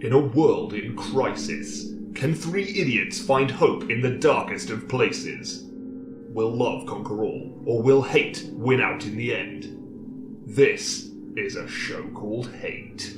In a world in crisis, can three idiots find hope in the darkest of places? Will love conquer all, or will hate win out in the end? This is a show called Hate.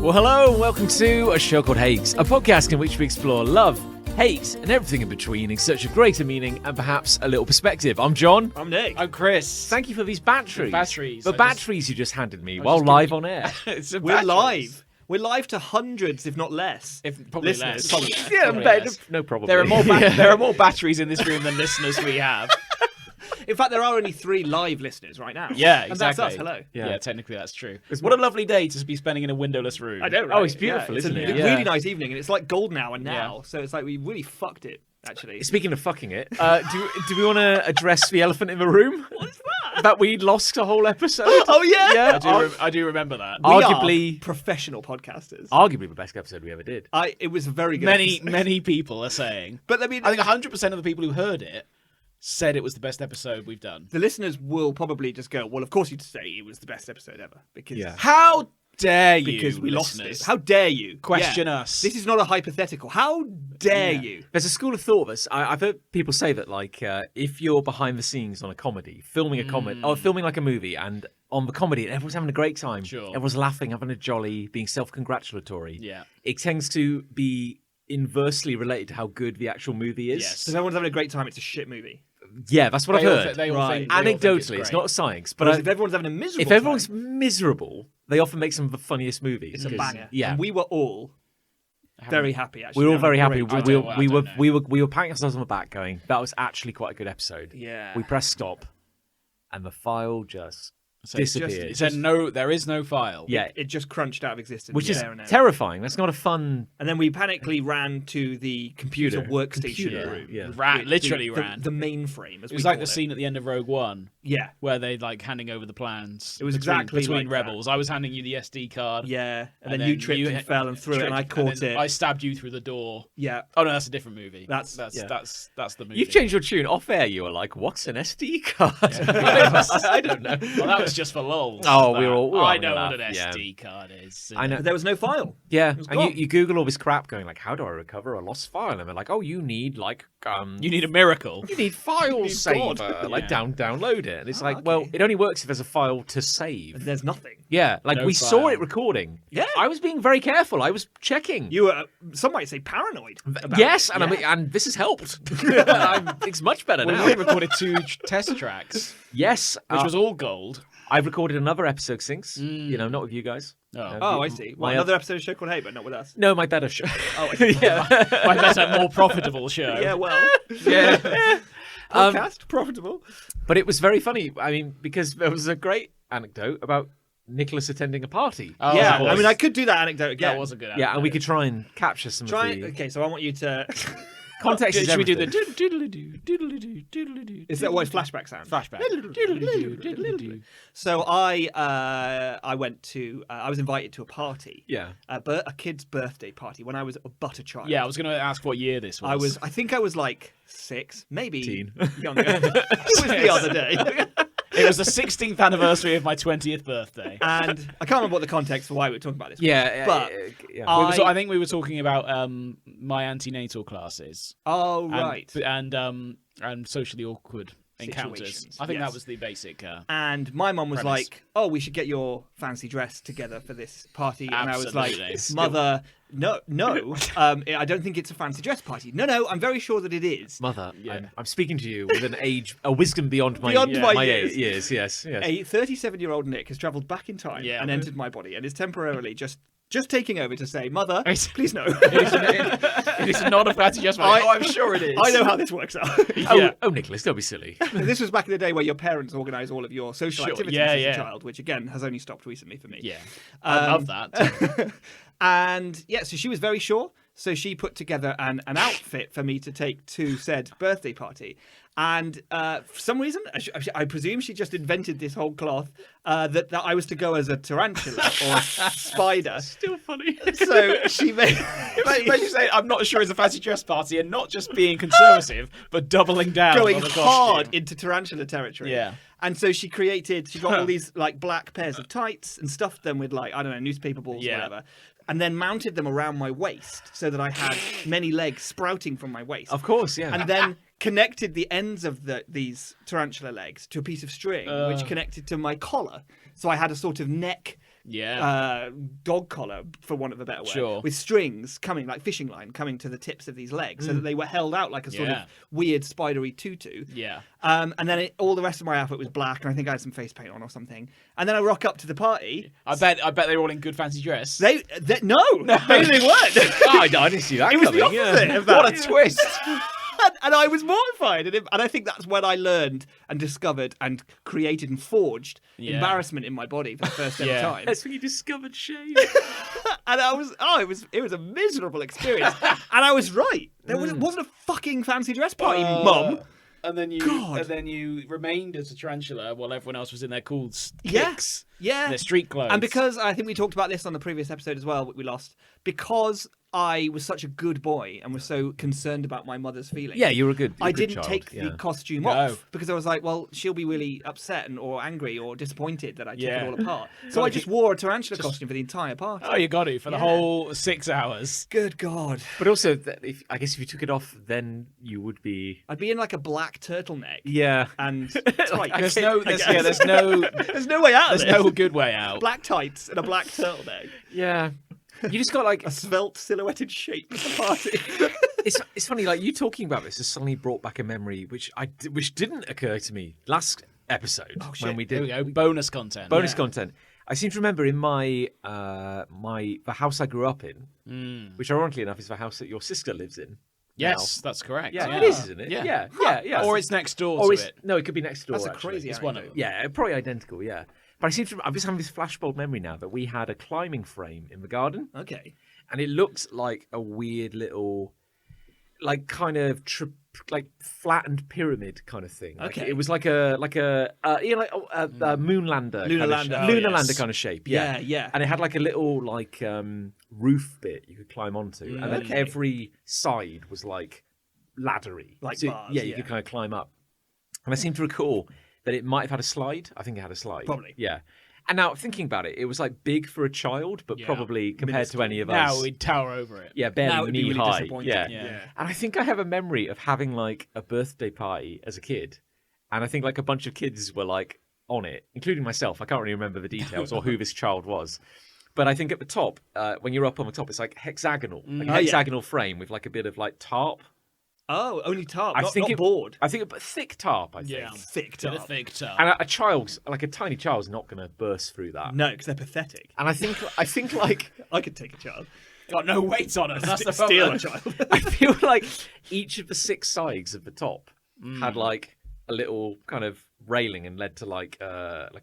Well, hello and welcome to A Show Called Hate, a podcast in which we explore love, hate, and everything in between in search of greater meaning and perhaps a little perspective. I'm John. I'm Nick. I'm Chris. Thank you for these batteries. Batteries. You just handed me while live on air. We're live. We're live to hundreds, if not less. Probably listeners. less. Yeah, less. no problem. There are more batteries in this room than listeners we have. In fact, there are only 3 live listeners right now. Yeah, And exactly. that's us. Hello. Yeah, technically that's true. What a lovely day to be spending in a windowless room. I know, right? Oh, it's beautiful, isn't it? It's a Yeah. really nice evening, and it's like golden hour now, Yeah. so it's like we really fucked it, actually. Speaking of fucking it, do we want to address the elephant in the room? What's that? That we lost a whole episode? Oh, yeah? Yeah, I do remember that. We arguably- are professional podcasters. arguably the best episode we ever did. It was a very good Many episode. people are saying. But I mean, I think 100% of the people who heard it said it was the best episode we've done. the listeners will probably just go, well, of course you'd say it was the best episode ever. Because How dare you? Because we lost listeners. it. How dare you? Question Yeah. us. This is not a hypothetical. How dare you? There's a school of thought that's I've heard people say that if you're behind the scenes on a comedy, filming a comedy or filming like a movie, and on the comedy and everyone's having a great time, Sure. everyone's laughing, having a jolly, being self-congratulatory. Yeah. It tends to be inversely related to how good the actual movie is. Yes. So if everyone's having a great time, it's a shit movie. Yeah, that's what I've heard. They all Right. think, they all think Anecdotally, it's great. not science, But but if everyone's having a miserable if everyone's time, miserable, they often make some of the funniest movies. it's a 'cause- banger. Yeah. And we were all very happy, actually. We were all Having very a happy. great I time. don't know. We were patting ourselves on the back, going, "That was actually quite a good episode." Yeah. We pressed stop, and the file just So it's disappeared. It said no, there is no file. Yeah, It just crunched out of existence. which is there and then. terrifying. That's not a fun. And then we panically ran to the computer workstation Computer, room. yeah. Literally the, ran. The mainframe, as It was we like call the scene at the end of Rogue One Yeah. where they handing over the plans. It was between exactly like rebels. I was handing you the SD card. Yeah. And then you tripped and fell and threw it, and I caught it. I stabbed you through the door. Yeah. Oh no, that's a different movie. That's the movie. You've changed your tune off air. You were like, "What's an SD card?" I don't know. Well, that was just for lols. Oh, we were all I having know a what an laugh, yeah. SD card is. I know. But there was no file. Yeah, was and gone. you Google all this crap, going like, "How do I recover a lost file?" And they're like, "Oh, you need You need a miracle. you need file God. saver, like Yeah. download it." And it's like, okay. well, it only works if there's a file to save. There's nothing. Yeah, like No we saw file. it recording. Yeah. I was being very careful. I was checking. You were, some might say, paranoid. About Yes, it. and Yeah. I mean, and this has helped. it's much better Well, now. we recorded 2 test tracks, Yes, which was all gold. I've recorded another episode since. You know, not with you guys. Oh. Oh, I see. Well, My- another episode of Show Called Hate, but not with us. No, my better show. Oh, I see. yeah, My better, more profitable show. Yeah, well, yeah. podcast, profitable. But it was very funny. I mean, because there was a great anecdote about Nicholas attending a party. Oh, Yeah, that was- I mean, I could do that anecdote again. That was a good. Yeah, and we anecdote. could try and capture some Try. of the Okay, so I want you to. context. Is Should we do the everything. doodle-doo? Is that what flashback sound? Flashback. So I went to. I was invited to a party. Yeah. A kid's birthday party when I was but a child. Yeah, I was going to ask what year this was. I think I was like 6, maybe Teen. younger. It was the other day. It was the 16th anniversary of my 20th birthday. And I can't remember what the context for why we were talking about this. Yeah, But yeah. I think we were talking about my antenatal classes. Oh, And- right. And socially awkward encounters. Situations, I think yes. that was the basic. And my mum was premise. like, "Oh, we should get your fancy dress together for this party." And I was like, Absolutely. "Mother, no. I don't think it's a fancy dress party. No, I'm very sure that it is." Mother, Yeah. I'm speaking to you with a wisdom beyond my Beyond my my years. years. Yes. A 37-year-old Nick has travelled back in time Yeah. and entered my body and is temporarily just taking over to say, "Mother, It's- please no." It is not a fancy dress party. I'm sure it is. I know how this works out. Oh, Nicholas, don't be silly. This was back in the day where your parents organised all of your social Sure, activities yeah, as yeah. a child, which again has only stopped recently for me. Yeah. I love that. And yeah, so she was very sure. So she put together an outfit for me to take to said birthday party. And for some reason, I presume she just invented this whole cloth that I was to go as a tarantula or a spider. Still funny. So she made... But you say, I'm not sure it's a fancy dress party, and not just being conservative, but doubling down going on the hard costume. into tarantula territory. Yeah. And so she got all these like black pairs of tights and stuffed them with like, I don't know, newspaper balls or whatever. And then mounted them around my waist so that I had many legs sprouting from my waist. Of course, yeah. And then connected the ends of these tarantula legs to a piece of string, which connected to my collar. So I had a sort of neck dog collar, for want of a better word, Sure. with strings coming, like fishing line, coming to the tips of these legs so that they were held out like a sort of weird spidery tutu. Yeah. And then all the rest of my outfit was black, and I think I had some face paint on or something. And then I rock up to the party. I bet they were all in good fancy dress. They maybe they weren't. Oh, I didn't see that It was coming. the opposite yeah. of that. What a twist. And I was mortified. And I think that's when I learned and discovered and created and forged embarrassment in my body for the first ever time. That's when you discovered shame. And it was a miserable experience. And I was right. It wasn't a fucking fancy dress party, Mum. And then you remained as a tarantula while everyone else was in their cool kicks. Yeah. Their street clothes. And because I think we talked about this on the previous episode as well, we lost, because I was such a good boy and was so concerned about my mother's feelings. Yeah, you were a good. I good didn't child, take the costume off because I was like, well, she'll be really upset or angry or disappointed that I took it all apart. So I just wore a tarantula costume for the entire party. Oh, you got it for the whole 6 hours. Good God. But also, I guess if you took it off, then you would be. I'd be in like a black turtleneck. Yeah. And tights. There's no There's no way out of There's this. no good way out. Black tights and a black turtleneck. Yeah. You just got like a svelte silhouetted shape at the party. It's funny, like you talking about this has suddenly brought back a memory which didn't occur to me last episode when we did. There we go. Bonus content. Content. I seem to remember in my the house I grew up in, which ironically enough is the house that your sister lives in. Yes, that's correct. Yeah, it is, isn't it? Yeah. Or it's next door to it. No, it could be next door. That's a actually. crazy. It's one of them. Yeah, probably identical. Yeah. But I'm just having this flashbulb memory now that we had a climbing frame in the garden. Okay. And it looked like a weird little, like kind of like flattened pyramid kind of thing. Like Okay. It was like a moonlander, Lunar lander. lander kind of shape. Yeah. Yeah. And it had like a little like roof bit you could climb onto, and then every side was like laddery, Like so, bars, you could kind of climb up. And I seem to recall that it might have had a slide. I think it had a slide. Probably. Yeah. And now thinking about it, it was like big for a child, but probably compared to any of us. Now we'd tower over it. Yeah, Now barely it'd be knee really high. disappointing. Yeah. And I think I have a memory of having like a birthday party as a kid. And I think like a bunch of kids were like on it, including myself. I can't really remember the details or who this child was. But I think at the top, when you're up on the top, it's like hexagonal. Like a hexagonal frame with like a bit of like tarp. Oh, only tarp, I not think board. I think, but thick tarp. I think. Yeah. Thick To the tarp. thick top. And a child's like a tiny child's not going to burst through that. No, because they're pathetic. And I think like I could take a child. Got no weight on us. That's the Steal problem. a child. I feel like each of the 6 sides of the top had like a little kind of railing and led to like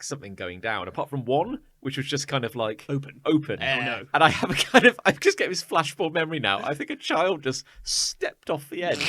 something going down. Apart from one, which was just kind of like Open. no. And I just get this flashbulb memory now. I think a child just stepped off the edge,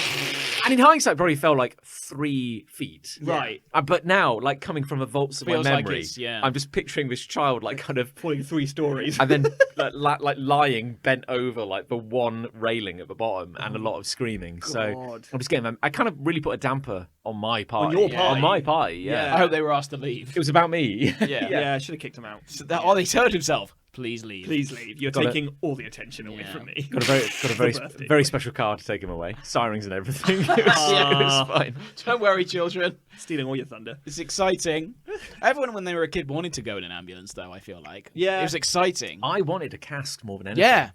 and in hindsight, probably fell like 3 feet. Right. But now, like coming from the vaults of my Feels like memory, it's- yeah. I'm just picturing this child like kind of Falling 3 stories. and then like lying bent over like the one railing at the bottom and a lot of screaming. So God. I'm just getting. I kind of really put a damper on my party. your party? On my party. Yeah. I hope they were asked to leave. It was about me. Yeah. Yeah, I should have kicked him out. They told himself, please leave. Please leave. You're Got it. taking all the attention away from me. Got a very birthday. very special car to take him away. Sirens and everything. It was fine. Don't worry, children. Stealing all your thunder. It's exciting. Everyone, when they were a kid, wanted to go in an ambulance, though, I feel like. Yeah. It was exciting. I wanted a cast more than anything. Yeah.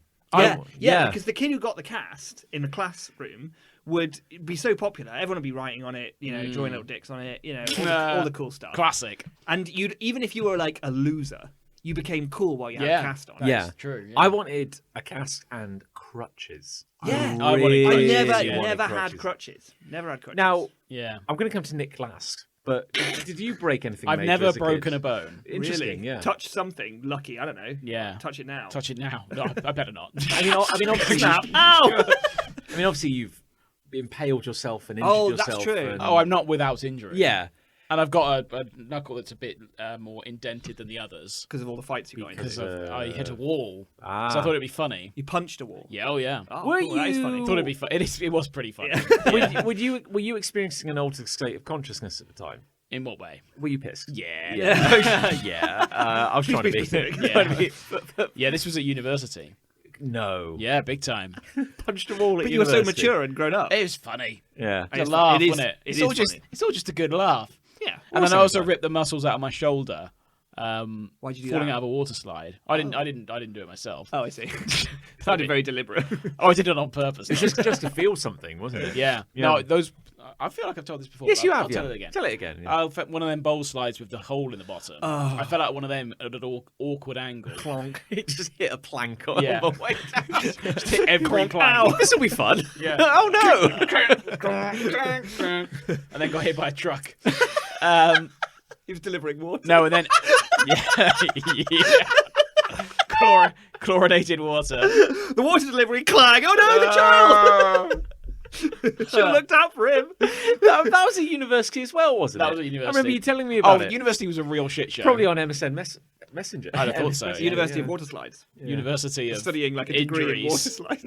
Yeah, because the kid who got the cast in the classroom would be so popular. Everyone would be writing on it, drawing little dicks on it, all the cool stuff. Classic. And even if you were like a loser, you became cool while you had a cast on. Yeah. True. Yeah. I wanted a cast and crutches. Yeah. I wanted really I crutches, never yeah. had crutches. Never had crutches. Now, Yeah. I'm going to come to Nick last, But did you break anything? I've major never as a broken kid? a bone. Interesting, Really? yeah. Touch something. Lucky. I don't know. Yeah. Touch it now. Touch it now. No, I better not. I mean, obviously, Ow! I mean, obviously, you've impaled yourself and injured Oh, that's yourself. true. And... Oh, I'm not without injury. Yeah. And I've got a knuckle that's a bit more indented than the others Because of all the fights you got into. because I hit a wall. Ah. So I thought it'd be funny. You punched a wall. Yeah, oh yeah. Oh, Were cool. That is funny. you- Thought it'd be fun. It was pretty funny. Yeah. Were you experiencing an altered state of consciousness at the time? In what way? Were you pissed? Yeah. Yeah. I was trying to be. Yeah. Yeah, this was at university. No. Yeah, big time. Punched a wall at But you were so university. mature and grown up. It was funny. Yeah. It was It's a laugh, fun- it is- wasn't it? it It's is all just funny. it's all just a good laugh. Yeah. And then Also I also fun. ripped the muscles out of my shoulder. Why'd you do falling that? out of a water slide. I didn't do it myself. Oh, I see. Sounded very deliberate. Oh, I did it on purpose. It's just to feel something, wasn't it? Yeah. Yeah. No, those. I feel like I've told this before. Yes, but you I'll have. tell yeah. it again. Tell it again. Yeah. I felt one of them bowl slides with the hole in the bottom. Oh. I fell out one of them at an awkward angle. Plonk. It just hit a plank on Yeah. the way down. Just hit every Ow, plank. this will be fun. Yeah. Oh no. And then got hit by a truck. He was delivering water. No, and then yeah. Chlorinated water. The water delivery clang. Oh no, the child! Should have looked out for him. that was at university as well, wasn't it? That was at university. I remember you telling me Oh, about it. university was a real shit show. Probably on MSN Messenger. I'd have thought so, yeah. University of Water Slides. University of Studying like a degree in injuries. water slides.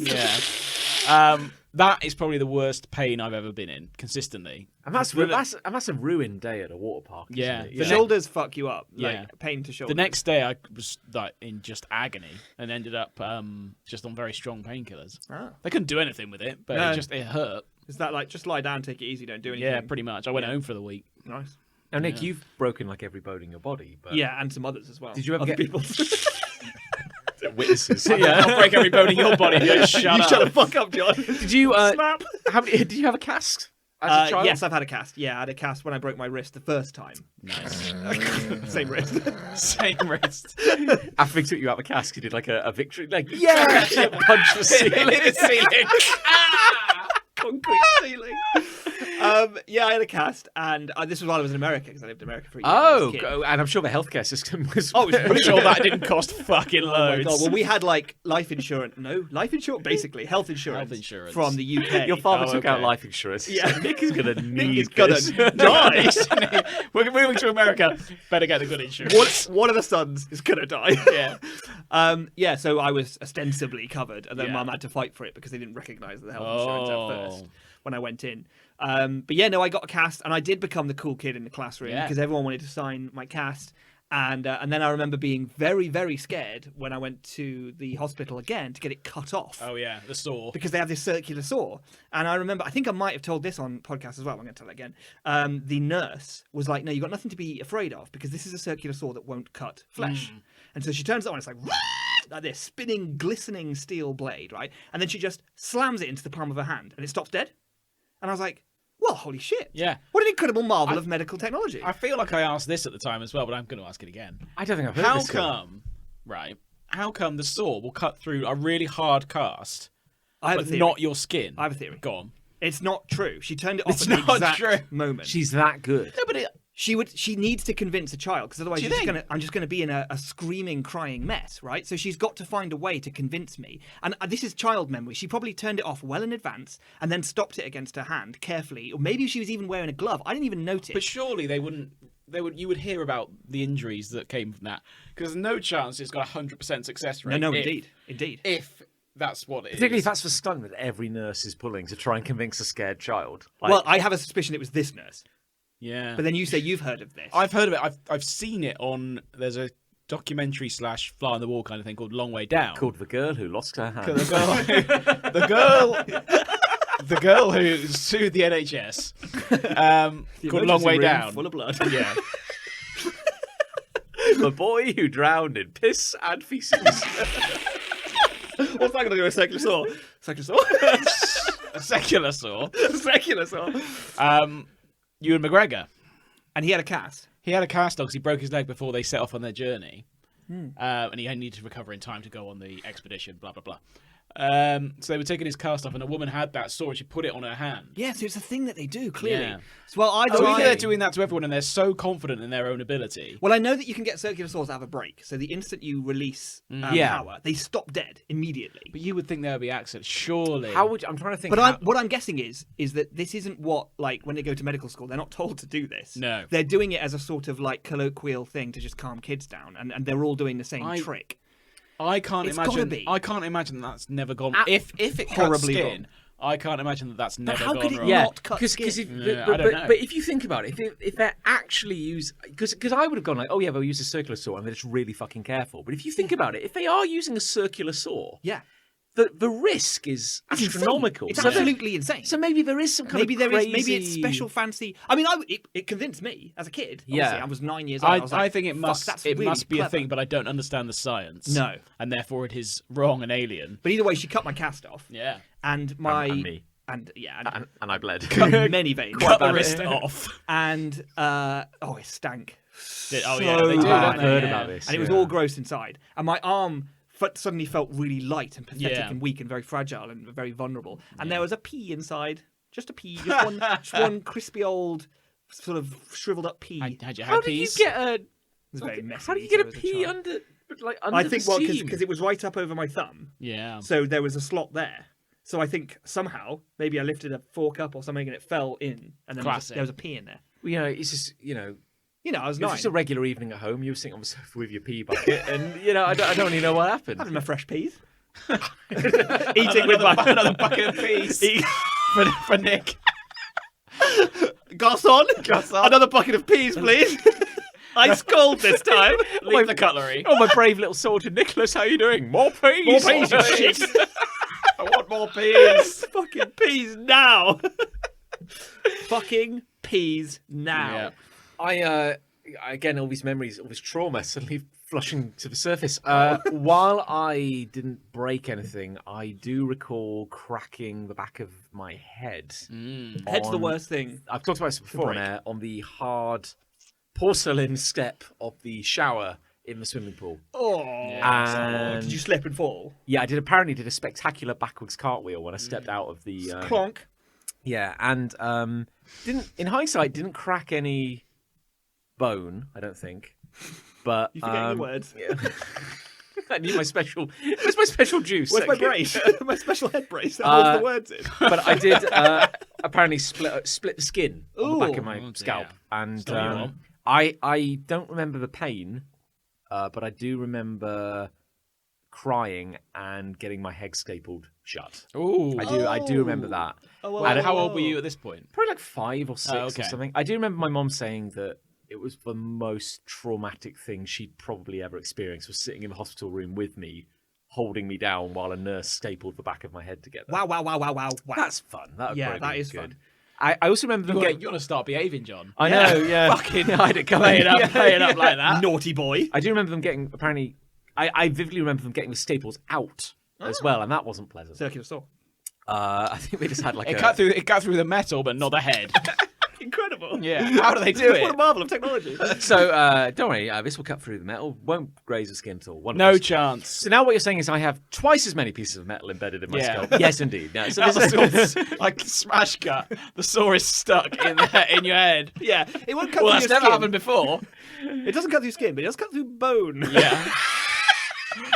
Yeah. That is probably the worst pain I've ever been in, consistently. And that's a ruined day at a water park. Isn't Yeah. it? The shoulders fuck you up. Like Yeah. pain to shoulders. The next day, I was like in just agony and ended up just on very strong painkillers. Ah. They couldn't do anything with it, but No. it hurt. Is that like just lie down, take it easy, don't do anything? Yeah, pretty much. I went home for the week. Nice. Now, Nick, you've broken like every bone in your body. But Yeah, and some others as well. Did you ever Other get people? witnesses? I'll break every bone in your body. If you don't shut You up. shut the fuck up, John. Did you? Snap. Did you have a cast as a child? Yes, I've had a cast. Yeah, I had a cast when I broke my wrist the first time. Nice. Same wrist. Same wrist. After they took you out of a cast, you did like a victory, like yeah, punch the ceiling. Concrete ceiling. Yeah, I had a cast, and this was while I was in America because I lived in America for a year. when I was a kid. And I'm sure the healthcare system was. Oh, it was I'm sure that didn't cost fucking Oh my loads. God. Well, we had like life insurance. No, life insurance, basically health insurance. Health insurance. from the UK. Your father Oh, took out okay. life insurance. Yeah. So Nick is gonna need is gonna this. die. We're moving to America. Better get the good insurance. One of the sons is gonna die. Yeah. Yeah. So I was ostensibly covered, and then Yeah. Mum had to fight for it because they didn't recognise the health insurance Oh. at first when I went in. But yeah, no, I got a cast, and I did become the cool kid in the classroom Yeah. because everyone wanted to sign my cast. And then I remember being very, very scared when I went to the hospital again to get it cut off. Oh yeah, the saw. Because they have this circular saw. And I remember, I think I might have told this on podcast as well. I'm going to tell it again. The nurse was like, no, you've got nothing to be afraid of because this is a circular saw that won't cut flesh. And so she turns it on, it's like this spinning, glistening steel blade, right? And then she just slams it into the palm of her hand and it stops dead. And I was like, well, holy shit. Yeah. What an incredible marvel of medical technology. I feel like I asked this at the time as well, but I'm going to ask it again. I don't think I've heard How this. come, how come the saw will cut through a really hard cast, I have a but theory. not your skin? I have a theory. Go on. It's not true. She turned it off It's at the not exact true. moment. She's that good. No, but She needs to convince a child because otherwise Do you I'm just gonna be in a screaming, crying mess, right? So she's got to find a way to convince me. And this is child memory. She probably turned it off well in advance and then stopped it against her hand carefully, or maybe she was even wearing a glove. I didn't even notice. But surely they wouldn't. You would hear about the injuries that came from that because there's no chance it's got a 100% success rate. no, if- indeed. If that's what it is. Particularly if that's the stunt that every nurse is pulling to try and convince a scared child. Like, Well, I have a suspicion it was this nurse. Yeah. But then you say you've heard of this. I've heard of it. I've seen it on. There's a documentary / fly on the wall kind of thing called Long Way Down. called The Girl Who Lost Her Hand. The girl who sued the NHS. The Called Long emergency Way room Down. full of blood. Yeah. The boy who drowned in piss and feces. What's that going to do with a circular saw? Circular saw? A secular saw. Circular saw. Ewan McGregor. And he had a cast. He had a cast on because he broke his leg before they set off on their journey. And he needed to recover in time to go on the expedition, blah, blah, blah. So they were taking his cast off, and a woman had that saw, and she put it on her hand. Yeah, so it's a thing that they do, clearly. Yeah. So, well, I So we think they're doing that to everyone, and they're so confident in their own ability. Well, I know that you can get circular saws out of a break. So the instant you release power, they stop dead immediately. But you would think there would be accidents, surely. How would I'm trying to think? But what I'm guessing is that this isn't what, like, when they go to medical school, they're not told to do this. No. They're doing it as a sort of, like, colloquial thing to just calm kids down, and they're all doing the same trick. I can't It's gotta imagine. be. I can't imagine that's never gone. Ah, If it cuts horribly skin, wrong. I can't imagine that's But never how gone could it wrong. not cut skin? I don't know. But if you think about it, if they're actually because I would have gone like, oh yeah, they'll use a circular saw and they're just really fucking careful. But if you think about it, if they are using a circular saw, Yeah. the risk is It's astronomical. Insane. It's So absolutely insane. So maybe there is some kind Maybe of there is. crazy... Maybe it's special fancy. I mean, it convinced me as a kid. Yeah. Obviously, I was 9 years old. I was like, I think it "Fuck, must. that's It really must be clever." a thing, but I don't understand the science. No. and therefore it is wrong and alien. But either way, she cut my cast off, Yeah, and my and me. and yeah, And I bled. many veins. cut the bad. wrist off. And it stank. Oh, yeah, so they do, bad. don't they? I've heard Yeah. about this. And it was all gross inside. And my arm suddenly felt really light and pathetic Yeah. and weak and very fragile and very vulnerable. And there was a pea inside, just a pea, just one crispy old sort of shriveled up pea. Had you How had did you peas? get a? It was very messy. How did you get a as pea child. under I think the seam? because it was right up over my thumb, Yeah. so there was a slot there. So I think somehow maybe I lifted a fork up or something and it fell in, and then Classic. there was a pea in there. You know, it's just I was It was 9. just a regular evening at home. You were sitting on the sofa with your pea bucket, and I don't really know what happened. Having my fresh peas, eating with my another bucket of peas for Nick. Garçon, another bucket of peas, please. Ice cold this time. Leave the cutlery. Oh, my brave little soldier Nicholas, how you doing? More peas. More peas, you shit. I want more peas. Fucking peas now. Fucking peas now. Yeah. Again, all these memories, all this trauma suddenly flushing to the surface. While I didn't break anything, I do recall cracking the back of my head. Head's the on- worst thing. I've talked about this before on break. air, on the hard porcelain step of the shower in the swimming pool. Oh. And Did you slip and fall? yeah, I apparently did a spectacular backwards cartwheel when I stepped out of the Clonk. yeah, and in hindsight didn't crack any bone, I don't think. But You forgetting the words. yeah. I need my special juice. Where's my brace? My special head brace that holds the words in. But I did apparently split the skin on the back of my Oh, scalp, dear. and Not your mom. I don't remember the pain, but I do remember crying and getting my head stapled shut. Ooh. I do remember that. And how old were you at this point? Probably like 5 or 6 okay. or something. I do remember my mom saying that it was the most traumatic thing she'd probably ever experienced, was sitting in the hospital room with me, holding me down while a nurse stapled the back of my head together. Wow. That's fun. That Yeah, would that be is good. fun. I also remember them getting... You want to start behaving, John? I know, yeah. Fucking I had it coming. Play it up like that. naughty boy. I do remember them getting, apparently... I vividly remember them getting the staples out as well, and that wasn't pleasant. Circular saw. I think they just had like It cut through the metal, but not the head. Incredible. Yeah. How do they do What a it? marvel of technology. So, don't worry, this will cut through the metal, won't graze the skin at all. Wonderful No stuff. chance. So now what you're saying is I have twice as many pieces of metal embedded in my Yeah. skull. Yes, indeed. No, so Now this the is- sword's like smash cut. The saw is stuck in your head. Yeah, it won't cut Well, through that's your never skin. happened before. It doesn't cut through skin, but it does cut through bone. Yeah.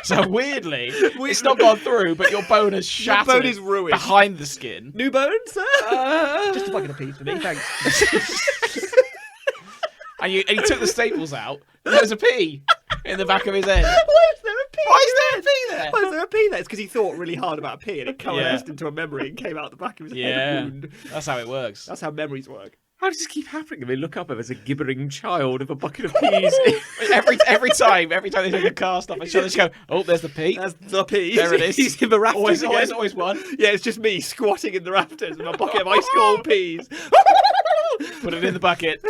So weirdly, it's not gone through, but your bone has shattered. bone is ruined. Behind the skin. New bones, sir? Just a bucket of peas for me, thanks. And he took the staples out. And there's a pea in the back of his head. Why is there a pea? Why is there a pee there? Why is there a pea there? It's because he thought really hard about a pea and it coalesced into a memory and came out the back of his head. Yeah. Wound. That's how it works. That's how memories work. How does this keep happening? And they look up and there's a gibbering child with a bucket of peas. every time they take a cast off, they just go, oh, there's the pea. That's the pea. There it is. He's in the rafters Always one. Yeah, it's just me squatting in the rafters with a bucket of ice cold peas. Put it in the bucket.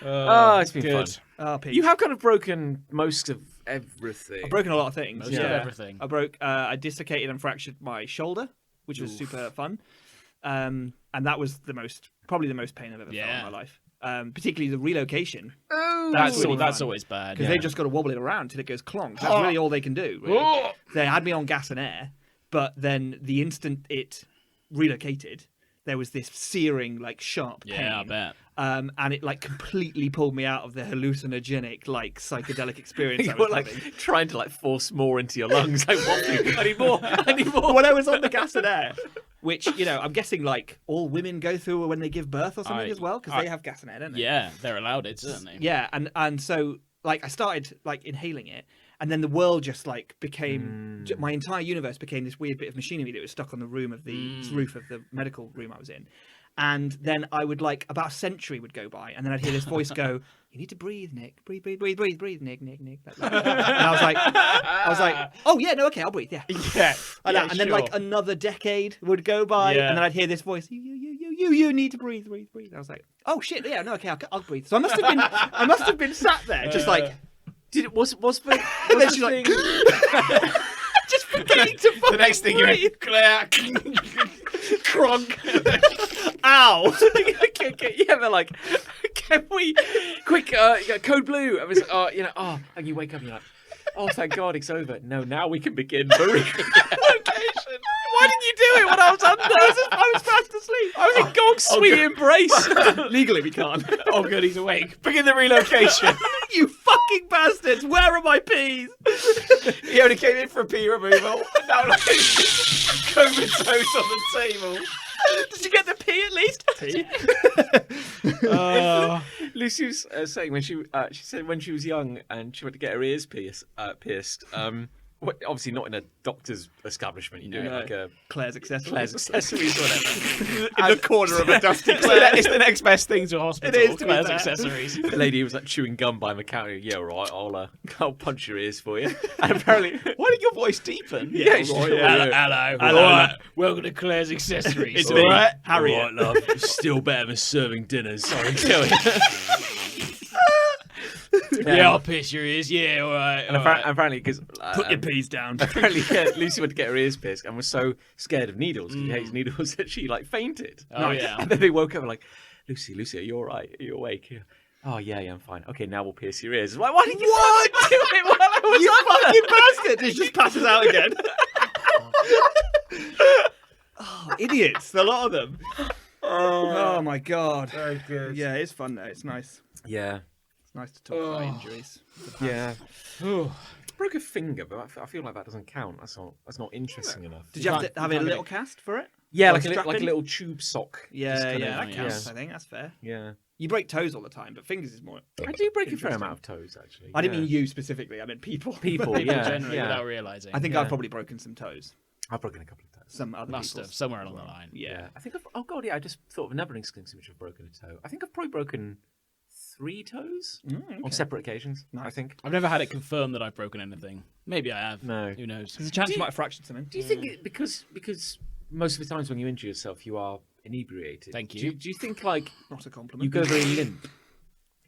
Oh, it's been good. fun. Oh, peas. You have kind of broken most of everything. I've broken a lot of things. Most of everything. I dislocated and fractured my shoulder, which was super fun. And that was the most Probably the most pain I've ever felt in my life. Particularly the relocation. Oh, That's always bad. Because they just got to wobble it around till it goes clonk. That's really all they can do. Really. They had me on gas and air, but then the instant it relocated, there was this searing, like, sharp pain. Yeah, I bet. And it, like, completely pulled me out of the hallucinogenic, like, psychedelic experience I You was were like having. trying to like force more into your lungs. Like, what? I need more. When I was on the gas and air, which, you know, I'm guessing, like, all women go through when they give birth or something as well, because they have gas and air, don't they? Yeah, they're allowed it, certainly. Yeah, and so, like, I started, like, inhaling it, and then the world just, like, became... My entire universe became this weird bit of machinery that was stuck on the roof of the medical room I was in. And then I would, like, about a century would go by, and then I'd hear this voice go, "You need to breathe, Nick. Breathe, Nick, Nick." And I was like, "Oh yeah, no, okay, I'll breathe, yeah." And then like another decade would go by, and then I'd hear this voice, "You need to breathe." And I was like, "Oh shit, yeah, no, okay, I'll breathe." So I must have been sat there, just like, was and then she's like, just forgetting to fucking The next thing you're in, Claire. Kronk. Ow. Yeah, they're like, can we quick code blue? I was like, and you wake up and you're like, oh, thank God it's over. No, now we can begin the relocation. Why didn't you do it when I was under? I was fast asleep. I was in Gog's sweet embrace. Legally we can't. Oh, good, he's awake. Begin the relocation. You fucking bastards! Where are my peas? He only came in for a pee removal. And now like, comatose on the table. Did you get the pee at least? Lucy was saying when she said when she was young and she went to get her ears pierced. Obviously not in a doctor's establishment. You do it like a Claire's accessories. Claire's accessories, whatever. In the corner of a dusty Claire. It's the next best thing to a hospital. It is, to be Claire's fair. accessories. The lady was like chewing gum by a mechanic. Yeah, right. I'll punch your ears for you. And apparently, Why did your voice deepen? yeah, she's right, yeah. Hello. Right. Welcome to Claire's accessories. It's me, Right. Harriet. All right, love. It's still better than serving dinners. Sorry, tell you. Yeah, I'll pierce your ears. Yeah, all right. And apparently, because Put your peas down. apparently Lucy went to get her ears pierced and was so scared of needles, because she hates needles, that she like fainted. Oh, yeah. And then they woke up and like, Lucy, are you all right? Are you awake? Yeah. Oh yeah, I'm fine. Okay, now we'll pierce your ears. Like, why did you fucking do it while I was You under? fucking bastard! He just passes out again. Oh, idiots! A lot of them. Oh my god. Very good. Yeah, it's fun though. It's nice. Yeah. It's nice to talk about injuries. Yeah. Broke a finger, but I feel like that doesn't count. That's not interesting enough. Did you have to have a can't little get cast for it? Yeah, Or like a strapping? little tube sock. Just Yeah, kinda- that counts. yeah. I think that's fair. Yeah. You break toes all the time, but fingers is more. I do break a fair Interesting. amount of toes, actually. I didn't Yeah. mean you specifically. I meant people. People, People yeah, generally yeah. without realising. I think Yeah. I've probably broken some toes. I've broken a couple of toes. Some other Must people's. have, somewhere along the line. Yeah. I think oh god, yeah, I just thought of another instance in which I've broken a toe. I think I've probably broken 3 toes on separate occasions. I think. I've never had it confirmed that I've broken anything. Maybe I have. No. Who knows? There's a chance you might have fractured something. Do you think because most of the times when you injure yourself, you are inebriated? Thank Do you. you think like Not a compliment. you go very limp?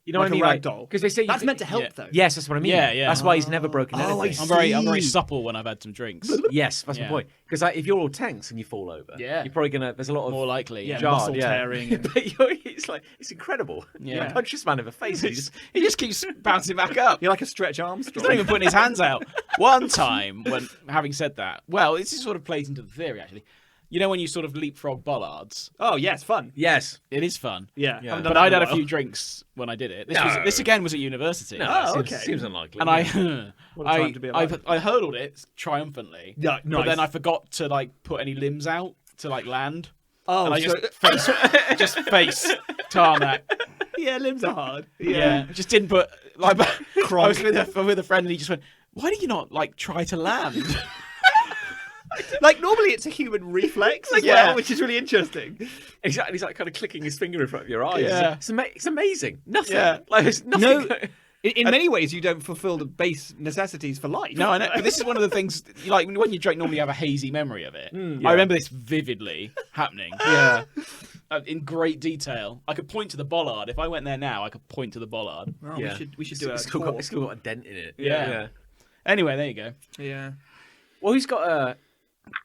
You know Like what I mean? a rag doll? Because they say That's meant to help yeah. though. Yes, that's what I mean. Yeah, yeah. That's why he's never broken anything. I see. I'm very supple when I've had some drinks. Yes, that's my Yeah. point. Because if you're all tense and you fall over, Yeah. you're probably gonna. There's a lot of More likely. Yeah, jarred, muscle tearing and- but it's incredible. Yeah. You punch this man in the face. And He just keeps bouncing back up. You're like a Stretch He's Armstrong. not even putting his hands out. One time, when having said that, well, this is sort of plays into the theory actually. You know when you sort of leapfrog bollards? Oh yeah, it's fun. yes. It is fun. Yeah. Yeah. Haven't done But that I'd in had a while. few drinks when I did it. No. This again was at university. No, Oh, seems, okay. seems unlikely. And yeah. What a time to be alive. I hurdled it triumphantly. Yeah, But nice. then I forgot to like put any limbs out to like land. Oh, And I so, just face tarmac. yeah, limbs are hard. Yeah. Just didn't put like I Cronk. was with a friend and he just went, "Why do you not like try to land?" Like normally it's a human reflex as Yeah. well, which is really interesting. Exactly. He's like kind of clicking his finger in front of your eyes. Yeah. It's amazing. Nothing. Yeah. Like it's nothing. No, in many ways you don't fulfill the base necessities for life. No, I know. But this is one of the things, like when you drink, normally you have a hazy memory of it. I remember this vividly happening. Yeah. In great detail. I could point to the bollard. If I went there now, I could point to the bollard. Oh, Yeah. we should do a It's still tour. got a dent in it. Yeah. Anyway, there you go. Yeah. Well, who's got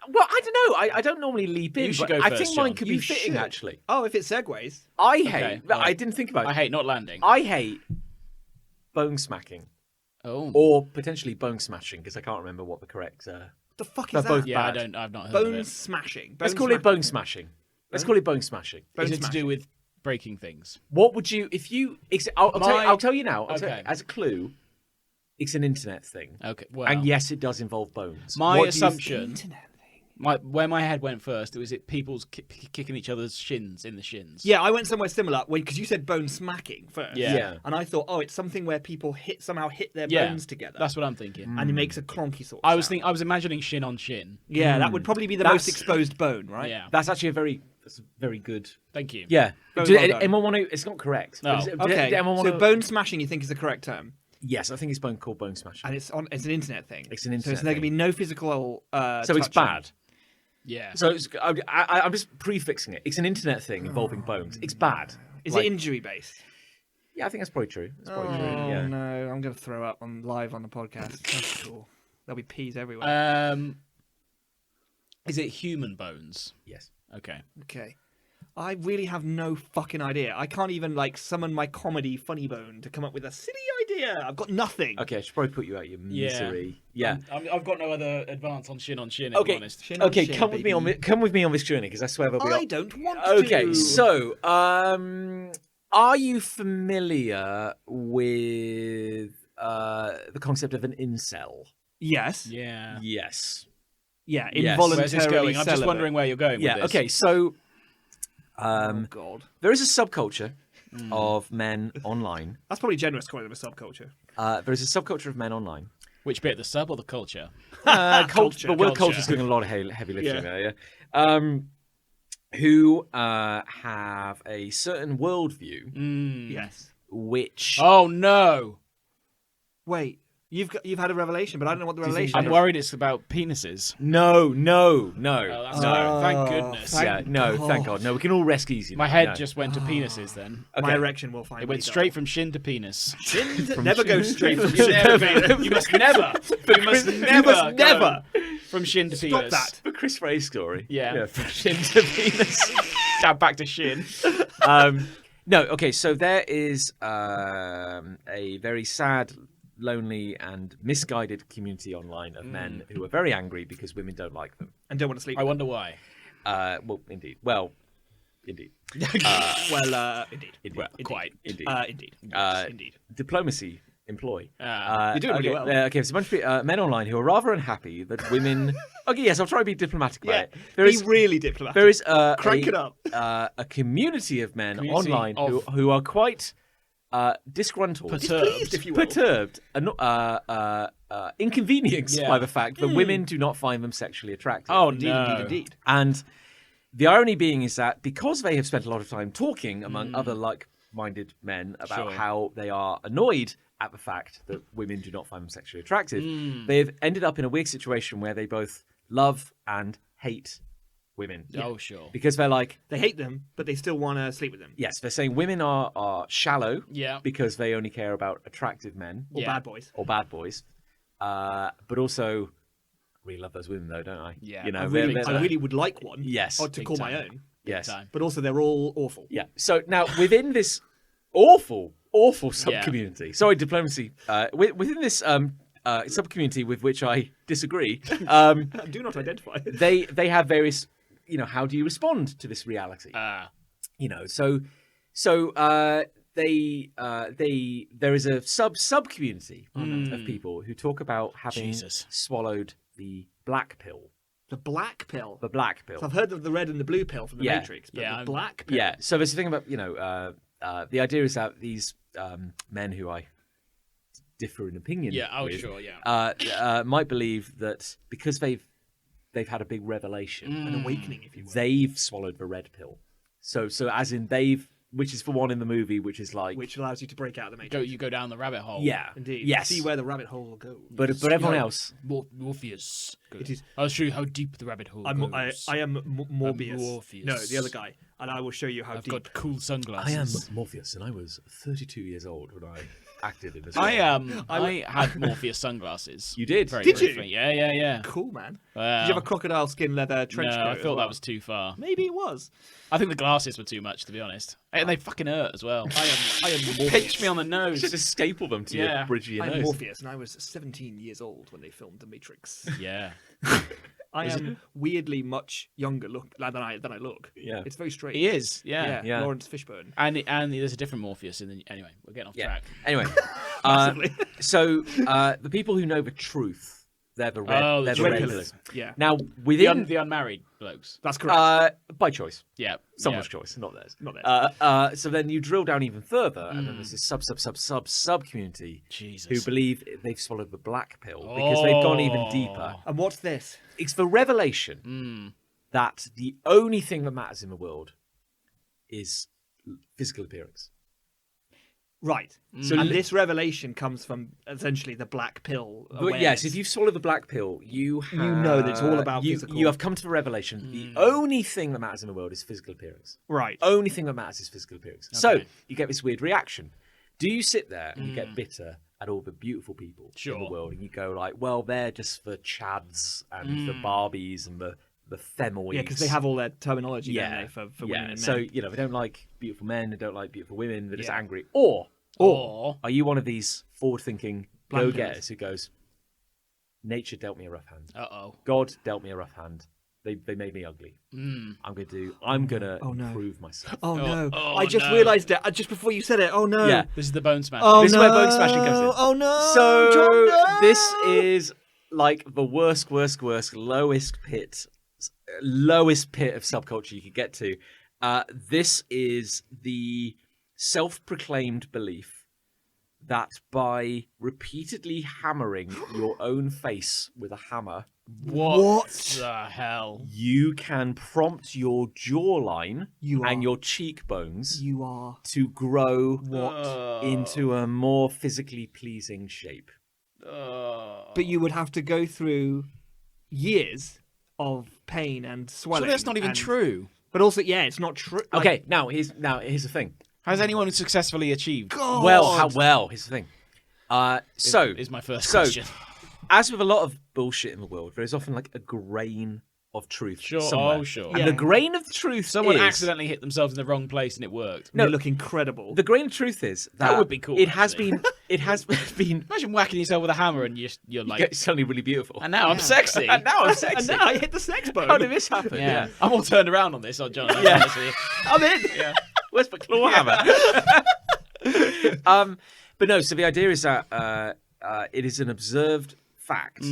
Well, I don't know. I don't normally leap in. You should but go I first, think mine John. could You be fitting, should. actually. Oh, if it segues. I Okay, hate. right. I didn't think about it. I hate not landing. I hate bone smacking, Oh. or potentially bone smashing, because I can't remember what the correct. The fuck They're is both that? Yeah, bad. I've not heard of Bone it. smashing. Let's call it bone smashing. Let's call it bone smashing. Bone Is it to smashing. do with breaking things? What would you if you? I'll tell you now. Okay. As a clue, it's an internet thing, Okay. Well, and yes, it does involve bones. my What do you assumption. Internet thing. Where my head went first, it was people's kicking each other's shins in the shins. Yeah, I went somewhere similar because you said bone smacking first. Yeah. Yeah. And I thought, it's something where people somehow hit their Yeah, bones together. That's what I'm thinking. and it makes a clonky sort of I was sound. I was imagining shin on shin. Yeah, that would probably be the most That's- exposed bone, right? Yeah. That's actually that's a very good. Thank you. Yeah. Very Did well done. anyone want to? It's not correct. No. Okay. Did anyone want So to? bone smashing, you think is the correct term, Yes, I think it's called bone smashing. and it's an internet thing. It's an So internet there's going to be thing. no physical. So it's touching. bad. Yeah. So I'm just prefixing it. It's an internet thing involving bones. It's bad. Is Like- it injury based? Yeah, I think that's probably true. That's Oh probably true. Yeah. no, I'm going to throw up live on the podcast. That's cool. There'll be peas everywhere. Is it human bones? Yes. Okay. Okay. I really have no fucking idea. I can't even summon my comedy funny bone to come up with a silly idea. I've got nothing. Okay, I should probably put you out your misery. Yeah. I've got no other advance on shin, if Okay. I'm honest. Shin on Okay, shin, come with me baby. come with me on this journey because I swear there'll be. I don't want to. Okay, so are you familiar with the concept of an incel? Yes. Yeah. Yes. Yeah. Yes. Involuntarily Where's this going? I'm just celibate. wondering where you're going Yeah. with this. Okay. So Oh God. there is a subculture of men online. That's probably generous calling them a subculture. There is a subculture of men online. Which bit, the sub or the culture? Culture. The word Culture. culture is doing a lot of heavy lifting Yeah. there. Yeah. Who have a certain worldview, Yes. which Oh no! Wait. You've had a revelation, but I don't know what the Do you think revelation I'm is. worried it's about penises. no. Oh, that's No. Thank goodness. thank- Thank God. No, we can all rest easy. My now. head No. just went to penises then. Okay. My erection will find It went straight from shin to penis. never go straight from You shin. You must never. You must never. never. go from shin to Stop penis. that. The Chris Fray's story. Yeah. From shin to penis. Down back to shin. No, okay, so there is a very sad, lonely, and misguided community online of men who are very angry because women don't like them. And don't want to sleep. I wonder why. Well, indeed. Well, indeed. Indeed. Indeed. Well, quite. Indeed. Indeed. Indeed. Diplomacy employ. You're doing really well. Okay, there's a bunch of men online who are rather unhappy that women. Okay, yes, I'll try to be diplomatic about it. There Be is really diplomatic. there is Crank it up. a community of men Community online of- who are quite disgruntled, Perturbed, if you will. perturbed, and inconvenienced Yeah. by the fact that women do not find them sexually attractive. Oh Indeed, no. indeed. And the irony being is that because they have spent a lot of time talking among other like-minded men about Sure. how they are annoyed at the fact that women do not find them sexually attractive, they've ended up in a weird situation where they both love and hate women. Oh sure. Because they're like, They hate them, but they still want to sleep with them. yes, they're saying women are shallow Yeah. because they only care about attractive men Or Yeah. bad boys. or bad boys. But also, I really love those women though, don't I? Yeah, You know, I they're- really, they're- I really would like one. Yes, Or to big call my time. own. yes. Time. But also, they're all awful. Yeah. So now within this awful sub-community, sorry, diplomacy, within this sub-community with which I disagree, Do not identify. they have various, how do you respond to this reality? There is a sub-community of people who talk about having Jesus. swallowed the black pill. The black pill. The black pill. So I've heard of the red and the blue pill from the Yeah. Matrix, but Yeah, the black pill. Yeah. So there's a thing about the idea is that these men who I differ in opinion, Yeah. Oh with, sure. Yeah. might believe that because they've had a big revelation, An awakening, if you will. they've swallowed the red pill. So as in which is for one in the movie, which is like, Which allows you to break out of the Matrix. You go down the rabbit hole. yeah, Indeed. yes, See where the rabbit hole will go. but everyone else Morpheus. good. It is. I'll show you how deep the rabbit hole I goes. am Morbius. Morpheus. No, the other guy, and I will show you how I've deep. got cool sunglasses. I am Morpheus, and I was 32 years old when I acted in this. I film. I had Morpheus sunglasses. You did? Very Did you? briefly. Yeah. Cool, man. Well, Did you have a crocodile skin leather trench no, coat? I as thought well? that was too far. Maybe it was. I think the glasses were too much, to be honest. And they fucking hurt as well. I am Morpheus. Pinch me on the You nose. should just staple them to Yeah. your bridge of your I'm nose. Morpheus, and I was 17 years old when they filmed The Matrix. Yeah. I am weirdly much younger than I look. Yeah. It's very strange. He is. Yeah. Yeah. Lawrence Fishburne. And there's a different Morpheus in the. Anyway, we're getting off Yeah. track. Anyway, Massively. so the people who know the truth, they're the red. Oh, the they're the twin red pillars. pillars. Yeah, Now The, within the unmarried blokes. that's correct. by choice, Yeah. someone's choice, not theirs. Not theirs. So then you drill down even further, and then there's this sub community Jesus. who believe they've swallowed the black pill because they've gone even deeper. And what's this? It's the revelation that the only thing that matters in the world is physical appearance. Right. So And this revelation comes from essentially the black pill. But awareness. yes, if you've swallowed the black pill, you know that it's all about you, physical. You have come to the revelation the only thing that matters in the world is physical appearance. Right. Only thing that matters is physical appearance. So Okay. you get this weird reaction. Do you sit there and you get bitter at all the beautiful people in the Sure. world, and you go like, well, they're just the chads and the Barbies and the femoids. Yeah, because they have all their terminology, don't yeah they, for yeah. women and men. So they don't like beautiful men, they don't like beautiful women, they're just Yeah. angry. Or Or are you one of these forward-thinking Blank go-getters who goes, nature dealt me a rough hand. uh-oh. God dealt me a rough hand. They made me ugly. I'm gonna Oh, no. improve myself. Oh no! oh, I just no. realised it just before you said it. Oh no! Yeah. This is the bone smash. Oh This is no! where bone smashing comes in. Oh no! So John, no! this is like the worst, lowest pit of subculture you could get to. This is the self-proclaimed belief that by repeatedly hammering your own face with a hammer, What the hell? you can prompt your jawline You and are- your cheekbones You are to grow What? into a more physically pleasing shape. but you would have to go through years of pain and swelling. So that's not even and- true. But also, yeah, it's not true. Okay, now here's the thing. Has anyone successfully achieved? God. Here's the thing. So is my first so, question. as with a lot of bullshit in the world, there is often like a grain of truth Sure. somewhere. Oh, sure. And Yeah. the grain of truth Someone is, accidentally hit themselves in the wrong place and it worked. They look incredible. the grain of truth is that would be cool, It has actually. been Imagine whacking yourself with a hammer and you're like, it's suddenly really beautiful. and now I'm sexy. And now I'm and sexy. now I hit the sex bone. How did this happen? yeah. I'm all turned around on this, John. Yeah. I'm in. Yeah. Where's my claw hammer? But no, so the idea is that it is an observed fact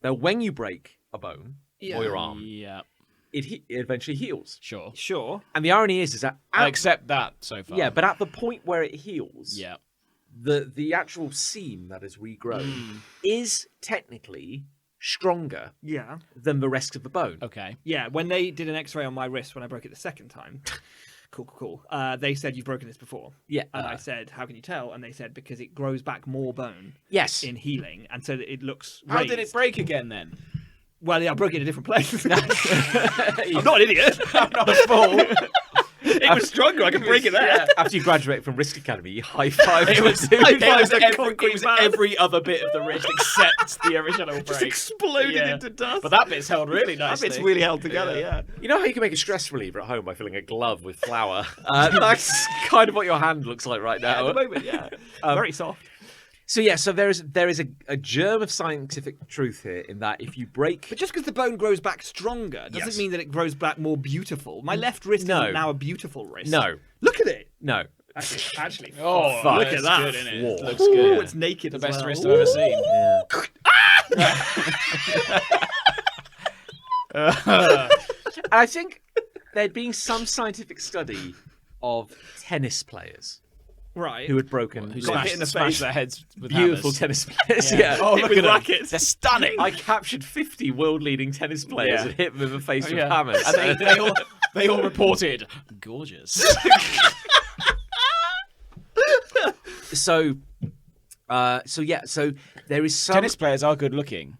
that when you break a bone or your arm, Yeah. it eventually heals. Sure. Sure. And the irony is that I accept that so far. yeah, but at the point where it heals, Yeah. the actual seam that has regrown is technically stronger Yeah. than the rest of the bone. Okay. Yeah. When they did an X-ray on my wrist when I broke it the second time, cool. They said you've broken this before. Yeah. And I said, how can you tell? And they said because it grows back more bone Yes. in healing, and so that it looks. How did it raised. break again then? Well, yeah, I broke it in a different place. I'm not an idiot. I'm not a fool. It was stronger. I can break it there. After you graduate from Risk Academy, you high five. It was, a concrete it was man. every other bit of the wrist except the original break. Just exploded Yeah. into dust. But that bit's held really That nicely. bit's really held together. Yeah. You know how you can make a stress reliever at home by filling a glove with flour? That's kind of what your hand looks like right now. At the moment, yeah. Very soft. So yeah, so there is a germ of scientific truth here in that if you break, But just because the bone grows back stronger doesn't Yes. mean that it grows back more beautiful. My left wrist No. is now a beautiful wrist. no, Look at it. no. Actually. Oh, fuck. Look at it's that. Good, isn't it? Whoa. It looks Ooh, good. it's naked The as best well. wrist I've ever seen. And I think there'd been some scientific study of tennis players Right. who had broken Who Got hit in the smashed face. their heads with beautiful hammers. tennis players. Yeah. Oh, Hit look with at them. rackets. They're stunning. I captured 50 world-leading tennis players Yeah. and hit them in the face with Yeah. hammers. And they all reported gorgeous. So there is some Tennis players are good looking.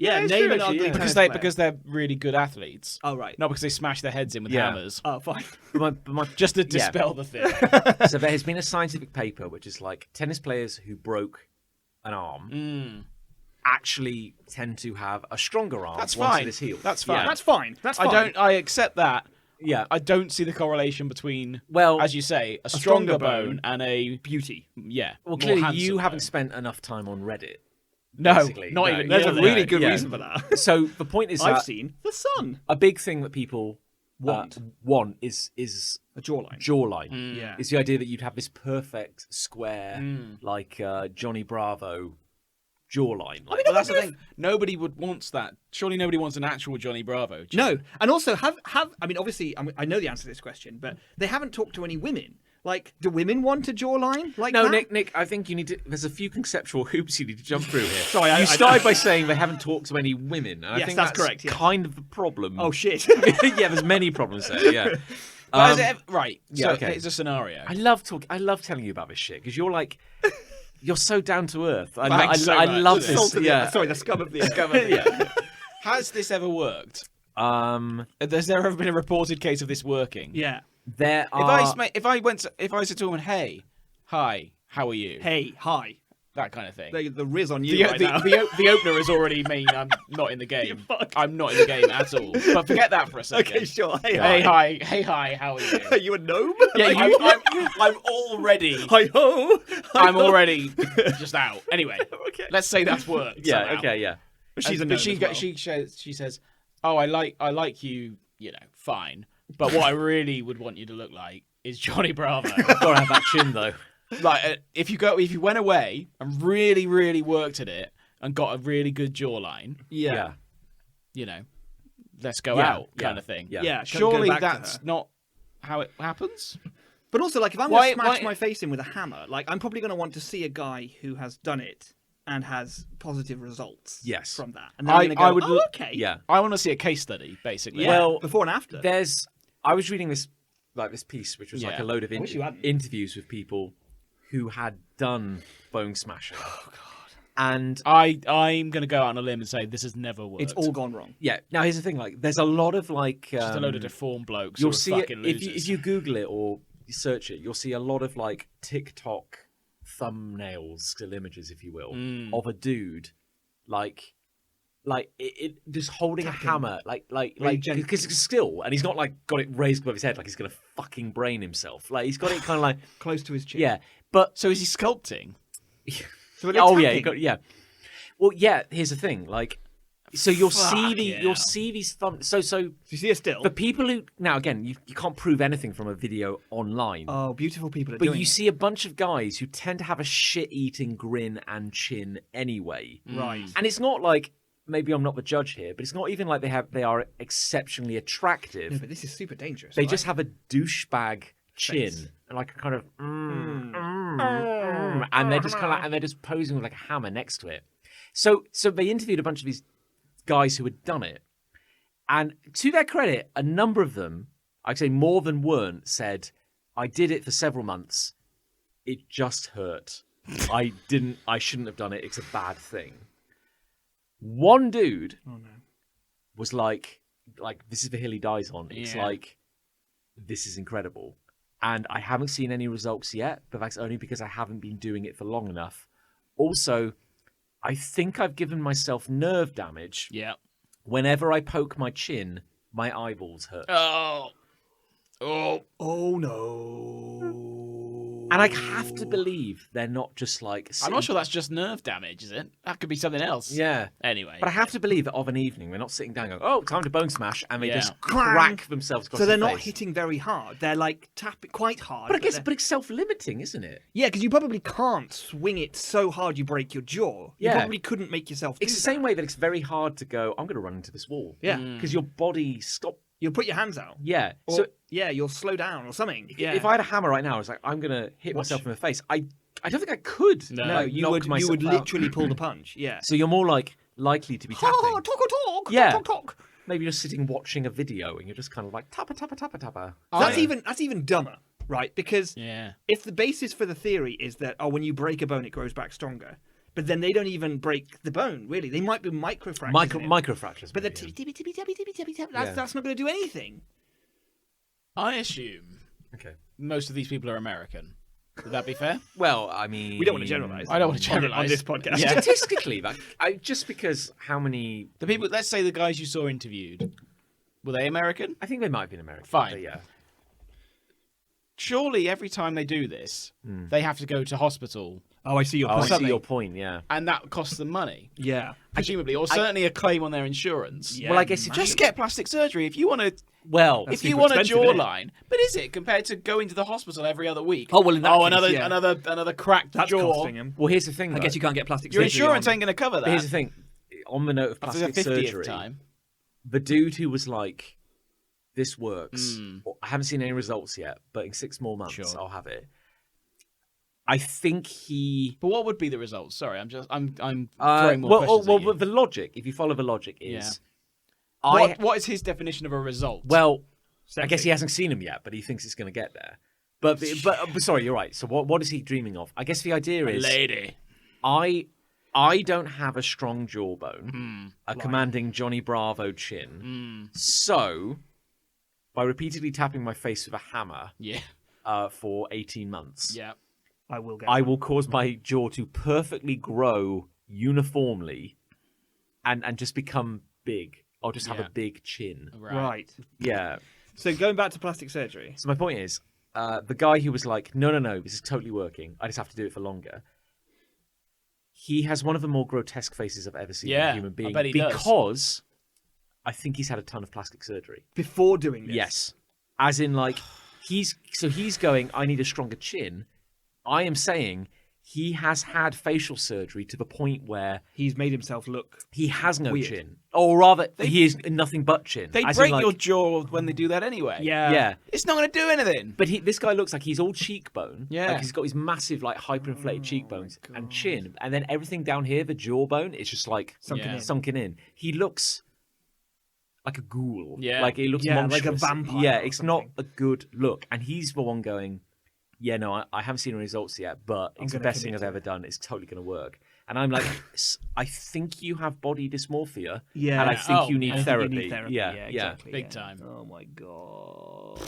Yeah, it's name true, an actually, ugly yeah. tennis because player. they're really good athletes. Oh, right. Not because they smash their heads in with Yeah. hammers. Oh, fine. But my Just to dispel the thing. so there has been a scientific paper which is like tennis players who broke an arm actually tend to have a stronger arm That's once fine. it is healed. That's fine. That's fine. That's fine. I accept that. Yeah. I don't see the correlation between, Well, as you say, a stronger stronger bone bone and a Beauty. yeah. well, more clearly handsome you haven't bone. spent enough time on Reddit. No, basically. not No, even. There's near a there. really good yeah. reason for that. So the point is I've that seen The Sun. a big thing that people want is A jawline. jawline. Yeah. It's the idea that you'd have this perfect square, like Johnny Bravo jawline. Like, Well, that's the thing. Nobody would wants that. Surely nobody wants an actual Johnny Bravo. No, and also have I mean, obviously, I know the answer to this question, but they haven't talked to any women. Like, do women want a jawline like no, that? Nick, I think you need to. There's a few conceptual hoops you need to jump through here. Sorry, you started by saying they haven't talked to any women. And I Yes, think that's correct, yes. kind of the problem. Oh shit! yeah, there's many problems there. Yeah. But right. yeah, So okay. it's a scenario. I love telling you about this shit because you're like, you're so down to earth. Thanks so I much. love The this. salt of the- Yeah. sorry, the scum of the earth. Has this ever worked? Um, Has there ever been a reported case of this working? Yeah. there If are. if I said to a woman, "Hey, hi, how are you?" Hey, hi. That kind of thing. The riz on you right now. The opener has already mean I'm not in the game. fuck. I'm not in the game at all. But forget that for a second. Okay, sure. Hey, Hey, hi. hi, how are you? Are you a gnome? Yeah, Like, I'm already. Hi ho. I'm already just out. Anyway, Okay. let's say that's worked. yeah. somehow. Okay. Yeah. But she's a But gnome. she as well. she says, "Oh, I like you. You know, fine. But what I really would want you to look like is Johnny Bravo." Gotta have that chin though. Like if you went away and really worked at it and got a really good jawline, Yeah. you know, let's go Yeah, out kind of thing. yeah. Yeah. go Surely back to that's her. not how it happens. But also, like, if I'm Why- going to smash why- my face in with a hammer, like, I'm probably going to want to see a guy who has done it and has positive results. Yes. From that, and then I'm I going would to go, l- oh, okay. Yeah. I want to see a case study, basically. Yeah. Well, before and after. I was reading this piece, which was like Yeah. a load of wish you hadn't. interviews with people who had done bone smashing. Oh god. And I'm going to go out on a limb and say this has never worked. It's all gone wrong. yeah, now here's the thing: like, there's a lot of like just a load of deformed blokes. you'll who are see it fucking if losers. you Google it or you search it, you'll see a lot of like TikTok thumbnails, still images, if you will, of a dude like it just holding a hammer, Very gently. because it's still, and he's not like got it raised above his head like he's gonna fucking brain himself. Like he's got it kind of like Close to his chin. yeah, but So is he sculpting? So are they oh yeah, tapping? you got yeah. Well, yeah. Here's the thing, like, so you'll see yeah. you'll see these thumb. So Do you see a still? the people who now again you can't prove anything from a video online. Oh, beautiful people are But doing you it. see a bunch of guys who tend to have a shit-eating grin and chin anyway. Right. And it's not like, maybe I'm not the judge here, but it's not even like they are exceptionally attractive. No, but this is super dangerous. They right? just have a douchebag chin Face. and like a kind of and they're just kind of like, and they're just posing with like a hammer next to it. So they interviewed a bunch of these guys who had done it, and to their credit, a number of them, I'd say more than weren't, said, "I did it for several months. It just hurt. I shouldn't have done it. It's a bad thing." One dude was like this is the hill he dies on. It's Yeah. like, this is incredible. And I haven't seen any results yet, but that's only because I haven't been doing it for long enough. Also, I think I've given myself nerve damage. Yeah. Whenever I poke my chin, my eyeballs hurt. Oh. Oh no. And I have to believe they're not just like... I'm not sure that's just nerve damage, is it? That could be something else. Yeah. Anyway. But I have to believe that of an evening, they're not sitting down going, oh, time to bone smash, and they Yeah. just crack themselves across So they're the not face. hitting very hard. They're like tapping quite hard. But I guess, they're- but it's self-limiting, isn't it? yeah, because you probably can't swing it so hard you break your jaw. You Yeah. probably couldn't make yourself. It's do the same that. way that it's very hard to go, I'm going to run into this wall. Yeah. Because your body You'll put your hands out. Yeah. Or, So yeah, you'll slow down or something. Yeah. if I had a hammer right now, I was like, I'm going to hit myself in the face. I don't think I could. No. no, like, you knock would myself out. literally pull the punch. Yeah. So you're more likely to be tapping. Oh, talk. Yeah. Talk. Maybe you're sitting watching a video and you're just kind of like tappa tappa tappa tappa. That's even dumber, right? Because Yeah. if the basis for the theory is that when you break a bone it grows back stronger, but then they don't even break the bone. Really, they might be microfractures. in it. Microfractures. But the maybe, tippy, tippy, tippy, tippy, tippy, tippy, Yeah. that's not going to do anything. I assume Okay. most of these people are American. Would that be fair? Well, I mean, We don't want to generalize. I don't want to on generalize. this podcast. Yeah. Statistically, just because how many? The people, let's say the guys you saw interviewed, were they American? I think they might have been American. Fine. But yeah. Surely every time they do this, they have to go to hospital, Oh, I see your Oh, I point. see your point. Yeah. and that costs them money, Yeah. presumably, or certainly a claim on their insurance. Yeah, Well, I guess it Just get plastic surgery if you want to. Well, If super you want a expensive, isn't it? jawline, but is it compared to going to the hospital every other week? Oh, well, in that case, another yeah. another cracked That's jaw. costing him. well, here's the thing. I though. guess you can't get plastic Your surgery insurance on- ain't going to cover But here's the that. thing. On the note of After plastic the 50th surgery, time. the dude who was like, "This works." Mm. I haven't seen any results yet, but in 6 more months, Sure. I'll have it. I think he. But what would be the results? Sorry, I'm throwing more well, questions at you. but the logic, if you follow the logic, is What is his definition of a result? well, I Sexy. guess he hasn't seen him yet, but he thinks it's going to get there. But sorry, you're right. So what is he dreaming of? I guess the idea a is lady. I don't have a strong jawbone, a commanding Johnny Bravo chin. So by repeatedly tapping my face with a hammer Yeah, for 18 months, yeah. I will get. I will cause my jaw to perfectly grow uniformly and just become big. I'll just have Yeah. a big chin. Right. Yeah. So going back to plastic surgery. So my point is, the guy who was like, no, this is totally working. I just have to do it for longer. He has one of the more grotesque faces I've ever seen in Yeah, a human I being bet he does. because I think he's had a ton of plastic surgery. Before doing this. Yes. As in, like, he's going, I need a stronger chin. I am saying he has had facial surgery to the point where He's made himself look. he has no Weird. chin. Or rather, he is nothing but chin. They As in, break like- your jaw when they do that anyway. Yeah. It's not going to do anything. But this guy looks like he's all cheekbone. Yeah. Like he's got his massive, like, hyperinflated cheekbones and chin. And then everything down here, the jawbone, is just, like, Sunken in. He looks like a ghoul. Yeah. Like, he looks Yeah, like a monstrous. vampire Yeah, or it's not something. a good look. And he's the one going, yeah, no, I haven't seen the results yet, but it's the gonna best thing commit I've to ever done. It's totally going to work. And I'm like, I think you have body dysmorphia. Yeah. And I think Oh, you need I think therapy. you need therapy. Yeah, exactly. Big yeah. time. Oh my god.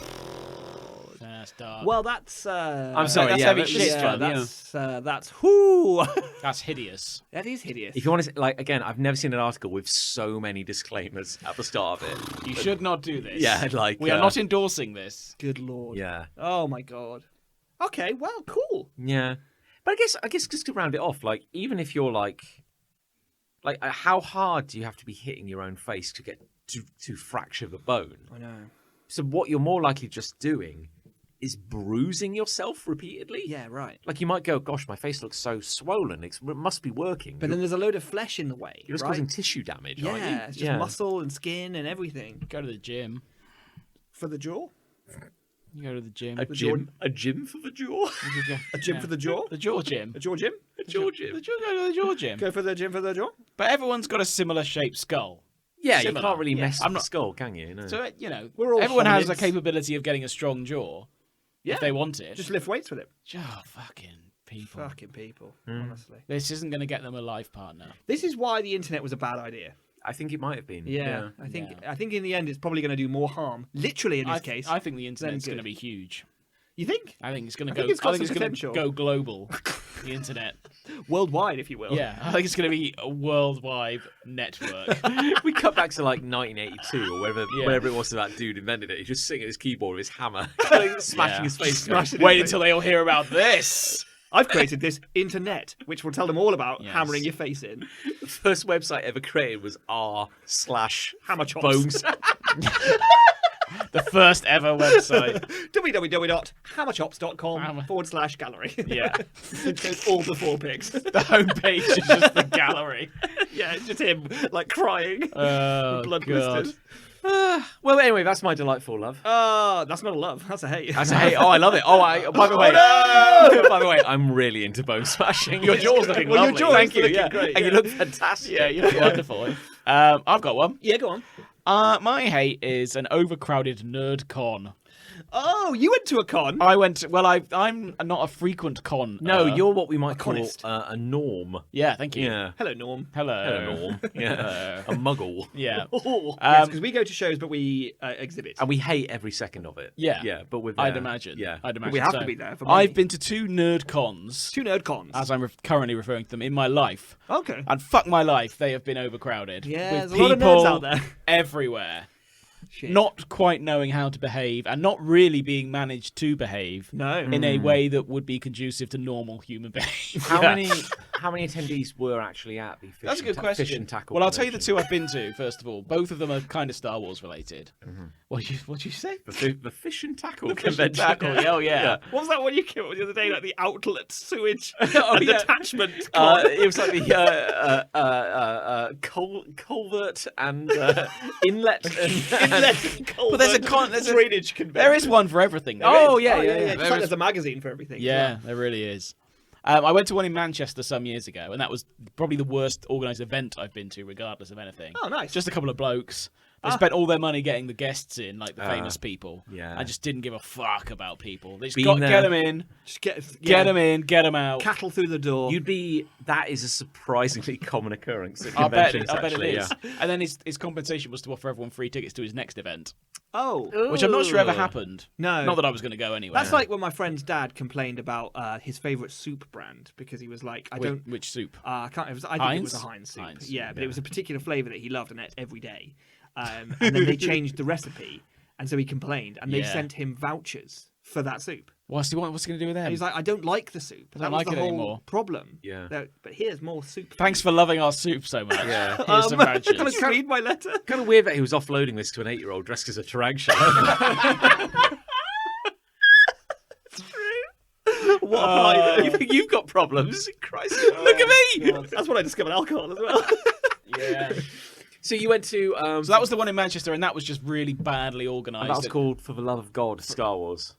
That's dark. Well, that's. I'm sorry, that's yeah, heavy but shit, Yeah, man. that's whoo. That's hideous. That is hideous. If you want to, like, again, I've never seen an article with so many disclaimers at the start of it. You should not do this. Yeah, like, we are not endorsing this. Good lord. Yeah, Oh my god. Okay. Well, cool. yeah. But I guess just to round it off, like, even if you're like, how hard do you have to be hitting your own face to get to fracture the bone? I know. So what you're more likely just doing is bruising yourself repeatedly. Yeah. Right. Like you might go, gosh, my face looks so swollen. It must be working. But then there's a load of flesh in the way. you're just right? causing tissue damage, aren't you? Yeah, it's just muscle and skin and everything. Go to the gym. For the jaw? You go to the gym. A gym for the jaw. A gym for the jaw? The jaw gym. A jaw gym? A jaw gym. Go to the jaw gym. Go for the gym for the jaw? But everyone's got a similar shaped skull. Yeah, you Similar. can't really mess I'm with the not- skull, can you? No. So, you know, We're all everyone has a hominids. capability of getting a strong jaw Yeah. if they want it. Just lift weights with it. Oh, fucking people. Fucking people, honestly. This isn't going to get them a life partner. This is why the internet was a bad idea. I think it might have been. Yeah, I think in the end it's probably going to do more harm. Literally in this case. I think the internet's good. going to be huge. You think? I think it's going to I go. think it's got I think some it's going potential. to go global. The internet. Worldwide, if you will. Yeah, I think it's going to be a worldwide network. We cut back to like 1982 or Yeah. whatever it was that dude invented it. He's just sitting at his keyboard with his hammer, like, smashing Yeah. his face. Smashing Wait his face. until they all hear about this. I've created this internet, which will tell them all about Yes. hammering your face in. The first website ever created was Hammer chops. r/bones. The first ever website. www.hammerchops.com/gallery. Yeah. It shows all the 4 pics. The homepage is just the gallery. Yeah, it's just him, like, crying. Oh, Blood God. blisters. Well, anyway, that's my delightful love. That's not a love. That's a hate. That's a hate. Oh, I love it. Oh, by the way, no! by the way, I'm really into bone smashing. Your jaw's looking Well, your lovely. jaw's Thank you. looking Yeah, great, and you yeah. look fantastic. Yeah, you look wonderful. I've got one. Yeah, go on. My hate is an overcrowded nerd con. Oh, you went to a con? I went. Well, I'm not a frequent con. No, you're what we might call conist. a norm. Yeah, thank you. Yeah. Hello, Norm. Hello. Hello, norm. Yeah. A muggle. Yeah. Because we go to shows, but we exhibit. And we hate every second of it. Yeah. Yeah, but with I'd imagine. Yeah. I'd imagine. we have so. to be there for money. I've been to 2 nerd cons, 2 nerd cons. as I'm currently referring to them, in my life. Okay. And fuck my life, they have been overcrowded. Yeah, with there's a lot of people nerds out there. everywhere. Shit. Not quite knowing how to behave and not really being managed to behave No. in a way that would be conducive to normal human behavior. How many attendees were actually at the fish That's a good question. Fish and tackle Well, I'll tell you the convention? 2 I've been to, first of all. Both of them are kind of Star Wars related. Mm-hmm. What did you say? The fish and tackle Fish and convention. tackle, oh yeah. What was that one you came up with the other day? Like the outlet sewage Oh, and yeah. detachment con? It was like the culvert and inlet. But there's a drainage convention. There is one for everything. There Oh, is. yeah. It's There like is- there's a magazine for everything. Yeah, there really is. I went to one in Manchester some years ago, and that was probably the worst organised event I've been to, regardless of anything. Oh, nice. Just a couple of blokes. They spent all their money getting the guests in, like the famous people. yeah. And just didn't give a fuck about people. They just Been there. get them in, Just get them in, get them out. cattle through the door. That is a surprisingly common occurrence at I bet conventions. it actually, is. And then his compensation was to offer everyone free tickets to his next event, Oh. which I'm not sure ever Ooh. happened. No. Not that I was going to go anyway. That's like when my friend's dad complained about his favourite soup brand because he was like, Which soup? I can't. I think it Heinz? was a Heinz soup. Heinz, Yeah, but it was a particular flavour that he loved and ate every day. And then they changed the recipe, and so he complained, and they Yeah. sent him vouchers for that soup. What's he going to do with And them? he's like, I don't like the soup. I don't That was like the it whole anymore. problem. Yeah. But here's more soup. Thanks for loving our soup so much. Yeah. Here's some vouchers. Can I read my letter? Kind of weird that he was offloading this to an 8-year-old dressed as a tarantula. What a high. You think you've got problems? Christ, look at me! That's when I discovered alcohol as well. Yeah. So you went to So that was the one in Manchester, and that was just really badly organised. that was called For the Love of God, Star Wars.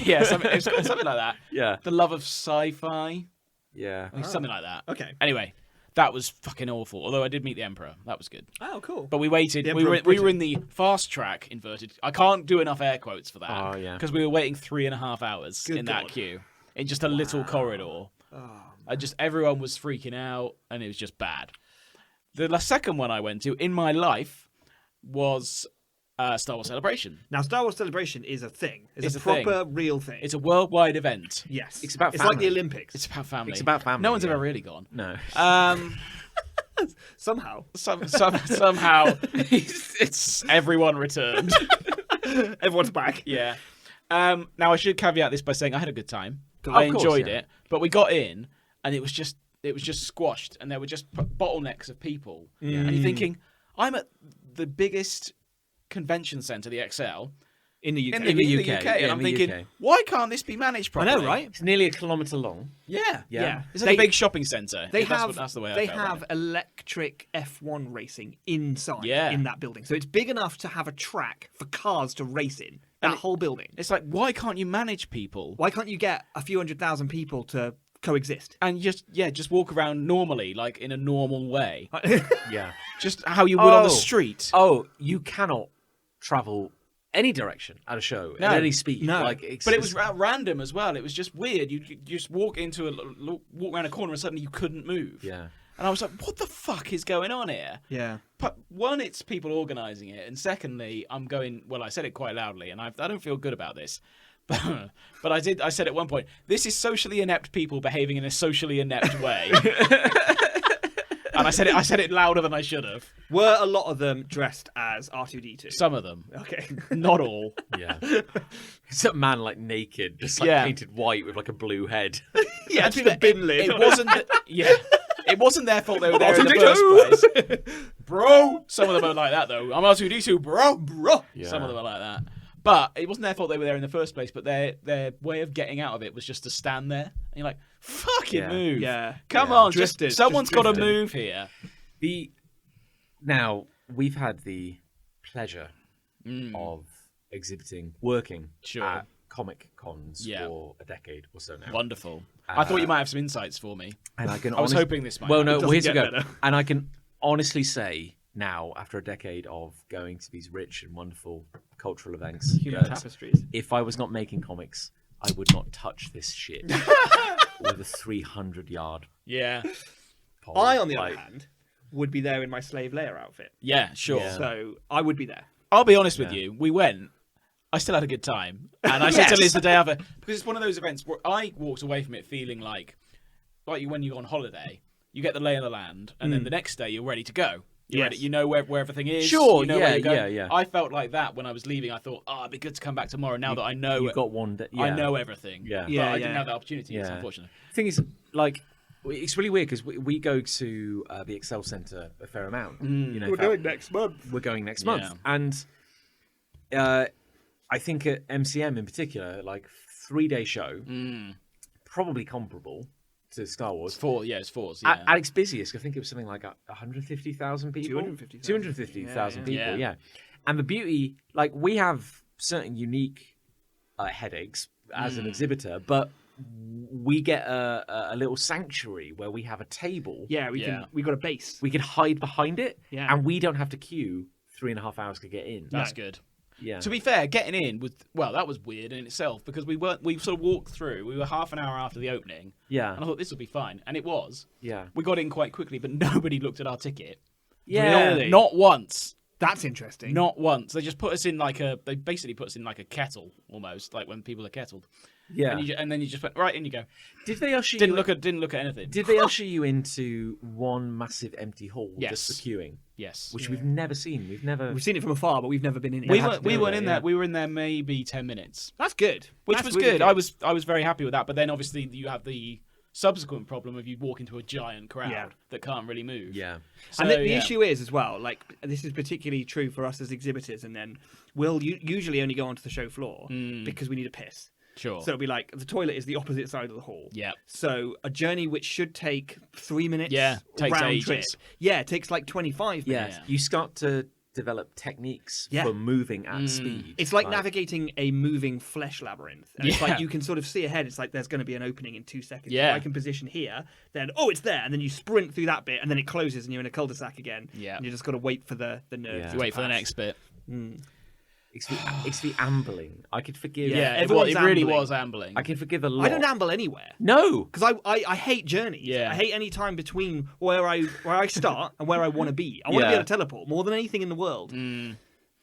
Yeah, it was called something like that. Yeah. The Love of Sci-Fi, Yeah. something like that. Okay. Anyway, that was fucking awful. Although I did meet the Emperor, that was good. Oh, cool. But we waited. The We Emperor were, of we were Britain. in the fast track inverted. I can't do enough air quotes for that. Oh, yeah. Because we were waiting 3.5 hours Good in that God. queue in just a little corridor. Just everyone was freaking out, and it was just bad. The second one I went to in my life was Star Wars Celebration. Now, Star Wars Celebration is a thing. It's a a proper, real thing. It's a worldwide event. Yes. It's about It's like the family. Olympics. It's about family. It's about family, No one's yeah. ever really gone. No. Somehow. Somehow, it's everyone returned. Everyone's back. Yeah. Now I should caveat this by saying I had a good time. Cool. I Of course, enjoyed yeah. it, but we got in and it was just squashed, and there were just bottlenecks of people. And you're thinking, I'm at the biggest convention centre, the XL, In the UK. in the the UK, UK, yeah, and in I'm the thinking, UK. why can't this be managed I properly? know, right? It's nearly a kilometre long. Yeah. Yeah. It's like a big shopping centre. They That's the way they I felt about have it. electric F1 racing inside Yeah. in that building. So it's big enough to have a track for cars to race in. That whole building. It's like, why can't you manage people? Why can't you get a few 100,000 people to coexist? And just walk around normally, like in a normal way. Yeah. Just how you would on the street. Oh, you cannot travel any direction at a show No. at any speed. No. Like, it's But it was just- random as well. It was just weird. You just walk walk around a corner and suddenly you couldn't move. Yeah. And I was like, what the fuck is going on here? Yeah. But one, it's people organising it. And secondly, I'm going, well, I said it quite loudly and I don't feel good about this. But I said at one point, this is socially inept people behaving in a socially inept way. And I said it louder than I should have. Were a lot of them dressed as R2D2? Some of them. Okay. Not all. Yeah. It's a man like naked, just like Yeah. painted white with like a blue head. Yeah, And the bin lid. It wasn't. It wasn't their fault they were there in the first place, bro. Some of them are like that though. I'm R2D2, bro. Yeah. Some of them are like that. But it wasn't their fault they were there in the first place. But their way of getting out of it was just to stand there. And you're like, fucking Yeah. move. Yeah. Come Yeah. on, Drifters, someone's just got to drifting. move here. Now we've had the pleasure of working Sure. at comic cons Yeah. for a decade or so now. Wonderful. I thought you might have some insights for me. And I can I was hoping this might. Well, happen. no, It well, here's doesn't the get go. better. And I can honestly say now after a decade of going to these rich and wonderful cultural events. Human that tapestries. If I was not making comics, I would not touch this shit with a 300-yard Yeah. pole. I, on the Like, other hand, would be there in my slave layer outfit. Yeah, sure. Yeah. So I would be there. I'll be honest with Yeah. you. We went. I still had a good time. And I said to Liz the day after, because it's one of those events where I walked away from it feeling like when you go on holiday, you get the lay of the land, and then the next day you're ready to go. You're ready, you know where everything is. Sure, you know where yeah, you're going. yeah. I felt like that when I was leaving. I thought, it'd be good to come back tomorrow now that I know You've got one day. I know everything. Yeah. But Yeah, I didn't yeah. have that opportunity, Yeah. unfortunately. The thing is, like, it's really weird because we go to the Excel Centre a fair amount. You know, next month. We're going next month, Yeah. and I think at MCM in particular, like 3-day show, probably comparable to Star Wars. It's fours. Yeah. At its busiest, I think it was something like 150,000 people. 250,000. 250,000 people, Yeah. yeah. And the beauty, like, we have certain unique headaches as an exhibitor, but we get a little sanctuary where we have a table. Yeah, we got a base. We can hide behind it, Yeah. and we don't have to queue 3.5 hours to get in. That's good. Yeah. To be fair, getting in that was weird in itself because we sort of walked through. We were half an hour after the opening, Yeah. and I thought this will be fine, and it was. Yeah. We got in quite quickly, but nobody looked at our ticket. Yeah. Really? Not once. That's interesting. Not once. They just put us in they basically put us in like a kettle almost, like when people are kettled. Yeah. And then you just went right in. You go. Did they usher Didn't you? look at anything. Did they usher you into one massive empty hall Yes. just for queuing, Yes. which we've never seen? We've never. We've seen it from afar, but we've never been in it. We had weren't. to We go weren't there, in yeah. there. We were in there maybe 10 minutes, That's good. which That's was really good. I was very happy with that. But then obviously you have the subsequent problem of you walk into a giant crowd Yeah. that can't really move. Yeah. So, And the yeah. issue is as well, like this is particularly true for us as exhibitors, and then we'll usually only go onto the show floor because we need a piss. Sure. So it'll be like the toilet is the opposite side of the hall. Yeah. So a journey which should take 3 minutes, takes round ages. trip, it takes like 25 Yeah. minutes. You start to develop techniques Yeah. for moving at speed. It's like navigating a moving flesh labyrinth. And it's Yeah. like you can sort of see ahead. It's like there's going to be an opening in 2 seconds. Yeah. If I can position here, then it's there. And then you sprint through that bit and then it closes and you're in a cul-de-sac again. Yeah. And you just got to wait for the nerve. Yeah. to Wait for the pass. next bit. It's the ambling. I could forgive. Yeah, everyone's it really ambling. was ambling. I can forgive a lot. I don't amble anywhere. No. Because I hate journeys. Yeah. I hate any time between where I start and where I want to be. I want to be Yeah. able to teleport more than anything in the world.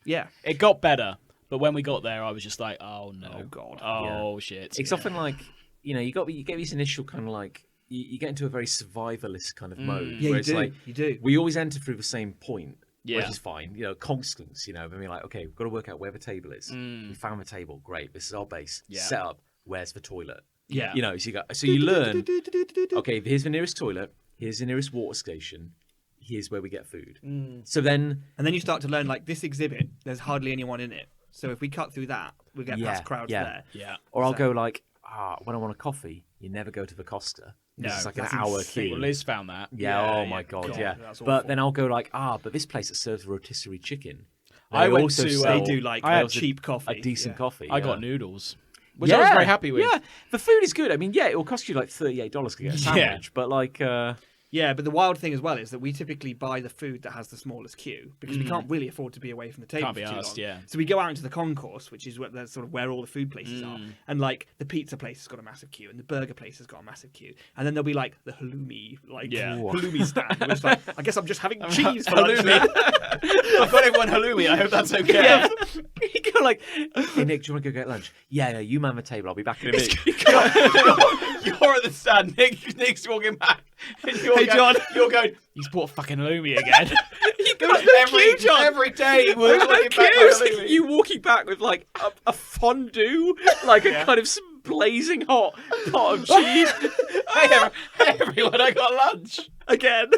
Yeah. It got better, but when we got there, I was just like, oh no, Oh, God. oh shit. It's often like, you get these initial kind of like you get into a very survivalist kind of mode. Yeah, where you it's do. like You do. we always enter through the same point. Yeah. Which is fine, constants, and we're like, okay, we've got to work out where the table is. We found the table, great, this is our base. Yeah. Set up, where's the toilet? Yeah. So you learn, okay, here's the nearest toilet, here's the nearest water station, here's where we get food. So then, And then you start to learn, like, this exhibit, there's hardly anyone in it. So if we cut through that, we get past crowds there. Yeah. or I'll go like, when I want a coffee, you never go to the Costa. No, It's like an that's hour insane. queue. Well, Liz found that. Yeah, Yeah, oh my yeah. god, God, yeah. that's But awful. then I'll go like, but this place that serves rotisserie chicken. I they went also to, sell They do, like, I had cheap coffee. a decent Yeah. coffee. I yeah. got noodles, which I was very happy with. Yeah, the food is good. I mean, it will cost you like $38 to get a sandwich, but like, Yeah, but the wild thing as well is that we typically buy the food that has the smallest queue because we can't really afford to be away from the table Can't be for too arsed, long. yeah. So we go out into the concourse, which is that's sort of where all the food places are, and like the pizza place has got a massive queue, and the burger place has got a massive queue, and then there'll be like the halloumi, halloumi stand. Which is like, I guess I'm just having cheese for lunch. Halloumi. I've got everyone halloumi. I hope that's okay. you go like, hey Nick, do you want to go get lunch? Yeah, you man the table. I'll be back in a minute. You're at the stand. Nick's walking back. And Hey, John. You're going. He's bought fucking halloumi again. queue, John. every day. We're There's no walking back queues. with halloumi. You walking back with like a fondue, like a kind of blazing hot pot of cheese. Hey, everyone, I got lunch. Again.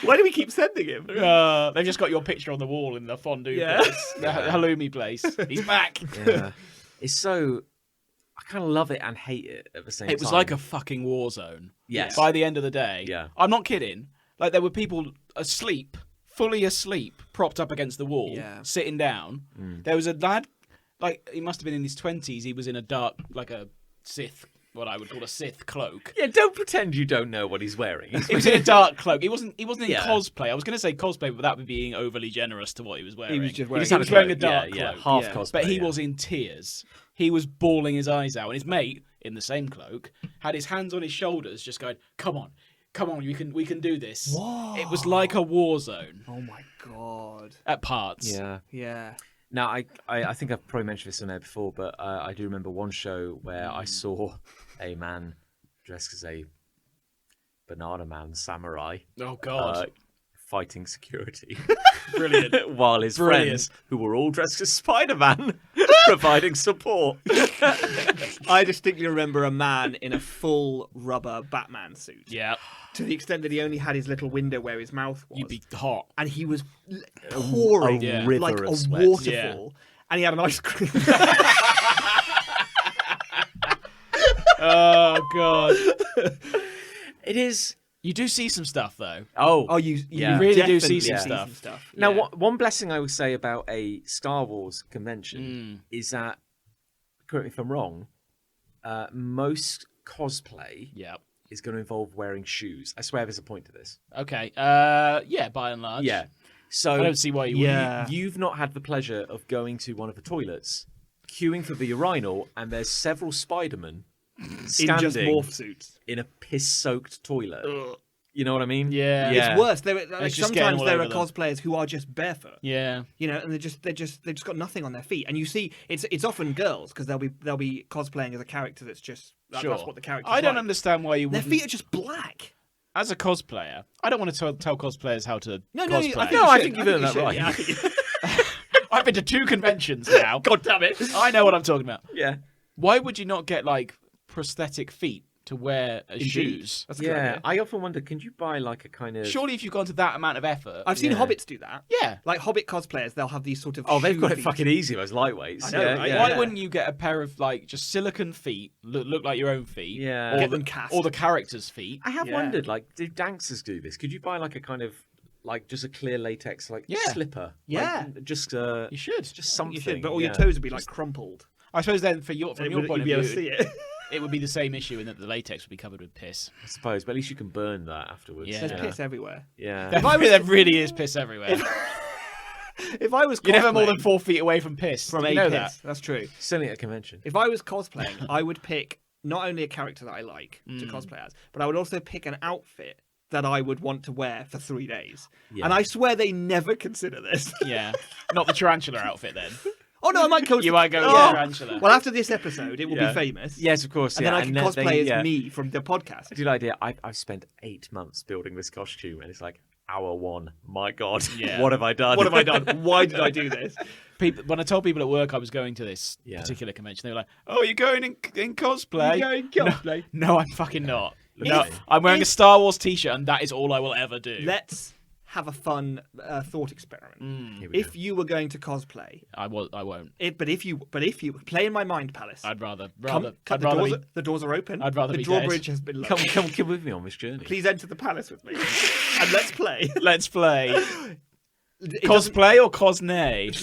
Why do we keep sending him? They've just got your picture on the wall in the fondue Yeah. place, the halloumi place. He's back. Yeah. It's so. I kind of love it and hate it at the same time. It was like a fucking war zone. Yes. By the end of the day. Yeah. I'm not kidding. Like there were people asleep, fully asleep, propped up against the wall, Yeah. sitting down. There was a lad, like he must have been in his 20s. He was in a dark, like a Sith what I would call a Sith cloak. Yeah, don't pretend you don't know what he's wearing. It was in a dark cloak. He wasn't in Yeah. cosplay. I was going to say cosplay, but that would be being overly generous to what he was wearing. He was just wearing. just He had was a wearing a cloak. dark Yeah, cloak. half Yeah. cosplay. But he yeah. was in tears. He was bawling his eyes out, and his mate in the same cloak had his hands on his shoulders, just going, "Come on, we can do this." Whoa. It was like a war zone Oh my god. at parts. Yeah. Yeah. Now, I think I've probably mentioned this on there before, but I do remember one show where I saw a man dressed as a banana man samurai Oh god, fighting security. brilliant. While his Brilliant. friends, who were all dressed as Spider-Man, providing support. I distinctly remember a man in a full rubber Batman suit. Yeah, To the extent that he only had his little window where his mouth was. you'd be hot. And he was pouring Yeah. river like of a sweat. waterfall. And he had an ice cream. Oh god, It is. you do see some stuff though. Oh, you Yeah. you really do definitely see some some stuff. Now, Yeah. one blessing I would say about a Star Wars convention is that, correct me if I'm wrong, most cosplay Yeah. is going to involve wearing shoes. I swear there's a point to this. Okay. Yeah, by and large. Yeah. So I don't see why you Yeah. you've not had the pleasure of going to one of the toilets, queuing for the urinal, and there's several Spider-Men in standing just morph suits. in a piss-soaked toilet. You know what I mean? Yeah. Yeah. It's worse. Like, It's just getting sometimes all there are over them. cosplayers who are just barefoot. Yeah. You know, and they've just got nothing on their feet. And you see, it's often girls because they'll be cosplaying as a character that's just that's Sure. what the character. I don't like. understand why you Their wouldn't. feet are just black. As a cosplayer, I don't want to tell cosplayers how to No, cosplay. I think you've earned that right. Yeah, I think I've been to 2 conventions now. God damn it! I know what I'm talking about. Yeah. Why would you not get like prosthetic feet to wear as shoes? That's a good Yeah. idea. I often wonder, can you buy like a kind of... Surely, if you've gone to that amount of effort, I've seen Yeah. hobbits do that. yeah. Like Hobbit cosplayers, they'll have these sort of. Oh, they've shoe got it feet. fucking easy, those lightweights. I know, yeah, right? yeah. Why wouldn't you get a pair of like just silicone feet, look like your own feet? Yeah. Or Get the, them cast. or the character's feet. I have Yeah. wondered, like, do dancers do this? Could you buy like a kind of like just a clear latex like Yeah. slipper? Yeah. Like, just You should. just something. You should, but all yeah. your toes would be like crumpled. I suppose then, from your You'd point of be able to view, see it. it would be the same issue in that the latex would be covered with piss. I suppose, but at least you can burn that afterwards. Yeah. There's piss everywhere. Yeah. There really is piss everywhere. If I was You're never more than cosplaying 4 feet away from piss. from Did a you know piss, that? that's true. Certainly at a convention. If I was cosplaying, I would pick not only a character that I like to Mm. cosplay as, but I would also pick an outfit that I would want to wear for 3 days. Yeah. And I swear they never consider this. Yeah. Not the tarantula outfit then. Oh no, I might go. You might go with Oh! tarantula. Well, after this episode, it will Yeah. be famous. Yes, of course. And yeah. then I can then cosplay they- as yeah. me from the podcast. Good idea. I've spent 8 months building this costume, and it's like hour 1. My God, Yeah. what have I done? What have I done? Why did I do this? People, when I told people at work I was going to this Yeah. particular convention, they were like, "Oh, you're going in cosplay?" You going cosplay? No, I'm fucking not. No, If- I'm wearing a Star Wars T-shirt, and that is all I will ever do. Let's have a fun thought experiment. Here we If you were going to cosplay, I won't. but if you play in my mind palace, I'd rather. come, I'd the, rather doors, be. the doors are open. I'd rather the be drawbridge dead. has been go. lowered. Come with me on this journey. Please enter the palace with me, and let's play. Let's play It doesn't- cosplay or cosnay.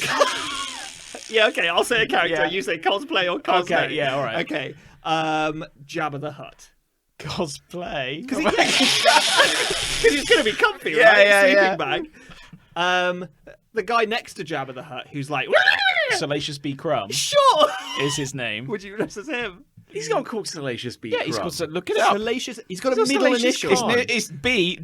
Yeah, okay. I'll say a character. Yeah. You say cosplay or cosplay. Okay, yeah, all right. Okay. Jabba the Hutt. Cosplay. Because he's going to be comfy, Yeah, right? yeah, Sleeping yeah. bag. The guy next to Jabba the Hutt, who's like, Salacious B. Crumb sure. is his name. Would you dress as him? He's got called Salacious B. Yeah, he's Crumb. called. Look it up. Salacious. He's got a He's got middle Salacious initial. Khan. It's B.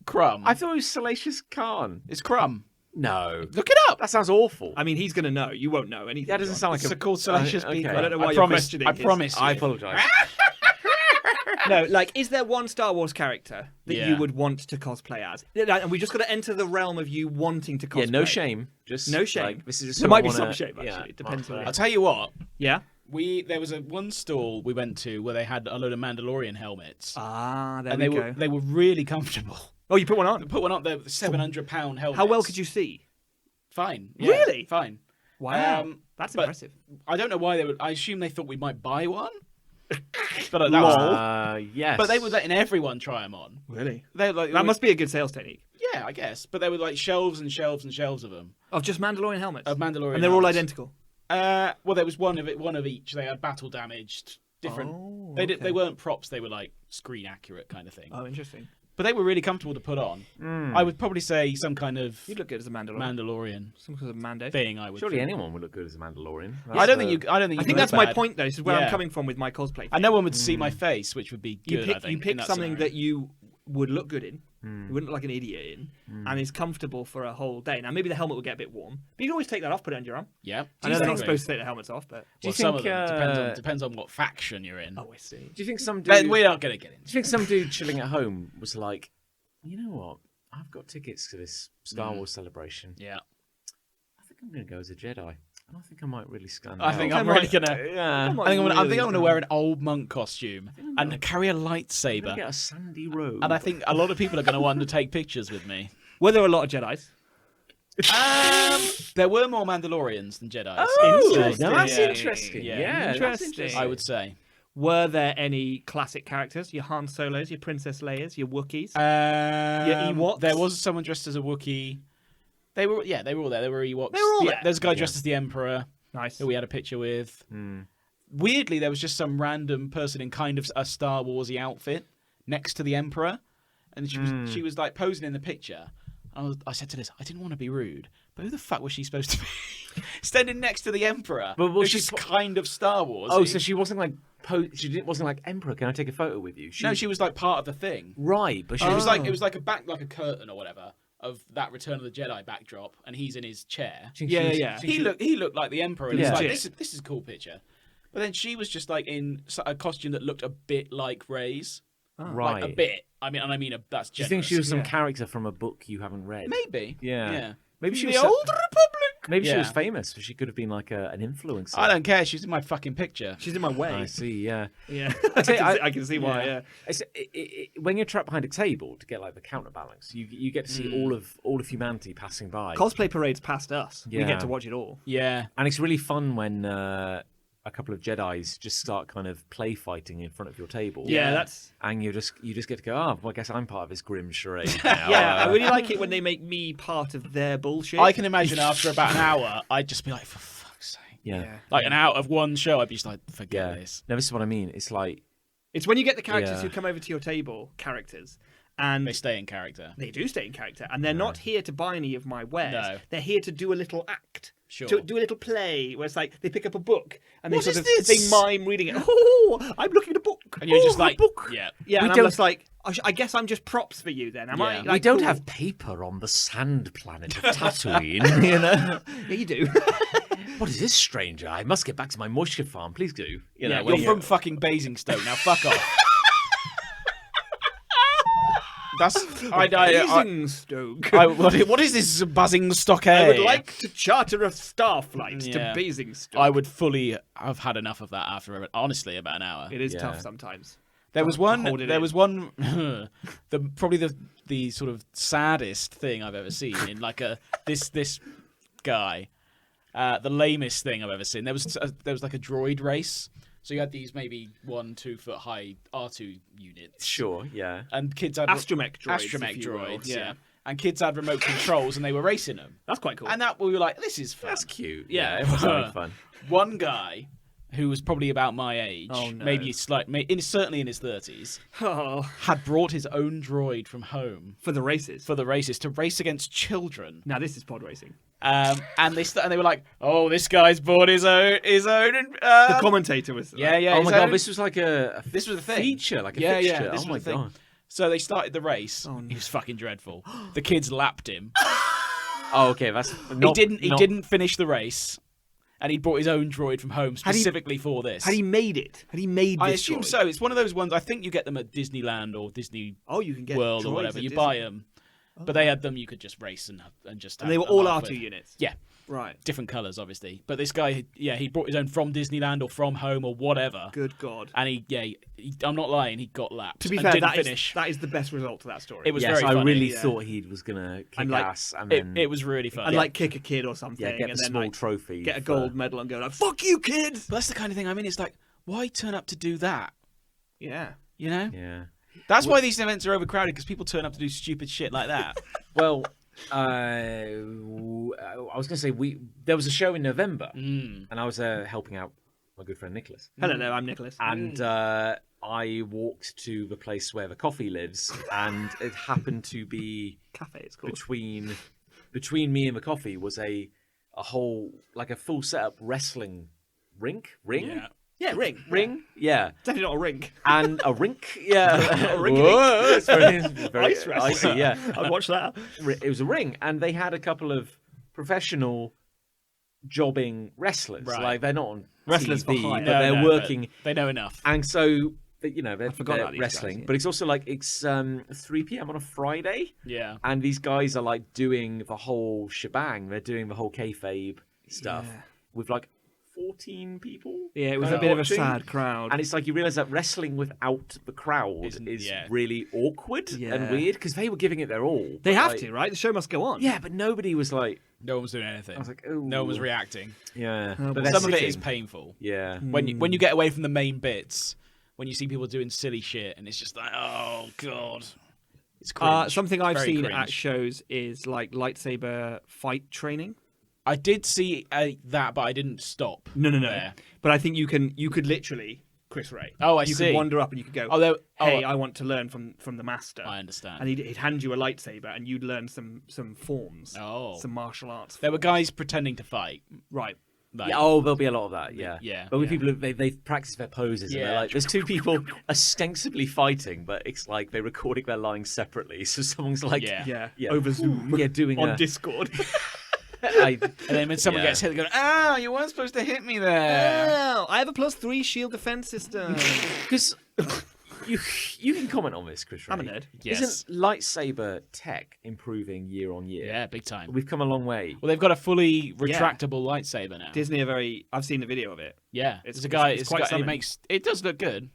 Crumb. I thought it was Salacious Khan. It's Crumb. No, Look it up. that sounds awful. I mean, he's going to know. You won't know anything. That doesn't John. sound like It's a called Salacious B. okay. Crumb. I don't know why I you're promise. questioning I his- promise. I you. apologise. No, like, is there one Star Wars character that Yeah. you would want to cosplay as? And we just got to enter the realm of you wanting to cosplay. Yeah, no shame. Just No shame. Like, this is just There sort might of be wanna- some shame, actually. yeah, It depends on I'll tell you what. Yeah. There was one stall we went to where they had a load of Mandalorian helmets, Ah, there and we they go. were they were really comfortable. Oh, you put one on. Put one up there, £700 helmet. How well could you see? Fine. Yeah, Really? Fine. Wow, that's but- impressive. I don't know why they would. I assume they thought we might buy one. But that was. yes. But they were letting everyone try them on. Really? They like That must be a good sales technique. Yeah, I guess. But there were like shelves and shelves and shelves of them Of just Mandalorian helmets. of Mandalorian. and they're all helmets. identical. Well, there was one of each. They had battle damaged different. Oh, They okay. they weren't props. They were like screen accurate kind of thing. Oh, interesting. But they were really comfortable to put on. I would probably say some kind of You look good as a Mandalorian. Mandalorian Some kind of Mando. thing. I would. Surely think. anyone would look good as a Mandalorian. I don't think you. I don't think. I You think look that's my bad. point, though. This is where Yeah. I'm coming from with my cosplay. And no one would see my face, which would be You good. pick, I think you pick in that something scenario. that you would look good in, you wouldn't look like an idiot in, and is comfortable for a whole day. Now, maybe the helmet will get a bit warm, but you can always take that off, put it under your arm. Yeah. I know they're not think- supposed to take the helmets off, but... Do you Well, some think, of them depends on what faction you're in. Oh, I see. Do you think some But dude? we're not going to get Do into. you think some dude chilling at home was like, you know what? I've got tickets to this Star Wars celebration. Yeah. I think I'm going to go as a Jedi. I think I might really stand I out. think I I'm might- really gonna. Yeah. Come I on, think I'm really gonna stand wear out. an old monk costume and carry a I'm gonna lightsaber. get a sandy robe. And I think a lot of people are going to want to take pictures with me. Were there a lot of Jedis? There were more Mandalorians than Jedi. Oh, Interesting. now that's Yeah. interesting. Yeah. Yeah, that's Interesting. I would say. Were there any classic characters? Your Han Solos, your Princess Leias, your Wookiees? Ewoks? There was someone dressed as a Wookiee. They were all there. There were Ewoks. They were all there. There's a guy dressed as the Emperor Nice. who we had a picture with. Weirdly, there was just some random person in kind of a Star Warsy outfit next to the Emperor, and she was like posing in the picture. I said to Liz, I didn't want to be rude, but who the fuck was she supposed to be? Standing next to the Emperor. But was It's she just kind of Star Wars. Oh, so she wasn't like wasn't like Emperor. Can I take a photo with you? No, she was like part of the thing. right, but she It was was like it was like a curtain or whatever of that Return of the Jedi backdrop, and he's in his chair. Yeah. He looked like the Emperor, and Yeah. he's like, this is a cool picture. But then she was just like in a costume that looked a bit like Rey's, right. like a bit. I mean, that's generous. Do you think she was some character from a book you haven't read? Maybe. Yeah. Maybe she The was Old Republic. Maybe she Yeah. was famous. She could have been like an influencer. I don't care. She's in my fucking picture. She's in my way. I see. Yeah. Yeah. say, I can see why, yeah. When you're trapped behind a table to get like the counterbalance, you get to see all of humanity passing by. Cosplay parade's past us. We Yeah. get to watch it all. Yeah. And it's really fun when a couple of Jedis just start kind of play fighting in front of your table. Yeah, that's... And you just get to go, oh, well, I guess I'm part of this grim charade now. Yeah, I really like it when they make me part of their bullshit. I can imagine after about an hour, I'd just be like, for fuck's sake. Yeah. Like an hour of one show, I'd be just like, forget Yeah. this. No, this is what I mean. It's like, It's when you get the characters Yeah. who come over to your table, characters, and They stay in character. they do stay in character, and they're not here to buy any of my wares. No. They're here to do a little act. Sure. To do a little play where it's like they pick up a book and they What sort is of this? they mime reading it. Oh, I'm looking at a book. And you're Oh, just a like, book. yeah. Yeah, We and I'm don't- just like, I guess I'm just props for you then, am I? Yeah. Like, we don't cool. have paper on the sand planet of Tatooine, you know? Yeah, you do. What is this, stranger? I must get back to my moisture farm. Please do. You Yeah, know, well, when You're from fucking Basingstoke. Now fuck off. That's Basingstoke. what is this buzzing stockade? I would like to charter a star flight Yeah. to Basingstoke. I would fully have had enough of that after honestly about an hour. It is Yeah. tough sometimes. There was to one. hold it There in. was one. Probably the sort of saddest thing I've ever seen in like this guy. The lamest thing I've ever seen. There was like a droid race. So you had these maybe 1-2 foot high R2 units. Sure, yeah. And kids had Astromech droids. astromech if you will. droids. Yeah. And kids had remote controls and they were racing them. That's quite cool. And that we were like, this is fun. That's cute. Yeah. It was really fun. One guy who was probably about my age, Oh, no. maybe certainly in his 30s, Oh, had brought his own droid from home for the races. for the races to race against children. Now this is pod racing. And they were like, "Oh, this guy's bought his own." The commentator was. yeah. Oh his my god, own- this was like a This was the thing. feature, like a Yeah, fixture. yeah, this Oh was my the thing. god. So they started the race. Oh, no. He was fucking dreadful. The kids lapped him. Oh, okay, that's not, He didn't finish the race, and he brought his own droid from home Had he- specifically for this. Had he made it? Had he made this? I assume droid? so. It's one of those ones. I think you get them at Disneyland or Disney Oh, you can get World or droids whatever. at You Disney. buy them, but they had them. You could just race and just. And they have were a all laugh R2 with. units. Yeah, Right. different colours, obviously. But this guy, he brought his own from Disneyland or from home or whatever. Good God. And I'm not lying. He got lapped. To be and fair, didn't that is finish. the best result to that story. It was Yes, very I funny. really yeah. thought he was gonna kick And, like, ass and then It was really fun. and like kick a kid or something, get and the then small like, trophy. get a for- gold medal and go like, "Fuck you, kid." But that's the kind of thing. I mean, it's like, why turn up to do that? Yeah. You know, Yeah. that's why these events are overcrowded because people turn up to do stupid shit like that. Well, I was gonna say there was a show in November, Mm. and I was helping out my good friend Nicholas. Hello there, I'm Nicholas. And I walked to the place where the coffee lives, and it happened to be Cafe, it's called. between me and the coffee was a whole, like a full setup wrestling ring. Yeah, ring. Ring, yeah, Definitely not a ring. and a rink, yeah, A ring. Whoa, it's very Ice wrestling. icy, yeah. I'd watch that. It was a ring, and they had a couple of professional jobbing wrestlers. Right. Like they're not on Wrestlers for TV, hire. but they're working. They know enough. And so, they're forgot about these wrestling, guys, yeah. but it's also like it's 3 p.m. on a Friday, Yeah. and these guys are like doing the whole shebang. They're doing the whole kayfabe stuff Yeah. with like 14 people. Yeah, it was a bit of a watching. sad crowd. And it's like you realise that wrestling without the crowd is really awkward and Yeah. weird because they were giving it their all. They but, have like, to, right? The show must go on. Yeah, but nobody was like. No one was doing anything. I was like, oh. No one was reacting. Yeah, Oh, but well, they're Some of it is sitting. painful. Yeah. When you get away from the main bits, when you see people doing silly shit, and it's just like, oh god, it's cringe. Something I've Very seen cringe. at shows is like lightsaber fight training. I did see that, but I didn't stop. No. there. But I think you could literally, Chris Ray. Oh, I you see. could wander up and you could go, Oh, hey, I want to learn from the master. I understand. And he'd hand you a lightsaber and you'd learn some forms. Oh. Some martial arts. There were guys pretending to fight. Right. Like, Yeah, oh, there'll be a lot of that. Yeah, Yeah, But with yeah. people, they've practiced their poses, and they're Yeah. like, there's two people ostensibly fighting, but it's like they're recording their lines separately. So someone's like, Yeah. Yeah. Over Zoom. yeah, doing on a. Discord. I, And then when someone Yeah. gets hit, they go, "Oh, you weren't supposed to hit me there." Oh, I have a +3 shield defense system. Because you can comment on this, Chris. I'm a Ray. nerd. Yes. Isn't lightsaber tech improving year on year? Yeah, big time. We've come a long way. Well, they've got a fully retractable lightsaber now. Disney are very. I've seen the video of it. Yeah, It's- it's a guy. it's It's quite a guy. something. It does look good.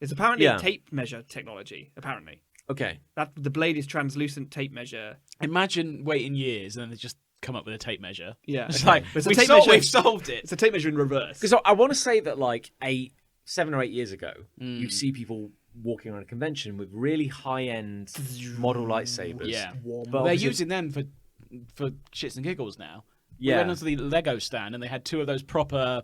It's apparently Yeah. a tape measure technology. Apparently, Okay. that the blade is translucent tape measure. Imagine waiting years and then they just come up with a tape measure. Yeah, It's like It's a we've tape solved, measure- we've solved it. It's a tape measure in reverse. Because I want to say that like 7 or 8 years ago, you see people walking around a convention with really high-end model lightsabers. Yeah, But they're obviously- using them for shits and giggles now. Yeah. We went onto the Lego stand and they had two of those proper,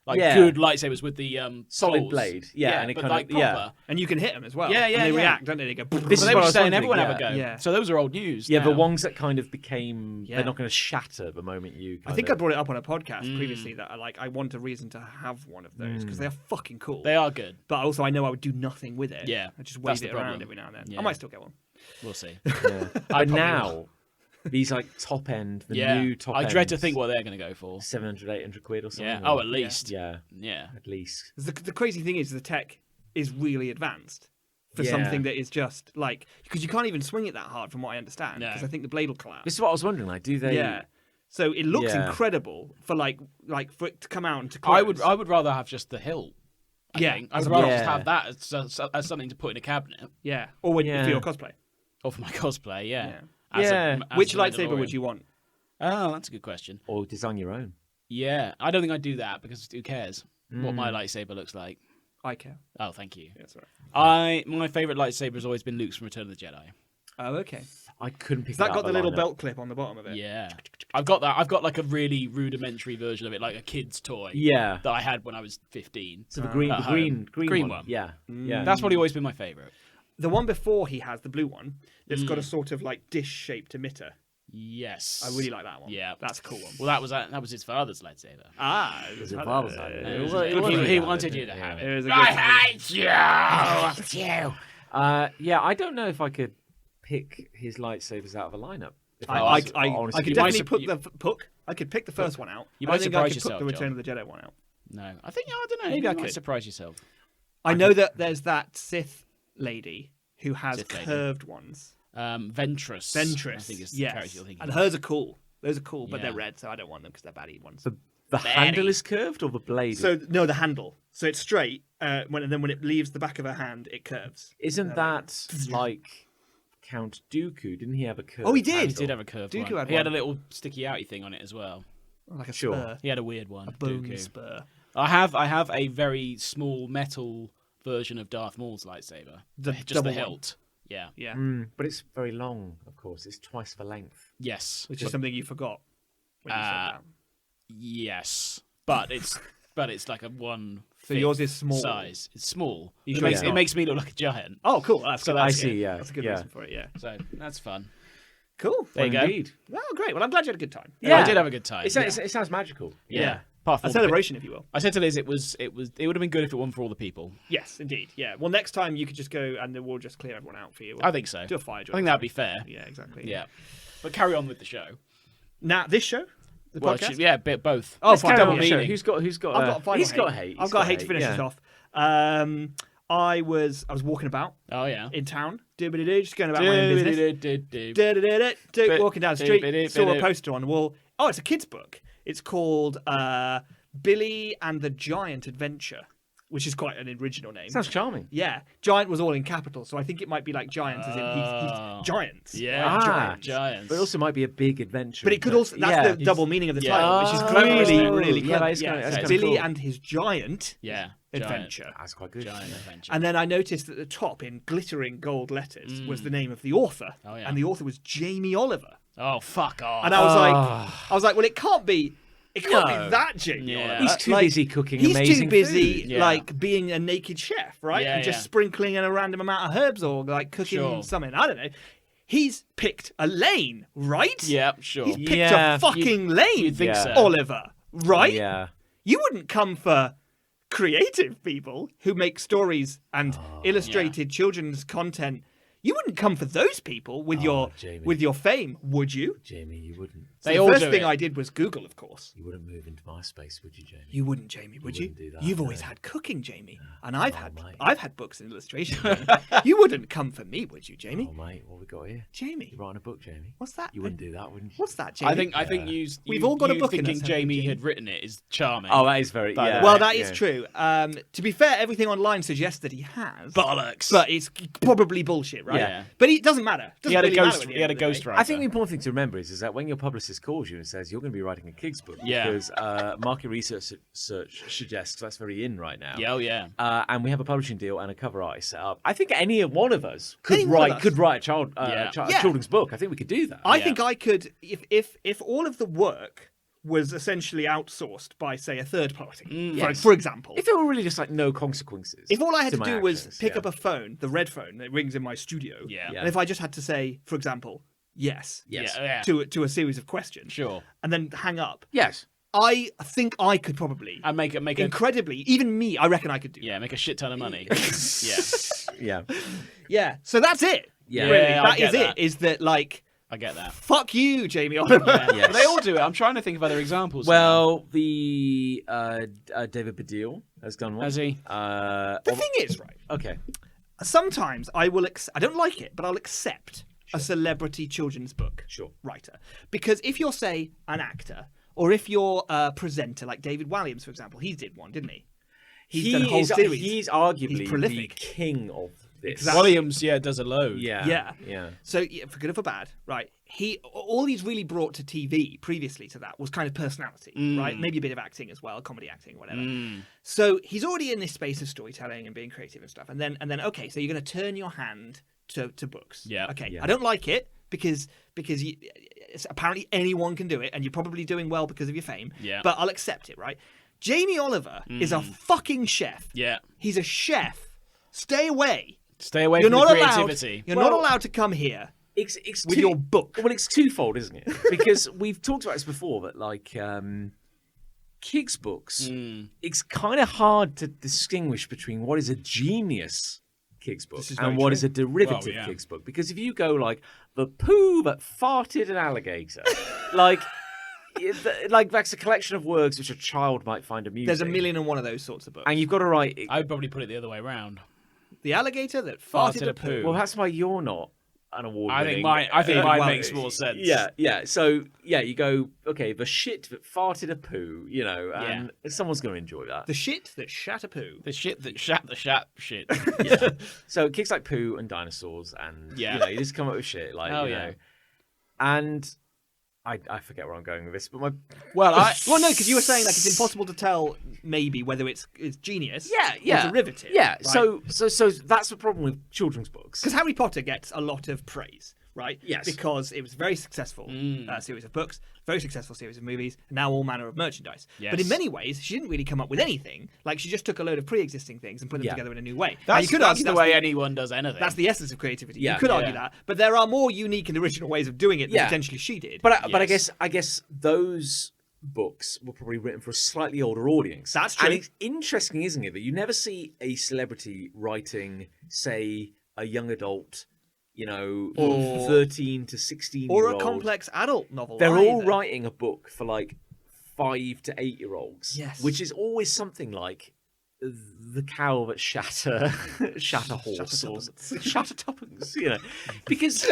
like Yeah. good lightsabers with the solid holes. blade. Yeah, and it but kind of like proper. And you can hit them as well. Yeah, yeah, And they yeah. react, don't they? They go. This So is they what I were was saying wondering, everyone have a yeah. go. Yeah. So those are old news. Yeah, now. the ones that kind of became Yeah. they're not going to shatter the moment you. I think I brought it up on a podcast previously that I want a reason to have one of those because they are fucking cool. They are good. But also, I know I would do nothing with it. Yeah, I just that's wave the it around problem. every now and then. Yeah. I might still get one. We'll see. Yeah. But now these like top end, the Yeah, new top. I dread to ends, think what they're going to go for. 700, 800 quid or something. Yeah. or- Oh, at least. Yeah, Yeah. at least. The crazy thing is the tech is really advanced for Yeah. something that is just like because you can't even swing it that hard from what I understand No. because I think the blade will collapse. This is what I was wondering. Like, do they? Yeah. So it looks Yeah. incredible for like for it to come out and to close. I would rather have just the hilt. I Yeah. think. I'd rather Yeah. just have that as something to put in a cabinet. Yeah. Or when Yeah. for your cosplay. Or for my cosplay, yeah. Yeah. As Which a lightsaber Mandalorian. would you want? Oh, that's a good question. Or design your own. Yeah, I don't think I'd do that because who cares what Mm. my lightsaber looks like? I care. Oh, thank you. That's right. My favorite lightsaber has always been Luke's from Return of the Jedi. Oh, okay. I couldn't pick. Has that it out got the of little lineup. belt clip on the bottom of it? Yeah, I've got that. I've got like a really rudimentary version of it, like a kid's toy. Yeah. that I had when I was 15. So the green, At the home. green one. Yeah. Yeah. That's probably always been my favorite. The one before he has the blue one, it's got a sort of like dish-shaped emitter. Yes, I really like that one. Yeah, That's a cool one. Well, that was his father's lightsaber. Ah, Was it Father's Day? It was- It he- wasn't he bad, wanted was you it? to Yeah. have It it. was a I good hate you. Yeah, I don't know if I could pick his lightsabers out of a lineup. If I was could honest with you definitely might put sup- the Puck. I could pick the first one out. You I might don't think surprise I could yourself, put the Return John. of the Jedi one out. No, I don't know. Maybe you I might could. surprise yourself. I know that there's that Sith lady who has Sith lady. curved ones. Ventress. Ventress. I think is the yes. character you're thinking. And of. hers are cool. Those are cool, but Yeah. they're red, so I don't want them because they're baddie ones. The handle is curved or the blade? So no, the handle. So it's straight. And then when it leaves the back of her hand, it curves. Isn't that like Count Dooku? Didn't he have a curve? Oh, he did! He did have a curved Dooku one. had He had a one. little sticky outy thing on it as well. Like a Sure. spur. He had a weird one. Bone Dooku. spur. I have a very small metal version of Darth Maul's lightsaber. The Just double the one. hilt. Yeah. Yeah. But it's very long, of course. It's twice the length. Yes. Which is something you forgot when you said that. Yes. But but it's like a 1/5 So yours is small. size. It's small. You It sure makes, it's it not? makes me look like a giant. Oh, cool. That's So good. that's I see, yeah. That's a good yeah. reason for it. Yeah. So that's fun. Cool. There you go. Indeed. Oh, great. Well, I'm glad you had a good time. Yeah, I did have a good time. It sounds magical. yeah. Apart from A all the celebration, if you will. I said to Liz, it would have been good if it wasn't for all the people. Yes, indeed. Yeah. Well, next time you could just go and then we'll just clear everyone out for you. I think so. Do a fire I drill. think that'd be fair. Yeah, exactly. Yeah. But carry on with the show. Now, this show, the Well, podcast. yeah, both. Oh, Let's fine. carry double on with the show. meaning. Who's got? I've got a final He's hate. got hate. I've got hate to finish yeah. this off. I was walking about Oh yeah. in town, just going about my own business. Walking down the street, saw a poster on the wall. Oh, it's a kid's book. It's called Billy and the Giant Adventure, which is quite an original name. Sounds charming. Yeah, Giant was all in capitals, so I think it might be like giants, as in he's giants. Yeah, Right, giants. But it also might be a big adventure. But it could also, that's the double meaning of the title, which is really, really yeah, clever. that is kinda- that's so kinda Billy cool. and his giant yeah, adventure. That's quite good. Giant adventure. And then I noticed at the top, in glittering gold letters, was the name of the author. Oh, yeah. And the author was Jamie Oliver. Oh fuck off. And I was like, well, it can't be No. that Jamie Yeah. Oliver. He's too Like, busy cooking He's amazing too busy, food. Yeah. like, being a naked chef, right? Yeah, and just yeah. sprinkling in a random amount of herbs or, like, cooking Sure. something. I don't know. He's picked a lane, right? Yeah, sure. He's picked Yeah, a fucking lane, you'd think Yeah. so. Oliver, right? Yeah. You wouldn't come for creative people who make stories and illustrated children's content. You wouldn't come for those people with Jamie. your fame, would you? Jamie, you wouldn't. So They the all first do thing it. I did was Google, of course. You wouldn't move into MySpace, would you, Jamie? You wouldn't, Jamie, would you? wouldn't do that, You've no. always had cooking, Jamie, and I've mate. had books and illustration. Jamie. You wouldn't come for me, would you, Jamie? Oh, mate, what we got here? Jamie, You're writing a book, Jamie. what's that? You wouldn't do that, wouldn't you? What's that, Jamie? I think We've all got a book in thinking us, haven't we, Jamie Jamie? had written it is charming. Oh, that is very. By the Yeah. way. Well, that is yeah. true. To be fair, everything online suggests that he has. bollocks. But it's probably bullshit, right? Yeah. But it doesn't matter. Doesn't he had really a matter ghost. at the He had end a of the day. ghost writer. I think the important thing to remember is that when your publicist calls you and says you're going to be writing a Kids book, Yeah. because market research suggests that's very in right now. Yeah, oh yeah. And we have a publishing deal and a cover art set up. I think any one of us Any one of us. could write a Yeah. Yeah. children's book. I think we could do that. I Yeah. think I could, if all of the work was essentially outsourced by, say, a third party, Yes. for example. If there were really just like no consequences. If all I had to my do was actions, pick yeah. up a phone, the red phone that rings in my studio, Yeah. Yeah. and if I just had to say, for example, yes, Yes. Yeah. to a series of questions, Sure. and then hang up, Yes. I think I could probably, And make a incredibly, even me, I reckon I could do. make a shit ton of money. yeah. Yeah. Yeah. So that's it. Yeah. Really, Yeah, I that get is that. it. Is that like, I get that. fuck you, Jamie Oliver. Yeah. Yes. But they all do it. I'm trying to think of other examples. Well, the David Baddiel has done one. Has he? The thing is, right? Okay. Sometimes I will. I don't like it, but I'll accept a celebrity children's book Sure. writer, because if you're, say, an actor, or if you're a presenter like David Walliams, for example, he did one, didn't he? He's done a whole series. He's arguably He's prolific. the king of this. Exactly. Williams, does a load. Yeah. Yeah. Yeah. So yeah, for good or for bad, right? All he's really brought to TV previously to that was kind of personality, right? Maybe a bit of acting as well, comedy acting, whatever. So he's already in this space of storytelling and being creative and stuff. And then okay, so you're going to turn your hand to books. Yeah. Okay. Yeah. I don't like it because apparently anyone can do it, and you're probably doing well because of your fame. Yeah. But I'll accept it, right? Jamie Oliver is a fucking chef. Yeah. He's a chef. Stay away. Stay away You're from not the allowed. creativity. You're not Well- allowed to come here It's with two- your book. Well, it's twofold, isn't it? Because we've talked about this before, but like kids' books, it's kind of hard to distinguish between what is a genius kids' book This is and very what true. is a derivative Well, yeah. kids' book. Because if you go like the poo that farted an alligator, like. Like that's a collection of words which a child might find amusing. There's a million and one of those sorts of books. and you've got to write. I would probably put it the other way around. The alligator that farted a poo. Well, that's why you're not an award. I think mine makes more sense. Yeah. So yeah, you go okay. The shit that farted a poo, and someone's going to enjoy that. The shit that shat a poo. The shit that shat the shat shit. Yeah. So kicks like poo and dinosaurs, and Yeah. you just come up with shit like Oh, you yeah. know. And I forget where I'm going with this, but my Well, Well, no, because you were saying like it's impossible to tell maybe whether it's genius or derivative. Yeah. So that's the problem with children's books. because Harry Potter gets a lot of praise, right? Yes. Because it was a very successful series of books, very successful series of movies, and now all manner of merchandise. Yes. But in many ways, she didn't really come up with anything. Like, she just took a load of pre-existing things and put them together in a new way. Now, That's, that's the way anyone does anything. That's the essence of creativity. Yeah. You could argue that, but there are more unique and original ways of doing it than potentially she did. But I guess those books were probably written for a slightly older audience. That's true. And it's interesting, isn't it, that you never see a celebrity writing, say, a young adult, or 13 to 16 or year a old. complex adult novel. They're all either. writing a book for like 5 to 8 year olds. Yes. Which is always something like the cow that shatter horse or shatter tuppence, because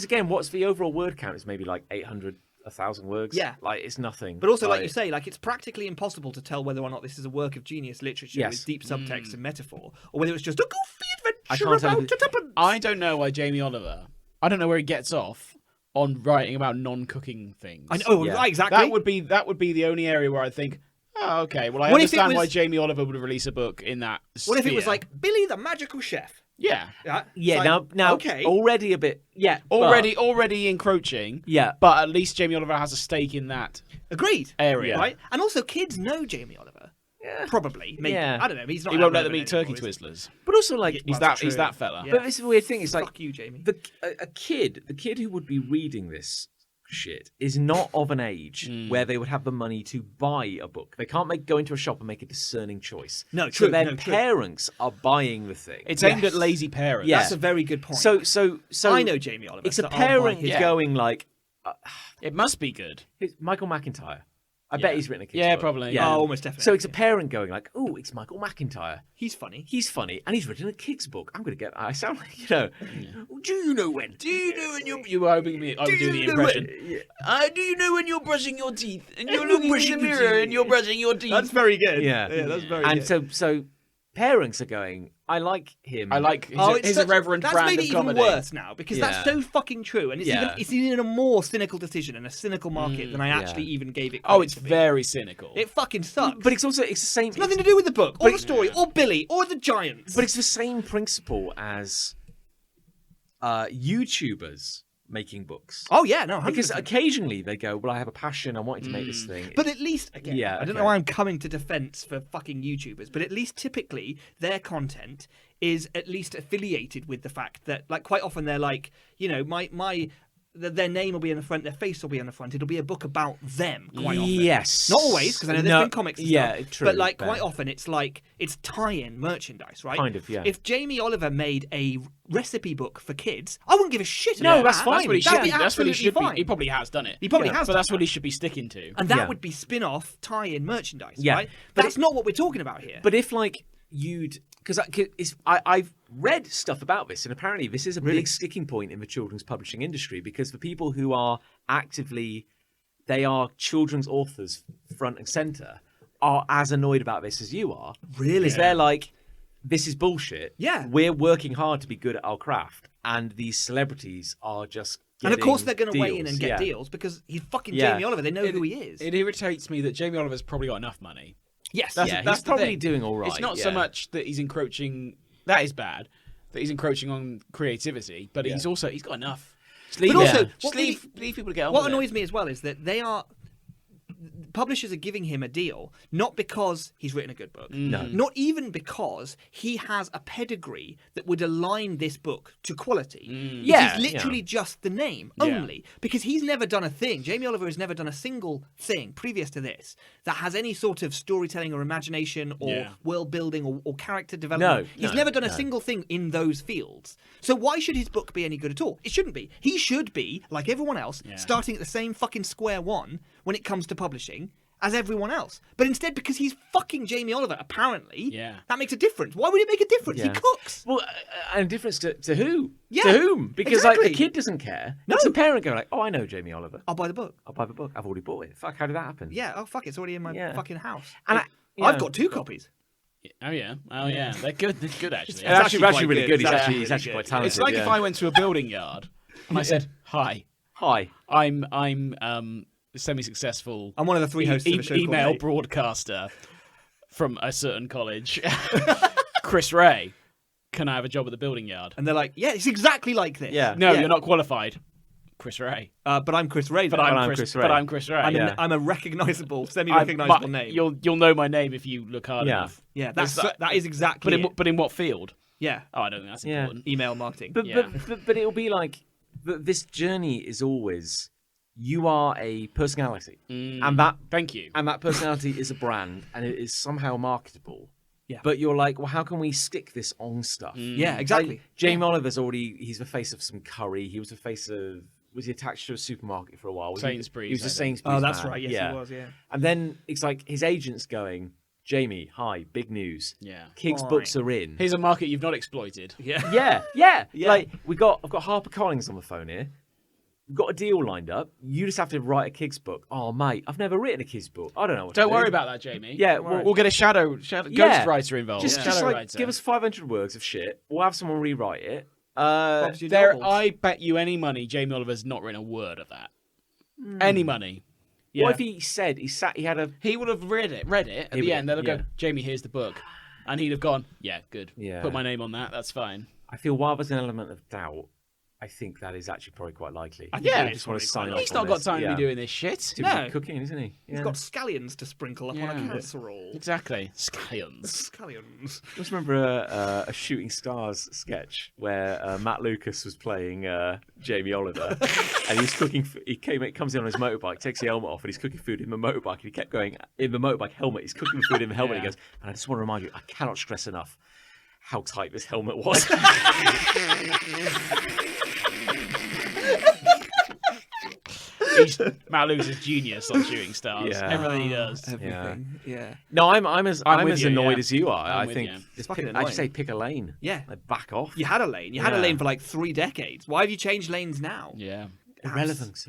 again, what's the overall word count is maybe like 800, 1,000 words. Yeah. Like it's nothing. But also, like you say, like it's practically impossible to tell whether or not this is a work of genius literature with deep subtext and metaphor, or whether it's just a goofy adventure about a tuppence. I don't know why Jamie Oliver. I don't know where he gets off on writing about non-cooking things. I know, right, exactly. That would be the only area where I think, oh, okay. Well, I What if it understand why was- Jamie Oliver would release a book in that. What if it was sphere. like Billy the Magical Chef? Yeah, Yeah, Yeah, It's like, now okay. already a bit. Yeah, already encroaching. Yeah. but at least Jamie Oliver has a stake in that. Agreed. Area. Right? And also, kids know Jamie Oliver. Yeah. Probably. Maybe. Yeah. I don't know. He's not. He won't let out them eat turkey anymore, is he? twizzlers. But also like He's that's that true. fella. Yeah. But this is the weird thing. It's like Fuck you, Jamie. the kid who would be reading this shit is not of an age where they would have the money to buy a book. They can't go into a shop and make a discerning choice. No, So true, their no, true. parents are buying the thing. It's aimed at lazy parents. Yeah. That's a very good point. So I know Jamie Oliver. it's so a I'll buy parent his- going like, It must be good. Michael McIntyre. I bet he's written a kid's Yeah, book. probably. Yeah. Oh, almost definitely. So it's a parent going like, oh, it's Michael McIntyre. He's funny. He's funny, and he's written a kid's book. I'm going to get. I sound like Do you know when? Do you know when You were hoping I would do the impression. do you know when you're brushing your teeth and you're looking in the mirror and you're brushing your teeth? That's very good. Yeah. that's very And good. so parents are going. I like him. I like his, it's his such- irreverent that's brand made of it even comedy. worse now because that's Yeah. so fucking true, and it's Yeah. it's even a more cynical decision and a cynical market than I actually even gave it. Oh, credit it's to be. very cynical. It fucking sucks. But it's also the same. it's nothing to do with the book or the story or Billy or the Giants. But it's the same principle as YouTubers making books. oh yeah, no, 100%. Because occasionally they go, well, I have a passion. I wanted to make this thing. But at least, again, Yeah, I don't okay. know why I'm coming to defense for fucking YouTubers, but at least typically their content is at least affiliated with the fact that, like, quite often they're like, their name will be on the front, their face will be on the front. It'll be a book about them quite often. Yes. Not always, because I know there's been comics and yeah, stuff. true. But, like, fair. quite often it's like, it's tie-in merchandise, right? Kind of, yeah. If Jamie Oliver made a recipe book for kids, I wouldn't give a shit No, about that's that. fine. That's what he That'd should. be That's what he absolutely should be. fine. He probably has done it. He probably has But done that's what that. he should be sticking to. And that Yeah. would be spin-off tie-in merchandise, Yeah. right? But That's not what we're talking about here. But if like because I've read stuff about this, and apparently this is a big sticking point in the children's publishing industry because the people who are they are children's authors front and center are as annoyed about this as you are. Really? Because they're like, this is bullshit. Yeah. We're working hard to be good at our craft, and these celebrities are just. And of course they're going to weigh in and get deals because he's fucking Yeah. Jamie Oliver. They know who he is. It irritates me that Jamie Oliver's probably got enough money. Yes. That's, Yeah, that's he's the probably thing. doing all right. It's not so yeah. much that he's encroaching. That is bad. That he's encroaching on creativity, but he's got enough. Just leave, But also, just what leave people to get on What with annoys it. me as well is that publishers are giving him a deal not because he's written a good book, No. not even because he has a pedigree that would align this book to quality. Yeah, It is literally just the name only because he's never done a thing. Jamie Oliver has never done a single thing previous to this that has any sort of storytelling or imagination or world building or character development. He's never done a single thing in those fields. So why should his book be any good at all? It shouldn't be. He should be, like everyone else, starting at the same fucking square one when it comes to publishing as everyone else. But instead, because he's fucking Jamie Oliver, apparently, that makes a difference. Why would it make a difference? He Yeah. cooks. Well, and difference to who? Yeah, To whom? Because like exactly. the kid doesn't care. No. It's the parent going like, "Oh, I know Jamie Oliver. I'll buy the book. I'll buy the book. I've already bought it. Fuck, how did that happen?" Yeah, oh fuck, it's already in my Yeah. fucking house. And I've got 2 copies. Oh yeah, they're good. They're good actually. It's actually actually quite really good. good. It's He's actually actually really quite good. talented. It's like if I went to a building yard and I said, "Hi, Hi. I'm semi-successful. I'm one of the 3 hosts of a show called email Mate. broadcaster from a certain college, Chris Ray. can I have a job at the building yard? And they're like, yeah, it's exactly like this. Yeah. No, Yeah. you're not qualified. Chris Ray. But I'm Chris Ray. But though. I'm Chris Chris. Ray. But I'm Chris Ray. I'm a recognizable, semi-recognizable name. You'll know my name if you look hard Yeah. enough. Yeah, Is that is exactly. But in what field? yeah, Oh, I don't think that's Yeah. important. email marketing. But, Yeah. but it'll be like this journey is always you are a personality, and that Thank you. personality is a brand, and it is somehow marketable. Yeah. But you're like, well, how can we stick this on stuff? Yeah, exactly. Like, Jamie Oliver's he's the face of some curry. He was the face of. Was he attached to a supermarket for a while? Sainsbury's, He was a I think. Sainsbury's. Oh, that's man. right. Yes, he was. Yeah. And then it's like his agent's going, Jamie, hi, big news. Yeah. Kids' Fine. books are in. Here's a market you've not exploited. Yeah. Yeah. Yeah. Like I've got HarperCollins on the phone here. We've got a deal lined up. You just have to write a kids' book. Oh, mate, I've never written a kids' book. I don't know what to Don't do. worry about that, Jamie. Yeah, we'll get a shadow Yeah. ghostwriter involved. Just shadow like writer. give us 500 words of shit. We'll have someone rewrite it. Bob's your There, novels. I bet you any money Jamie Oliver's not written a word of that. Any money. Yeah. What if he had a He would have read it at He the would- end. They'll yeah. go, Jamie, here's the book. And he'd have gone, yeah, good. Yeah. Put my name on that. That's fine. I feel while there's an element of doubt, I think that is actually probably quite likely. I think Yeah. it I is just want to probably sign quite off. He's on not got this. time to Yeah. be doing this shit. Too No. busy cooking, isn't he? He's got scallions to sprinkle up on a casserole. Exactly. Scallions. Scallions. Just remember a Shooting Stars sketch where Matt Lucas was playing Jamie Oliver, and he's cooking. Comes in on his motorbike, takes the helmet off, and he's cooking food in the motorbike. And he kept going in the motorbike helmet. He's cooking the food in the helmet. Yeah. He goes, and I just want to remind you, I cannot stress enough how tight this helmet was. He's Matt Lucas's genius on Shooting Stars. Yeah. Everything he does. Everything. Yeah. No, I'm as I'm with you, annoyed yeah. as you are. I'm I with think you. just Fucking I just say annoying. pick a lane. Yeah. Like, back off. You had a lane. You had a Yeah. lane for like 3 decades. Why have you changed lanes now? Yeah. Irrelevance.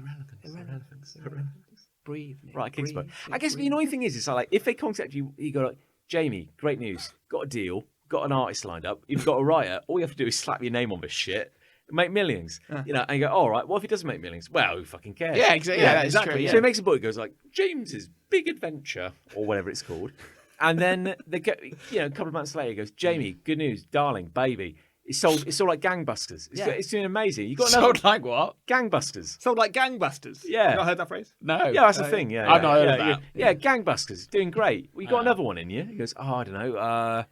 Breathe. Nick, Right, Kingsburg. breathe, I guess the breathe. annoying thing is like if they contact you, you go like, Jamie, great news, got a deal, got an artist lined up, you've got a writer. All you have to do is slap your name on this shit, and make millions. You know, and you go, all right. What if he doesn't make millions? Well, who fucking cares? Yeah, exactly. Yeah, that's exactly, true. yeah. So he makes a book. He goes like James's Big Adventure or whatever it's called, and then they get, a couple of months later, he goes, Jamie, good news, darling, baby. It's sold. It's all like gangbusters. It's doing amazing. You got another Sold like what? gangbusters. Sold like gangbusters. Yeah. You not heard that phrase? No. Yeah, that's the thing. Yeah, I've yeah, not heard yeah, of that. Yeah, gangbusters, doing great. Well, you got another one in you. He goes, oh, I don't know,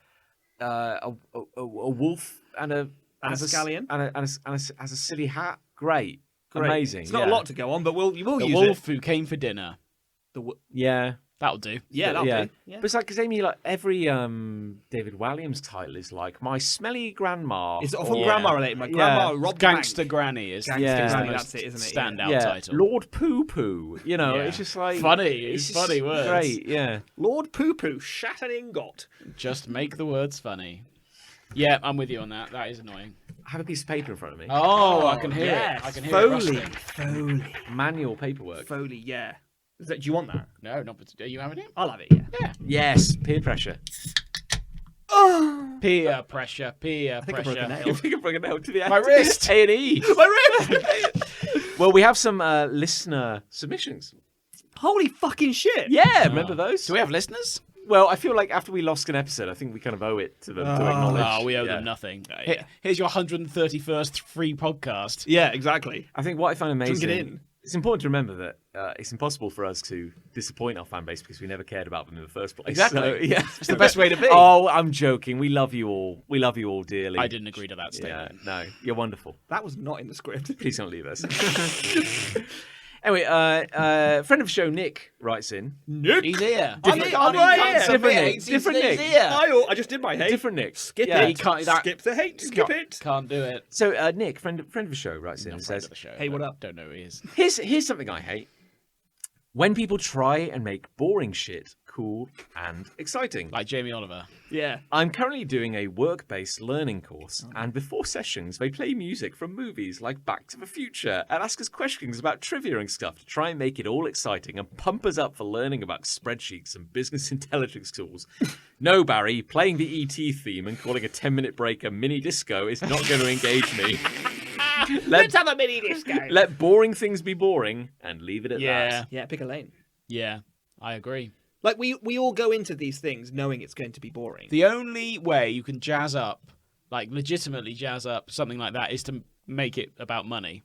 a wolf and a scallion? and a silly hat. Great, Great. amazing. It's not a lot to go on, but you will The use wolf it. who came for dinner. Yeah, That'll do. Yeah, that'll yeah. do. Yeah. But it's like because Amy, like every David Walliams title is like my smelly grandma. It's often or- grandma related. My Yeah. grandma robbed the Gangster bank. Granny is Gangster Yeah. Granny, the that's it, isn't it? standout yeah, title. Lord Poo Poo. You know, Yeah. it's just like Funny. It's just funny words. Great, yeah. Lord Poo Poo shat an ingot. Just make the words funny. Yeah, I'm with you on that. That is annoying. I have a piece of paper in front of me. Oh, I can hear yes. it. I can hear Foley. it rustling. Foley. Manual paperwork. Foley, yeah. Do you want that? No, not. Are you having it? I'll have it, yeah. Yeah. Yes, peer pressure. Oh! Peer pressure. Peer I think I pressure. broke a nail. You think I'm bringing it out to the My wrist. A&E. My wrist! Well, we have some listener submissions. Holy fucking shit! Yeah, remember those? Do we have listeners? Well, I feel like after we lost an episode, I think we kind of owe it to them to acknowledge. Oh, we owe Yeah. them nothing. yeah. Here's your 131st free podcast. Yeah, exactly. I think what I find amazing. Drink it in. It's important to remember that it's impossible for us to disappoint our fan base because we never cared about them in the first place. Exactly. So, yeah. It's the best way to be. Oh, I'm joking. We love you all. We love you all dearly. I didn't agree to that Yeah, statement. no, you're wonderful. That was not in the script. Please don't leave us. Anyway, friend of the show Nick writes in. Nick! He's here. I'm right here. Different Nick. Different Nick. I just did my hate. Different Nick. Skip Yeah. it. He can't- that- Skip the hate. Skip it. Can't do it. So Nick, friend of the show, writes in Not and friend says, of the show. Hey, what up? Don't know who he is. Here's something I hate. When people try and make boring shit cool and exciting. Like Jamie Oliver. Yeah. I'm currently doing a work-based learning course, and before sessions, they play music from movies like Back to the Future and ask us questions about trivia and stuff to try and make it all exciting and pump us up for learning about spreadsheets and business intelligence tools. No, Barry, playing the ET theme and calling a 10-minute break a mini disco is not going to engage me. Let's have a mini disco. Let boring things be boring and leave it at Yeah. that. Yeah, pick a lane. Yeah, I agree. Like we all go into these things knowing it's going to be boring. The only way you can jazz up like legitimately jazz up something like that is to make it about money.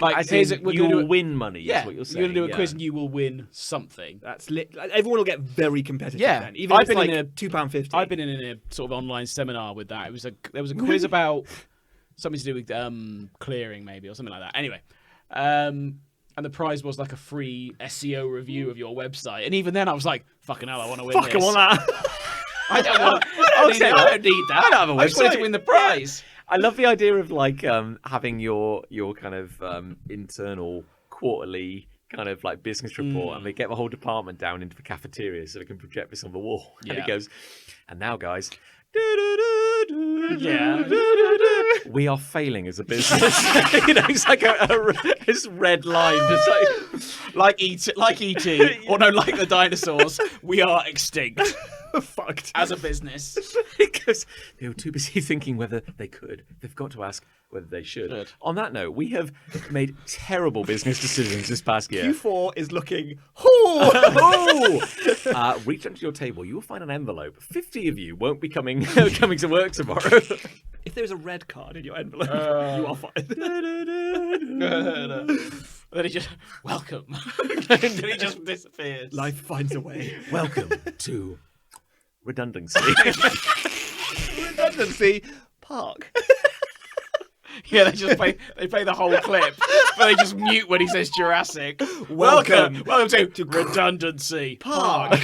Like, As here's in, we're you going to will win money. Yeah, is what you're saying. going to do a yeah. quiz and you will win something. That's lit. Like, everyone will get very competitive. Yeah. then. Even I've if it's been like in a- £2.50. I've been in a sort of online seminar with that. There was a quiz about something to do with clearing maybe or something like that. Anyway, and the prize was like a free SEO review of your website. And even then I was like, fucking hell, I want to win Fuck, this. I want that. I don't want I don't need that. I don't have a I just wanted website. to win the prize. I love the idea of like having your kind of internal quarterly kind of like business report, and they get the whole department down into the cafeteria so they can project this on the wall. And Yeah. it goes, and now guys, Yeah. we are failing as a business. It's like this red line, just like Like E.T. or no, like the dinosaurs, we are extinct Fucked. as a business. because they were too busy thinking whether they could. They've got to ask whether they should. Good. On that note, we have made terrible business decisions this past year. Q4 is looking. Reach under your table. You will find an envelope. 50 of you won't be coming to work tomorrow. If there's a red card in your envelope, you are fired. Then he just welcome. And then he just disappears. Life finds a way. Welcome to redundancy. Redundancy Park. Yeah, they play the whole clip, but they just mute when he says Jurassic. Welcome to Redundancy Park.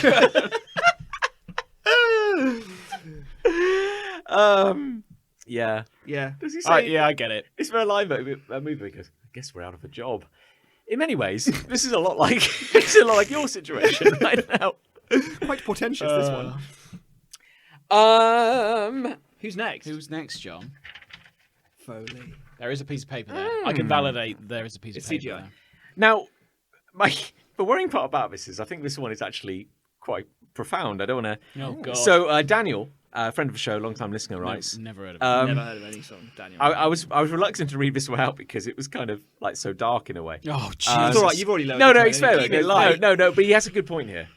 Yeah. Yeah. Does he say? Yeah, I get it. It's very line movie because I guess we're out of a job. In many ways, this is a lot like your situation right now. Quite portentous, this one. Who's next? Who's next, John? Foley. There is a piece of paper there. I can validate there is a piece of It's paper CGI. there. Now, the worrying part about this is I think this one is actually quite profound. I don't want to. Oh, God. So Daniel, a friend of the show, long-time listener, writes. Never heard of it. Never heard of any song, Daniel. I was reluctant to read this one out because it was kind of like so dark in a way. Oh, It's Jesus. all right. You've already loaded. No, it, it's fair. Keep it light. No, but he has a good point here.